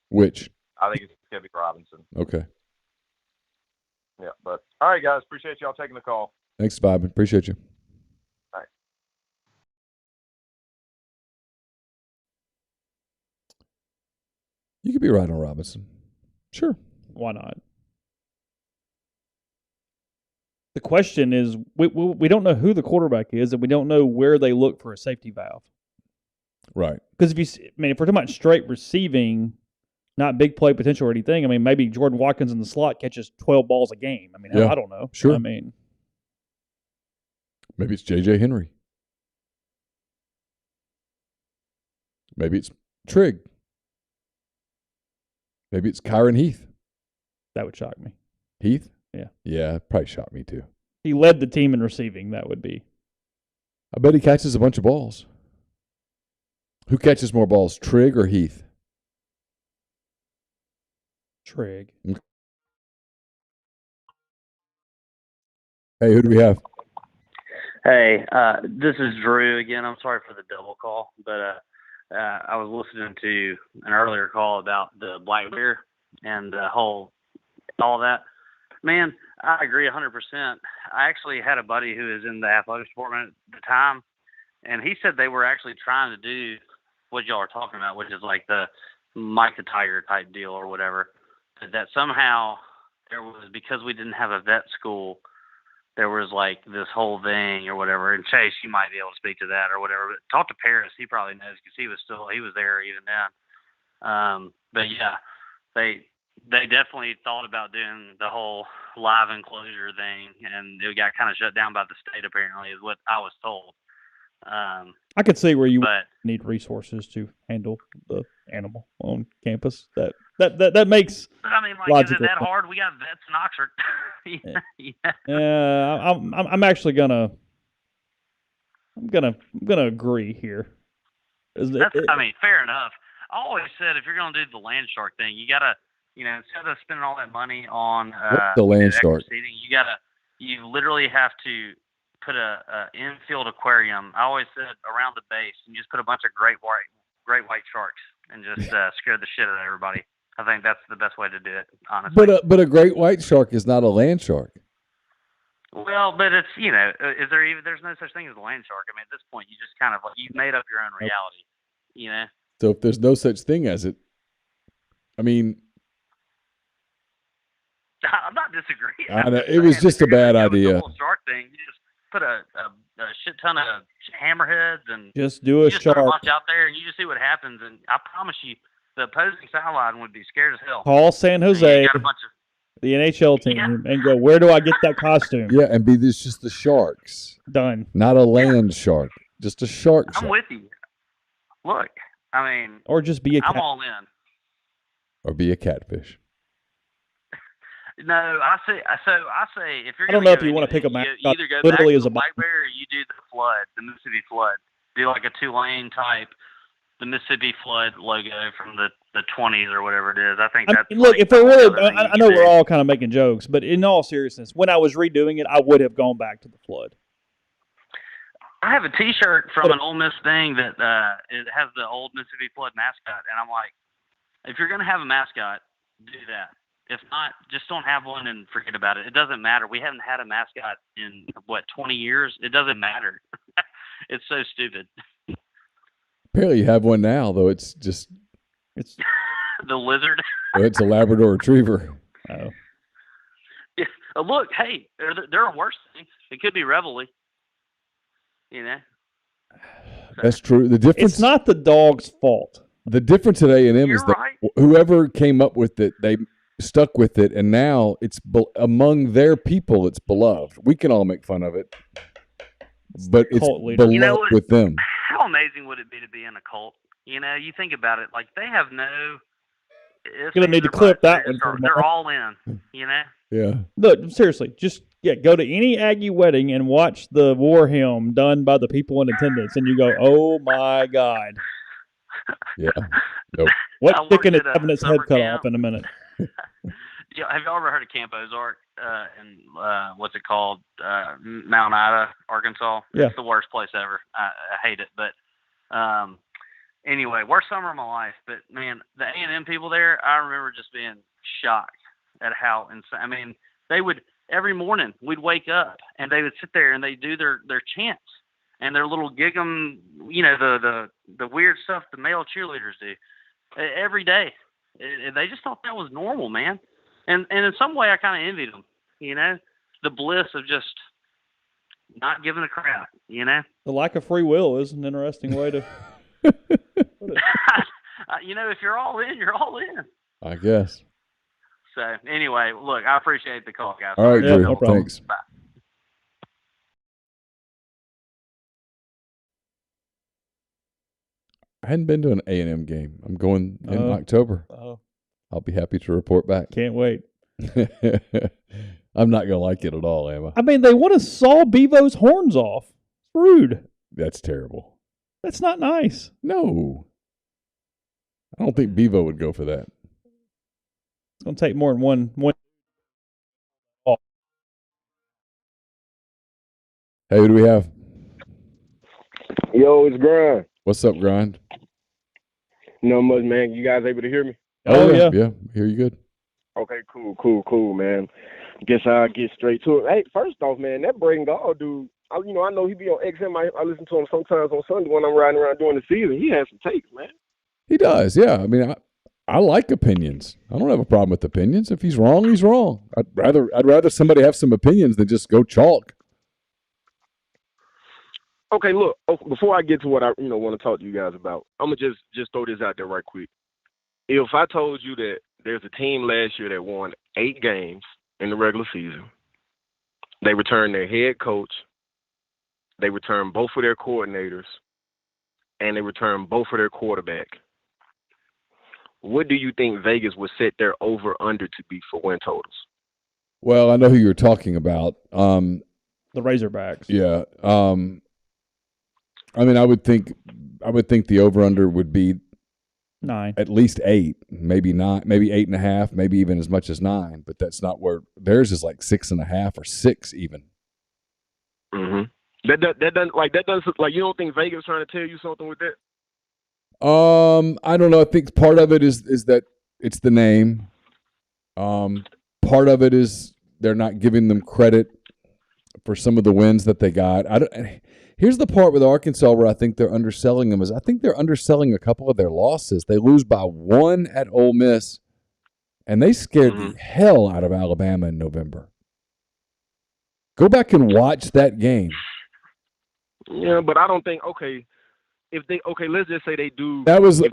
Which? I think it's going to be Robinson. Okay. Yeah, but all right, guys. Appreciate y'all taking the call. Thanks, Bob. Appreciate you. All right. You could be right on Robinson. Sure. Why not? The question is, we don't know who the quarterback is, and we don't know where they look for a safety valve. Right. Because if we're talking about straight receiving, not big play potential or anything. I mean, maybe Jordan Watkins in the slot catches 12 balls a game. I mean, Yeah. I don't know. Sure. I mean, maybe it's J.J. Henry. Maybe it's Trigg. Maybe it's Kyron Heath. that would shock me. Heath? Yeah. Yeah, it probably shocked me too. He led the team in receiving. That would be. I bet he catches a bunch of balls. Who catches more balls, Trigg or Heath? Trigg. Hey, who do we have? Hey, this is Drew again. I'm sorry for the double call, but I was listening to an earlier call about the black bear and the whole all that. Man, I agree 100%. I actually had a buddy who is in the athletics department at the time, and he said they were actually trying to do what y'all are talking about, which is like the Mike the Tiger type deal or whatever. That somehow there was, because we didn't have a vet school, there was like this whole thing or whatever. And Chase, you might be able to speak to that or whatever. But talk to Paris; he probably knows because he was there even then. But yeah, they definitely thought about doing the whole live enclosure thing, and it got kind of shut down by the state. Apparently, is what I was told. I could see where you But need resources to handle the animal on campus. That makes. But I mean, like, logical. is it that hard? We got vets in Oxford. Yeah. Yeah, I'm actually gonna agree here. I mean, fair enough. I always said if you're gonna do the land shark thing, you gotta, instead of spending all that money on What's the land shark? seating, you literally have to put a infield aquarium. I always said around the base, and just put a bunch of great white sharks and just scare the shit out of everybody. I think that's the best way to do it, honestly. But a great white shark is not a land shark. Well, but it's there's no such thing as a land shark. I mean, at this point, you just kind of you've made up your own reality, So if there's no such thing as it, I mean, I'm not disagreeing. I know, it was just a bad idea. The whole shark thing, you just put a shit ton of hammerheads and just do a just shark. throw a bunch out there, and you just see what happens. And I promise you, the opposing sideline would be scared as hell. Call San Jose, You got a bunch of, the NHL team, and go, where do I get that costume? Yeah, and be this just the sharks, Done. not a land shark, just a shark. I'm with you. Look, I mean, Or just be a I'm cat. all in. Or be a catfish. No, I say if you're I don't gonna know if go you wanna anything, pick a you mascot either go literally back as to a the black bear or you do the flood, the Mississippi flood. Do like a Tulane type the Mississippi Flood logo from the 20s or whatever it is. I think that's look. like If it the really, other thing I you know can we're do. all kind of making jokes, but in all seriousness, when I was redoing it, I would have gone back to the Flood. I have a T-shirt from an Ole Miss thing that it has the old Mississippi Flood mascot, and I'm like, if you're gonna have a mascot, do that. If not, just don't have one and forget about it. It doesn't matter. We haven't had a mascot in 20 years. It doesn't matter. It's so stupid. Apparently, you have one now, though. It's the lizard. It's a Labrador Retriever. Oh, Yeah. Look, hey, there are worse things. It could be Reveille. You know. That's true. The difference. it's not the dog's fault. The difference at A&M is You're that right. whoever came up with it, they stuck with it, and now it's among their people. It's beloved. We can all make fun of it, but it's Cult leader. beloved You know what? with them. How amazing would it be to be in a cult? You know, you think about it, like they have no. Gonna need to clip that one for They're tomorrow. all in. You know. Yeah. Look, seriously, just go to any Aggie wedding and watch the war hymn done by the people in attendance, and you go, "Oh my God, Yeah. I what worked chicken is at a having its head summer cut camp. off in a minute?" Yeah, have y'all ever heard of Camp Ozark in what's it called? Mount Ida, Arkansas. Yeah. It's the worst place ever. I hate it, but anyway, worst summer of my life. But man, the A&M people there, I remember just being shocked at how insane. I mean, they would every morning we'd wake up and they would sit there and they do their chants and their little gig 'em, you know, the weird stuff the male cheerleaders do every day. They just thought that was normal, man. And in some way, I kind of envied them, you know, the bliss of just not giving a crap, you know. The lack of free will is an interesting way to. You know, if you're all in, you're all in. I guess. So anyway, look, I appreciate the call, guys. All right, Yeah, Drew. no problem. Thanks. Bye. I hadn't been to an A&M game. I'm going in Oh. October. Oh, I'll be happy to report back. can't wait. I'm not going to like it at all, am I? I mean, they want to saw Bevo's horns off. It's rude. That's terrible. That's not nice. No. I don't think Bevo would go for that. It's gonna take more than one. Hey, who do we have? Yo, it's Grind. What's up, Grind? Not much, man. You guys able to hear me? Oh, yeah. Yeah, hear you good. Okay, cool, man. Guess I'll get straight to it. Hey, first off, man, that Braden Gall dude, I know he be on XM. I listen to him sometimes on Sunday when I'm riding around during the season. He has some takes, man. He does, yeah. I mean, I like opinions. I don't have a problem with opinions. If he's wrong, he's wrong. I'd rather somebody have some opinions than just go chalk. Okay, look. Before I get to what I want to talk to you guys about, I'm gonna just throw this out there right quick. If I told you that there's a team last year that won 8 games in the regular season, they returned their head coach, they returned both of their coordinators, and they returned both of their quarterback, what do you think Vegas would set their over-under to be for win totals? Well, I know who you're talking about. The Razorbacks. Yeah. I mean, I would think the over/under would be 9. at least 8, maybe 9, maybe 8.5, maybe even as much as 9. But that's not where theirs is, like 6.5 or 6 even. Mm-hmm. That doesn't you don't think Vegas trying to tell you something with that? I don't know. I think part of it is that it's the name. Part of it is they're not giving them credit for some of the wins that they got. Here's the part with Arkansas where I think they're underselling them. I think they're underselling a couple of their losses. They lose by 1 at Ole Miss, and they scared the hell out of Alabama in November. Go back and watch that game. Yeah, but I don't think let's just say they do. That was if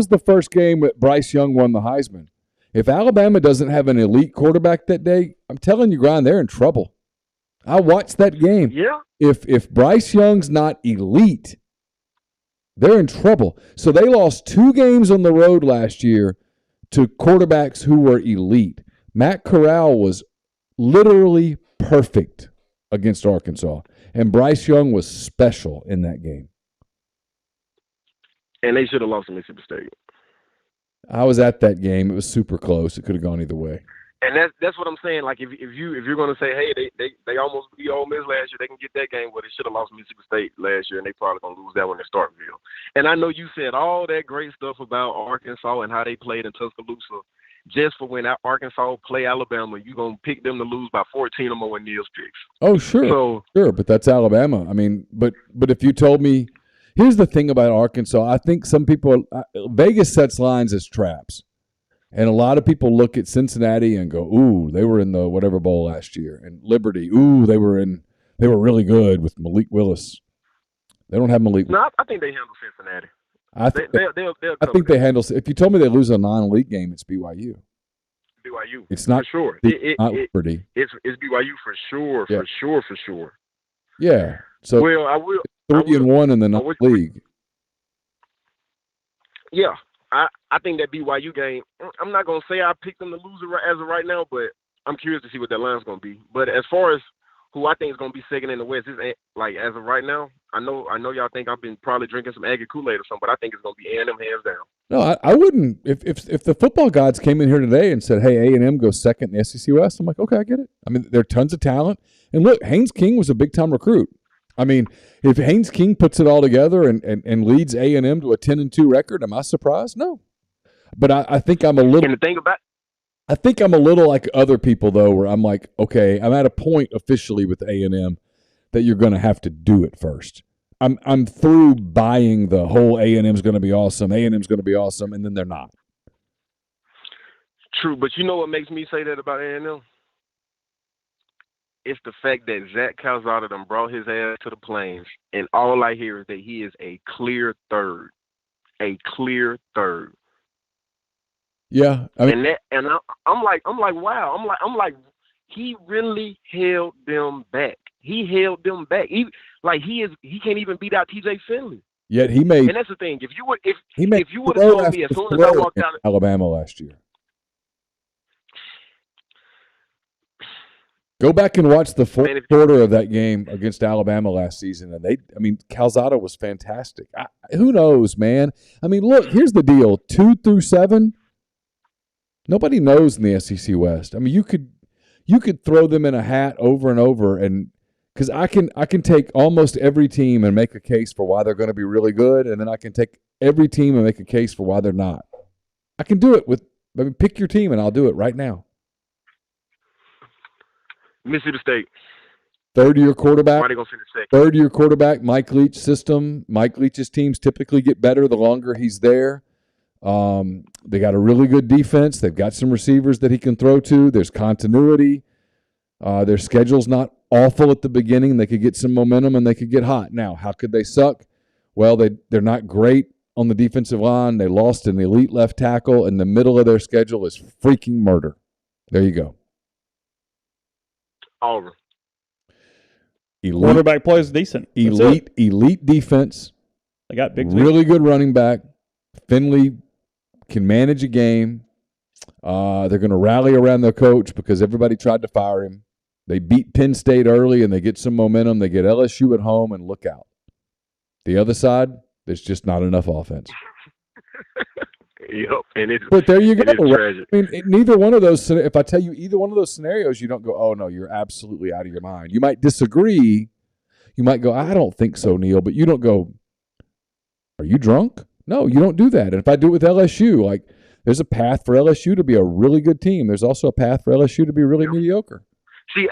the first game that Bryce Young won the Heisman. If Alabama doesn't have an elite quarterback that day, I'm telling you, Grind, they're in trouble. I watched that game. Yeah. If Bryce Young's not elite, they're in trouble. So they lost 2 games on the road last year to quarterbacks who were elite. Matt Corral was literally perfect against Arkansas, and Bryce Young was special in that game. And they should have lost to Mississippi State. I was at that game. It was super close. It could have gone either way. And that's what I'm saying. Like if you're gonna say, hey, they almost beat Ole Miss last year, they can get that game. Well, they should have lost Mississippi State last year, and they probably gonna lose that one in Starkville. And I know you said all that great stuff about Arkansas and how they played in Tuscaloosa. Just for when Arkansas play Alabama, you're gonna pick them to lose by 14 or more in Neal's picks. Oh, sure, sure, but that's Alabama. I mean, but if you told me, here's the thing about Arkansas. I think some people Vegas sets lines as traps. And a lot of people look at Cincinnati and go, ooh, they were in the whatever bowl last year. And Liberty, ooh, they were really good with Malik Willis. They don't have Malik. No, I think they handle Cincinnati. I think they handle. If you told me they lose a non-league game, it's BYU. BYU. It's not for sure. Not Liberty. It's BYU for sure. Yeah. For sure. Yeah. So well, I will 3-1 in the non-league. Yeah. I think that BYU game, I'm not going to say I picked them to lose as of right now, but I'm curious to see what that line's going to be. But as far as who I think is going to be second in the West, like as of right now, I know y'all think I've been probably drinking some Aggie Kool-Aid or something, but I think it's going to be A&M hands down. No, I wouldn't. If the football gods came in here today and said, hey, A&M goes second in the SEC West, I'm like, okay, I get it. I mean, there are tons of talent. And look, Haynes King was a big-time recruit. I mean, if Haynes King puts it all together and leads A&M to a 10-2 record, am I surprised? No. But I think I'm a little. And the thing about, I think I'm a little like other people though, where I'm like, okay, I'm at a point officially with A&M that you're going to have to do it first. I'm through buying the whole A&M's going to be awesome, A&M's going to be awesome, and then they're not. True, but you know what makes me say that about A&M? It's the fact that Zach Calzada done brought his ass to the Plains, and all I hear is that he is a clear third. A clear third. Yeah, I mean, I'm like, wow. I'm like, he really held them back. He held them back. He can't even beat out TJ Finley. Yet he made. And that's the thing. If you would have throw told me as soon as I walked out Alabama last year. Go back and watch the fourth quarter of that game against Alabama last season, and Calzada was fantastic. Who knows, man? I mean, look, here's the deal: 2 through 7. Nobody knows in the SEC West. I mean, you could throw them in a hat over and over, and because I can take almost every team and make a case for why they're going to be really good, and then I can take every team and make a case for why they're not. I can do it pick your team, and I'll do it right now. Mississippi State. Third-year quarterback. Why they gonna finish second? Third-year quarterback, Mike Leach system. Mike Leach's teams typically get better the longer he's there. They got a really good defense. They've got some receivers that he can throw to. There's continuity. Their schedule's not awful at the beginning. They could get some momentum and they could get hot. Now, how could they suck? Well, they're not great on the defensive line. They lost an elite left tackle, and the middle of their schedule is freaking murder. There you go. Auburn. Quarterback plays decent. Elite defense. They got big. Really good running back. Finley can manage a game. They're going to rally around their coach because everybody tried to fire him. They beat Penn State early and they get some momentum. They get LSU at home and look out. The other side, there's just not enough offense. Yep, but there you go. Tragic. I mean, neither one of those. If I tell you either one of those scenarios, you don't go, "Oh no, you're absolutely out of your mind." You might disagree. You might go, "I don't think so, Neal," but you don't go, "Are you drunk?" No, you don't do that. And if I do it with LSU, like there's a path for LSU to be a really good team. There's also a path for LSU to be really mediocre. See,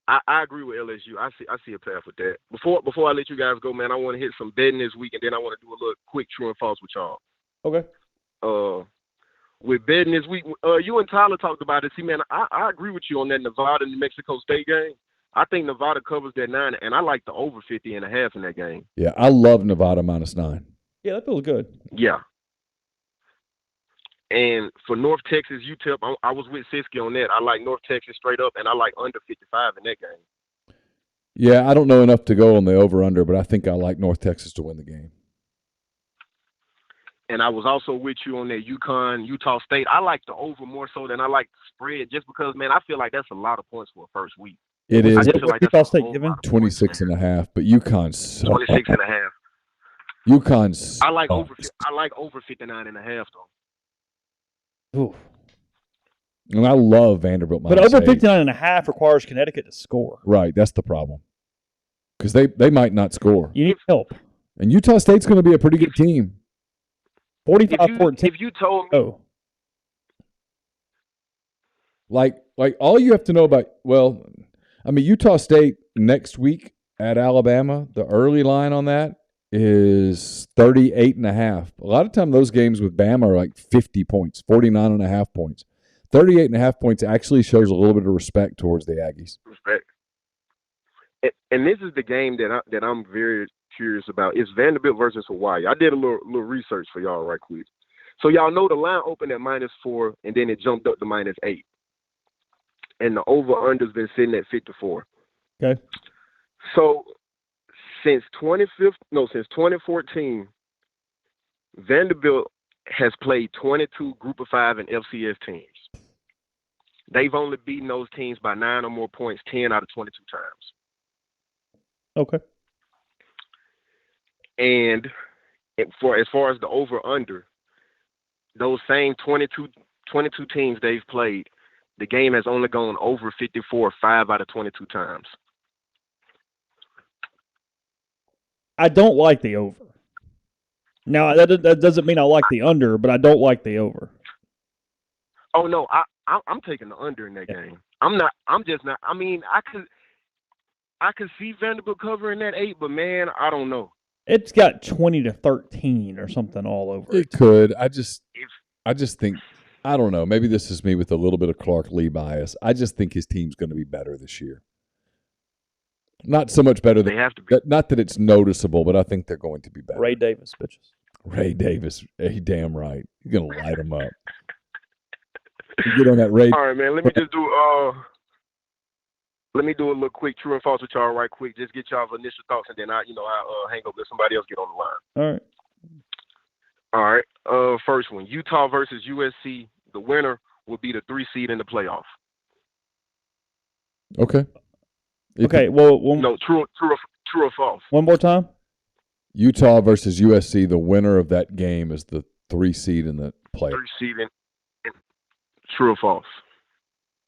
I agree with LSU. I see a path with that. Before I let you guys go, man, I want to hit some betting this week, and then I want to do a little quick true and false with y'all. Okay. With betting this week, you and Tyler talked about it. See, man, I agree with you on that Nevada New Mexico State game. I think Nevada covers that 9, and I like the over 50.5 in that game. Yeah, I love Nevada -9. Yeah, that feels good. Yeah. And for North Texas UTEP, I was with Siski on that. I like North Texas straight up, and I like under 55 in that game. Yeah, I don't know enough to go on the over-under, but I think I like North Texas to win the game. And I was also with you on that Utah State. I like the over more so than I like the spread just because, man, I feel like that's a lot of points for a first week. It is. Utah State given 26.5, but UConn's so 26.5. UConn's. I like over 59.5 though. Ooh. And I love Vanderbilt. But over 59.5 requires Connecticut to score. Right, that's the problem. Because they might not score. You need help. And Utah State's going to be a pretty good team. 45-14. If you told me, Like all you have to know about, Utah State next week at Alabama, the early line on that is 38.5. A lot of time those games with Bama are like 50 points, 49.5 points. 38.5 points actually shows a little bit of respect towards the Aggies. Respect. And this is the game that I'm very curious about. It's Vanderbilt versus Hawaii. I did a little research for y'all right quick. So y'all know the line opened at -4, and then it jumped up to -8. And the over-under's been sitting at 54. Okay. So since 2014, Vanderbilt has played 22 Group of 5 and FCS teams. They've only beaten those teams by 9 or more points 10 out of 22 times. Okay. And as far as the over-under, those same 22 teams they've played, the game has only gone over 54 5 out of 22 times. I don't like the over. Now, that doesn't mean I like the under, but I don't like the over. Oh, no, I'm taking the under in that game. I'm just not. I mean, I could see Vanderbilt covering that 8, but, man, I don't know. It's got 20-13 or something all over It could. I just think, I don't know. Maybe this is me with a little bit of Clark Lee bias. I just think his team's going to be better this year. Not so much better than they have to be. Not that it's noticeable, but I think they're going to be better. Ray Davis, bitches. Ray Davis, he damn right. He's going to light him up. You get on that Ray. All right, man. Let me just do Let me do a little quick true and false with y'all right quick. Just get y'all's initial thoughts, and then I'll hang up, let somebody else get on the line. All right. All right. First one, Utah versus USC. The winner will be the 3 seed in the playoff. Okay. Okay. Well, no, true or false? One more time. Utah versus USC. The winner of that game is the 3 seed in the playoff. 3 seed in true or false?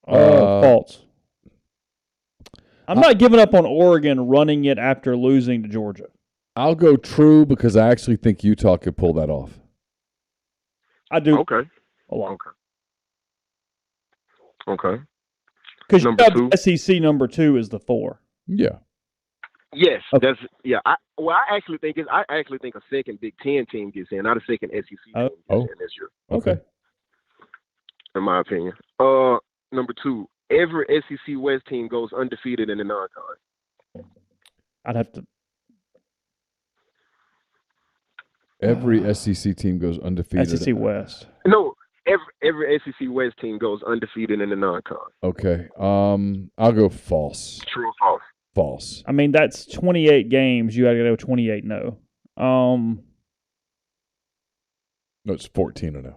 False. I'm not giving up on Oregon running it after losing to Georgia. I'll go true because I actually think Utah could pull that off. I do. Okay. A lot. Okay. Because number 2. SEC number 2 is the 4. Yeah. Yes, okay. I actually think a second Big Ten team gets in, not a second SEC team gets in this year. Okay. In my opinion. Number 2, every SEC West team goes undefeated in the non-con. I'd have to. Every SEC team goes undefeated. SEC West. No, every SEC West team goes undefeated in the non-con. Okay. I'll go false. True or false? False. I mean, that's 28 games. You got to go 28-0. No, it's 14-0.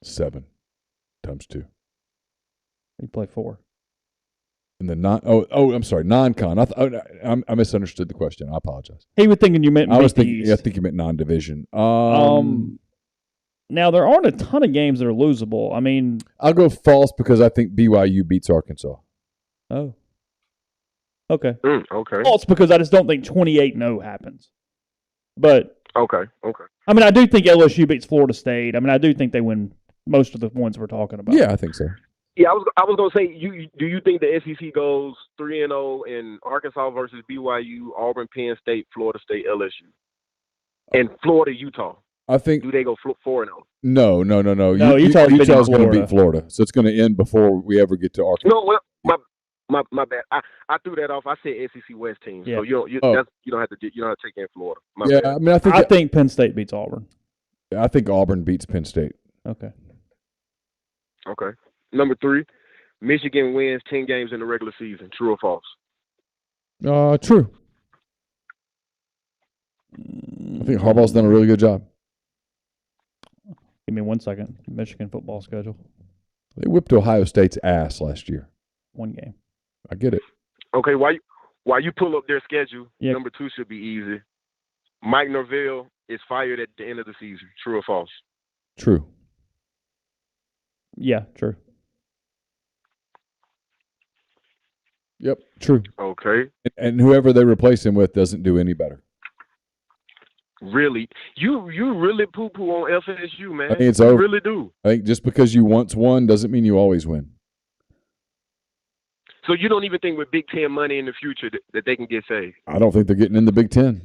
7 times 2. You play 4. And the I'm sorry, non-con. I misunderstood the question. I apologize. He was thinking you meant. I think you meant non-division. Now there aren't a ton of games that are losable. I mean, I'll go false because I think BYU beats Arkansas. Oh. Okay. Okay. False because I just don't think 28-0 happens. But okay. I mean, I do think LSU beats Florida State. I mean, I do think they win most of the ones we're talking about. Yeah, I think so. Yeah, I was gonna say, do you think the SEC goes 3-0 in Arkansas versus BYU, Auburn, Penn State, Florida State, LSU, and Florida, Utah? I think. Do they go 4-0? No. No, Utah's going to beat Florida, so it's going to end before we ever get to Arkansas. No, well, my bad. I threw that off. I said SEC West teams, so you don't have to take in Florida. Bad. I mean, I think Penn State beats Auburn. I think Auburn beats Penn State. Okay. Number 3, Michigan wins 10 games in the regular season. True or false? True. I think Harbaugh's done a really good job. Give me 1 second. Michigan football schedule. They whipped Ohio State's ass last year. 1 game. I get it. Okay, while you pull up their schedule, yep. Number 2 should be easy. Mike Norvell is fired at the end of the season. True or false? True. Yeah, true. Yep, true. Okay. And whoever they replace him with doesn't do any better. Really? You really poo-poo on FSU, man. I think it's you over. really do. I think just because you once won doesn't mean you always win. So you don't even think with Big Ten money in the future that they can get saved? I don't think they're getting in the Big Ten.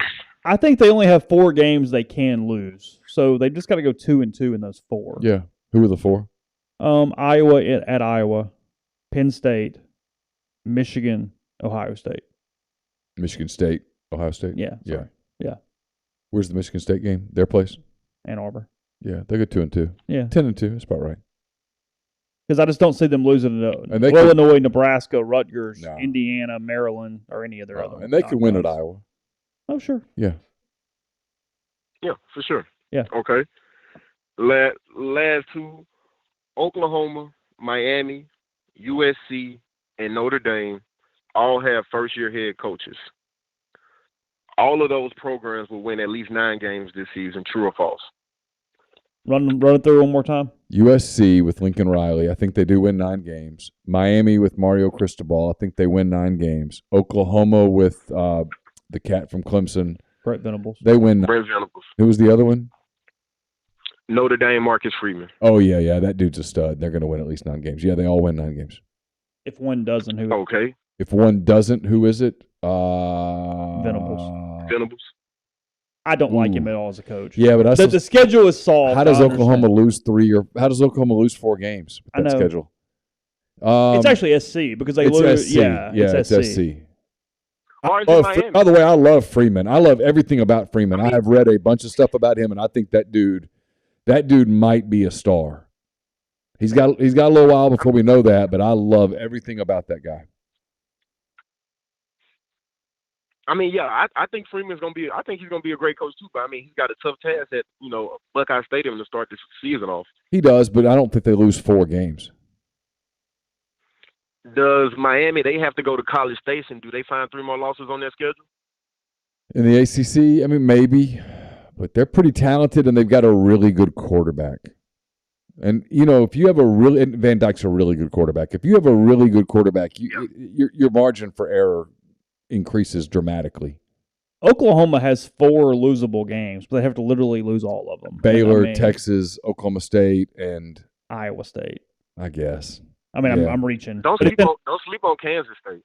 I think they only have 4 games they can lose, so they just got to go 2-2 in those 4. Yeah. Who are the 4? Iowa at Iowa, Penn State, Michigan, Ohio State. Michigan State, Ohio State. Yeah, sorry. Yeah. Where's the Michigan State game? Their place? Ann Arbor. Yeah, they go 2-2. Yeah. 10-2. That's about right. Because I just don't see them losing to And they Illinois, Nebraska, Rutgers, No. Indiana, Maryland, or any of their other. And they could win at non-conference. Iowa. Oh, sure. Yeah. Yeah, for sure. Yeah. Okay. Last 2, Oklahoma, Miami, USC, and Notre Dame all have first-year head coaches. All of those programs will win at least 9 games this season. True or false? Run it through one more time. USC with Lincoln Riley, I think they do win 9 games. Miami with Mario Cristobal, I think they win 9 games. Oklahoma with the cat from Clemson, Brett Venables. they win. Brent Venables. Who was the other one? Notre Dame, Marcus Freeman. Oh, yeah. That dude's a stud. They're going to win at least 9 games. Yeah, they all win 9 games. If one doesn't, who? Okay. If one doesn't, who is it? Venables. Venables. I don't like Ooh. him at all as a coach. Yeah, but The schedule is soft. how does I Oklahoma understand. how does Oklahoma lose 4 games with I that know. schedule? It's actually SC because they it's lose. SC. Yeah, it's SC. Or is Oh, it Miami? by the way, I love Freeman. I love everything about Freeman. I have read a bunch of stuff about him, and I think that dude might be a star. He's got a little while before we know that, but I love everything about that guy. I mean, yeah, I think Freeman's gonna be. I think he's gonna be a great coach too. But I mean, he's got a tough task at Buckeye Stadium to start this season off. He does, but I don't think they lose 4 games. Does Miami? They have to go to College Station. Do they find 3 more losses on their schedule? In the ACC, I mean, maybe, but they're pretty talented, and they've got a really good quarterback. And, if you have and Van Dyke's a really good quarterback. If you have a really good quarterback, your margin for error increases dramatically. Oklahoma has 4 losable games, but they have to literally lose all of them. Baylor, Texas, Oklahoma State, and Iowa State. I guess. I mean, Yeah. I'm reaching. Don't But sleep on Kansas State.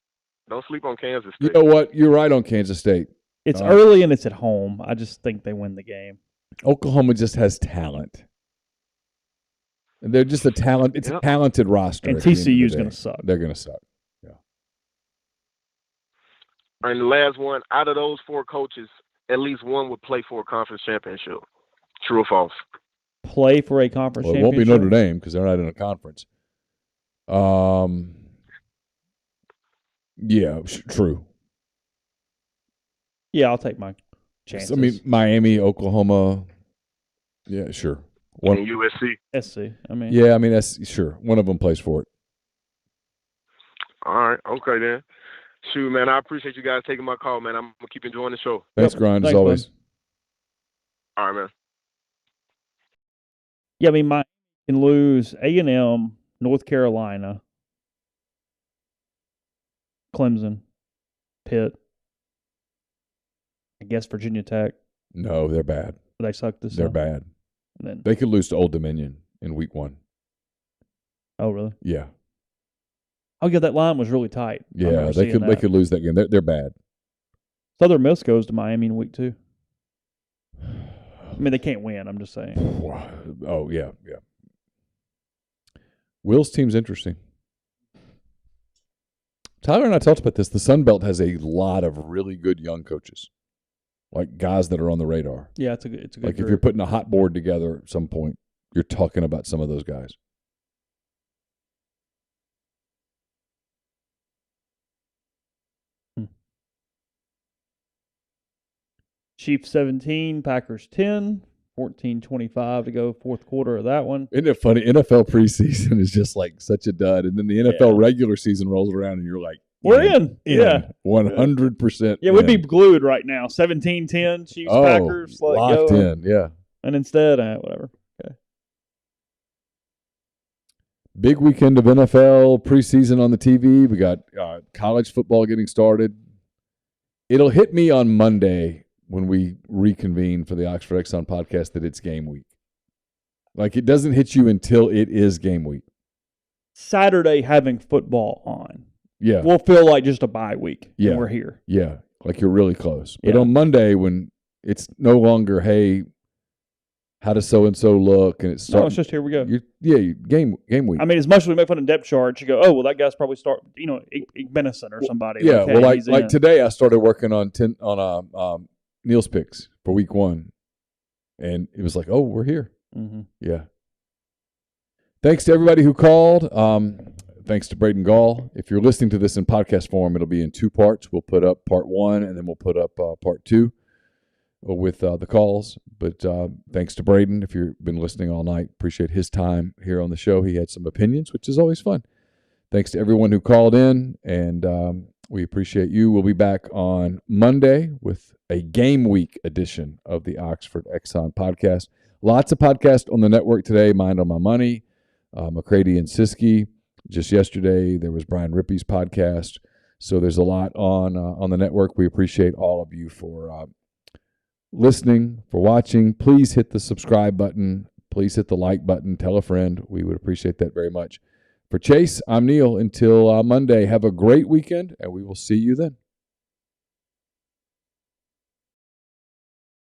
Don't sleep on Kansas You State. know what? You're right on Kansas State. it's early and it's at home. I just think they win the game. Oklahoma just has talent. And they're just a talent. It's a talented roster. And at the end of the TCU is day. going to suck. They're going to suck. And the last one, out of those 4 coaches, at least one would play for a conference championship. True or false? Play for a conference Well, it won't be championship. Notre Dame because they're not in a conference. Yeah, true. Yeah, I'll take my chances. I mean, Miami, Oklahoma. Yeah, sure. And USC. SC. I mean, Yeah, I mean that's sure. One of them plays for it. All right. Okay, then. Shoot, man, I appreciate you guys taking my call, man. I'm going to keep enjoying the show. Thanks, Grind, as Thanks, always. All right, man. Yeah, I mean, Miami can lose A&M, North Carolina, Clemson, Pitt, I guess Virginia Tech. No, they're bad. They suck this They're time. bad. And then, They could lose to Old Dominion in week 1. oh, really? Yeah. Oh, yeah, that line was really tight. I Yeah, remember they seeing could that. lose that game. They're bad. Southern Miss goes to Miami in week 2. I mean, they can't win. I'm just saying. Oh, yeah. Will's team's interesting. Tyler and I talked about this. The Sun Belt has a lot of really good young coaches, like guys that are on the radar. Yeah, it's a good Like if group. you're putting a hot board together at some point, you're talking about some of those guys. Chiefs 17, Packers 10, 14-25 to go fourth quarter of that one. Isn't it funny? NFL preseason is just like such a dud, and then the NFL regular season rolls around, and you're like, We're in. Yeah. 100%. Yeah, we'd be glued right now. 17-10, Chiefs, Packers. Locked in, yeah. And instead, whatever. Okay. Big weekend of NFL preseason on the TV. We got college football getting started. It'll hit me on Monday when we reconvene for the Oxford Exxon podcast that it's game week. Like, it doesn't hit you until it is game week. Saturday having football on. Yeah. We'll feel like just a bye week when we're here. Yeah, like you're really close. But on Monday, when it's no longer, hey, how does so-and-so look? And it's it's just here we go. Game week. I mean, as much as we make fun of depth charts, you go, oh, well, that guy's probably Benison or somebody. Yeah, like today I started working on Neal's picks for week 1. And it was like, oh, we're here. Mm-hmm. Yeah. Thanks to everybody who called. Thanks to Braden Gall. If you're listening to this in podcast form, it'll be in 2 parts. We'll put up part 1, and then we'll put up part 2 with the calls. But thanks to Braden, if you've been listening all night. Appreciate his time here on the show. He had some opinions, which is always fun. Thanks to everyone who called in, and we appreciate you. We'll be back on Monday with a game week edition of the Oxford Exxon podcast. Lots of podcasts on the network today. Mind on My Money, McCready and Siskey. Just yesterday, there was Brian Rippey's podcast. So there's a lot on the network. We appreciate all of you for listening, for watching. Please hit the subscribe button. Please hit the like button. Tell a friend. We would appreciate that very much. For Chase, I'm Neal. Until Monday, have a great weekend, and we will see you then.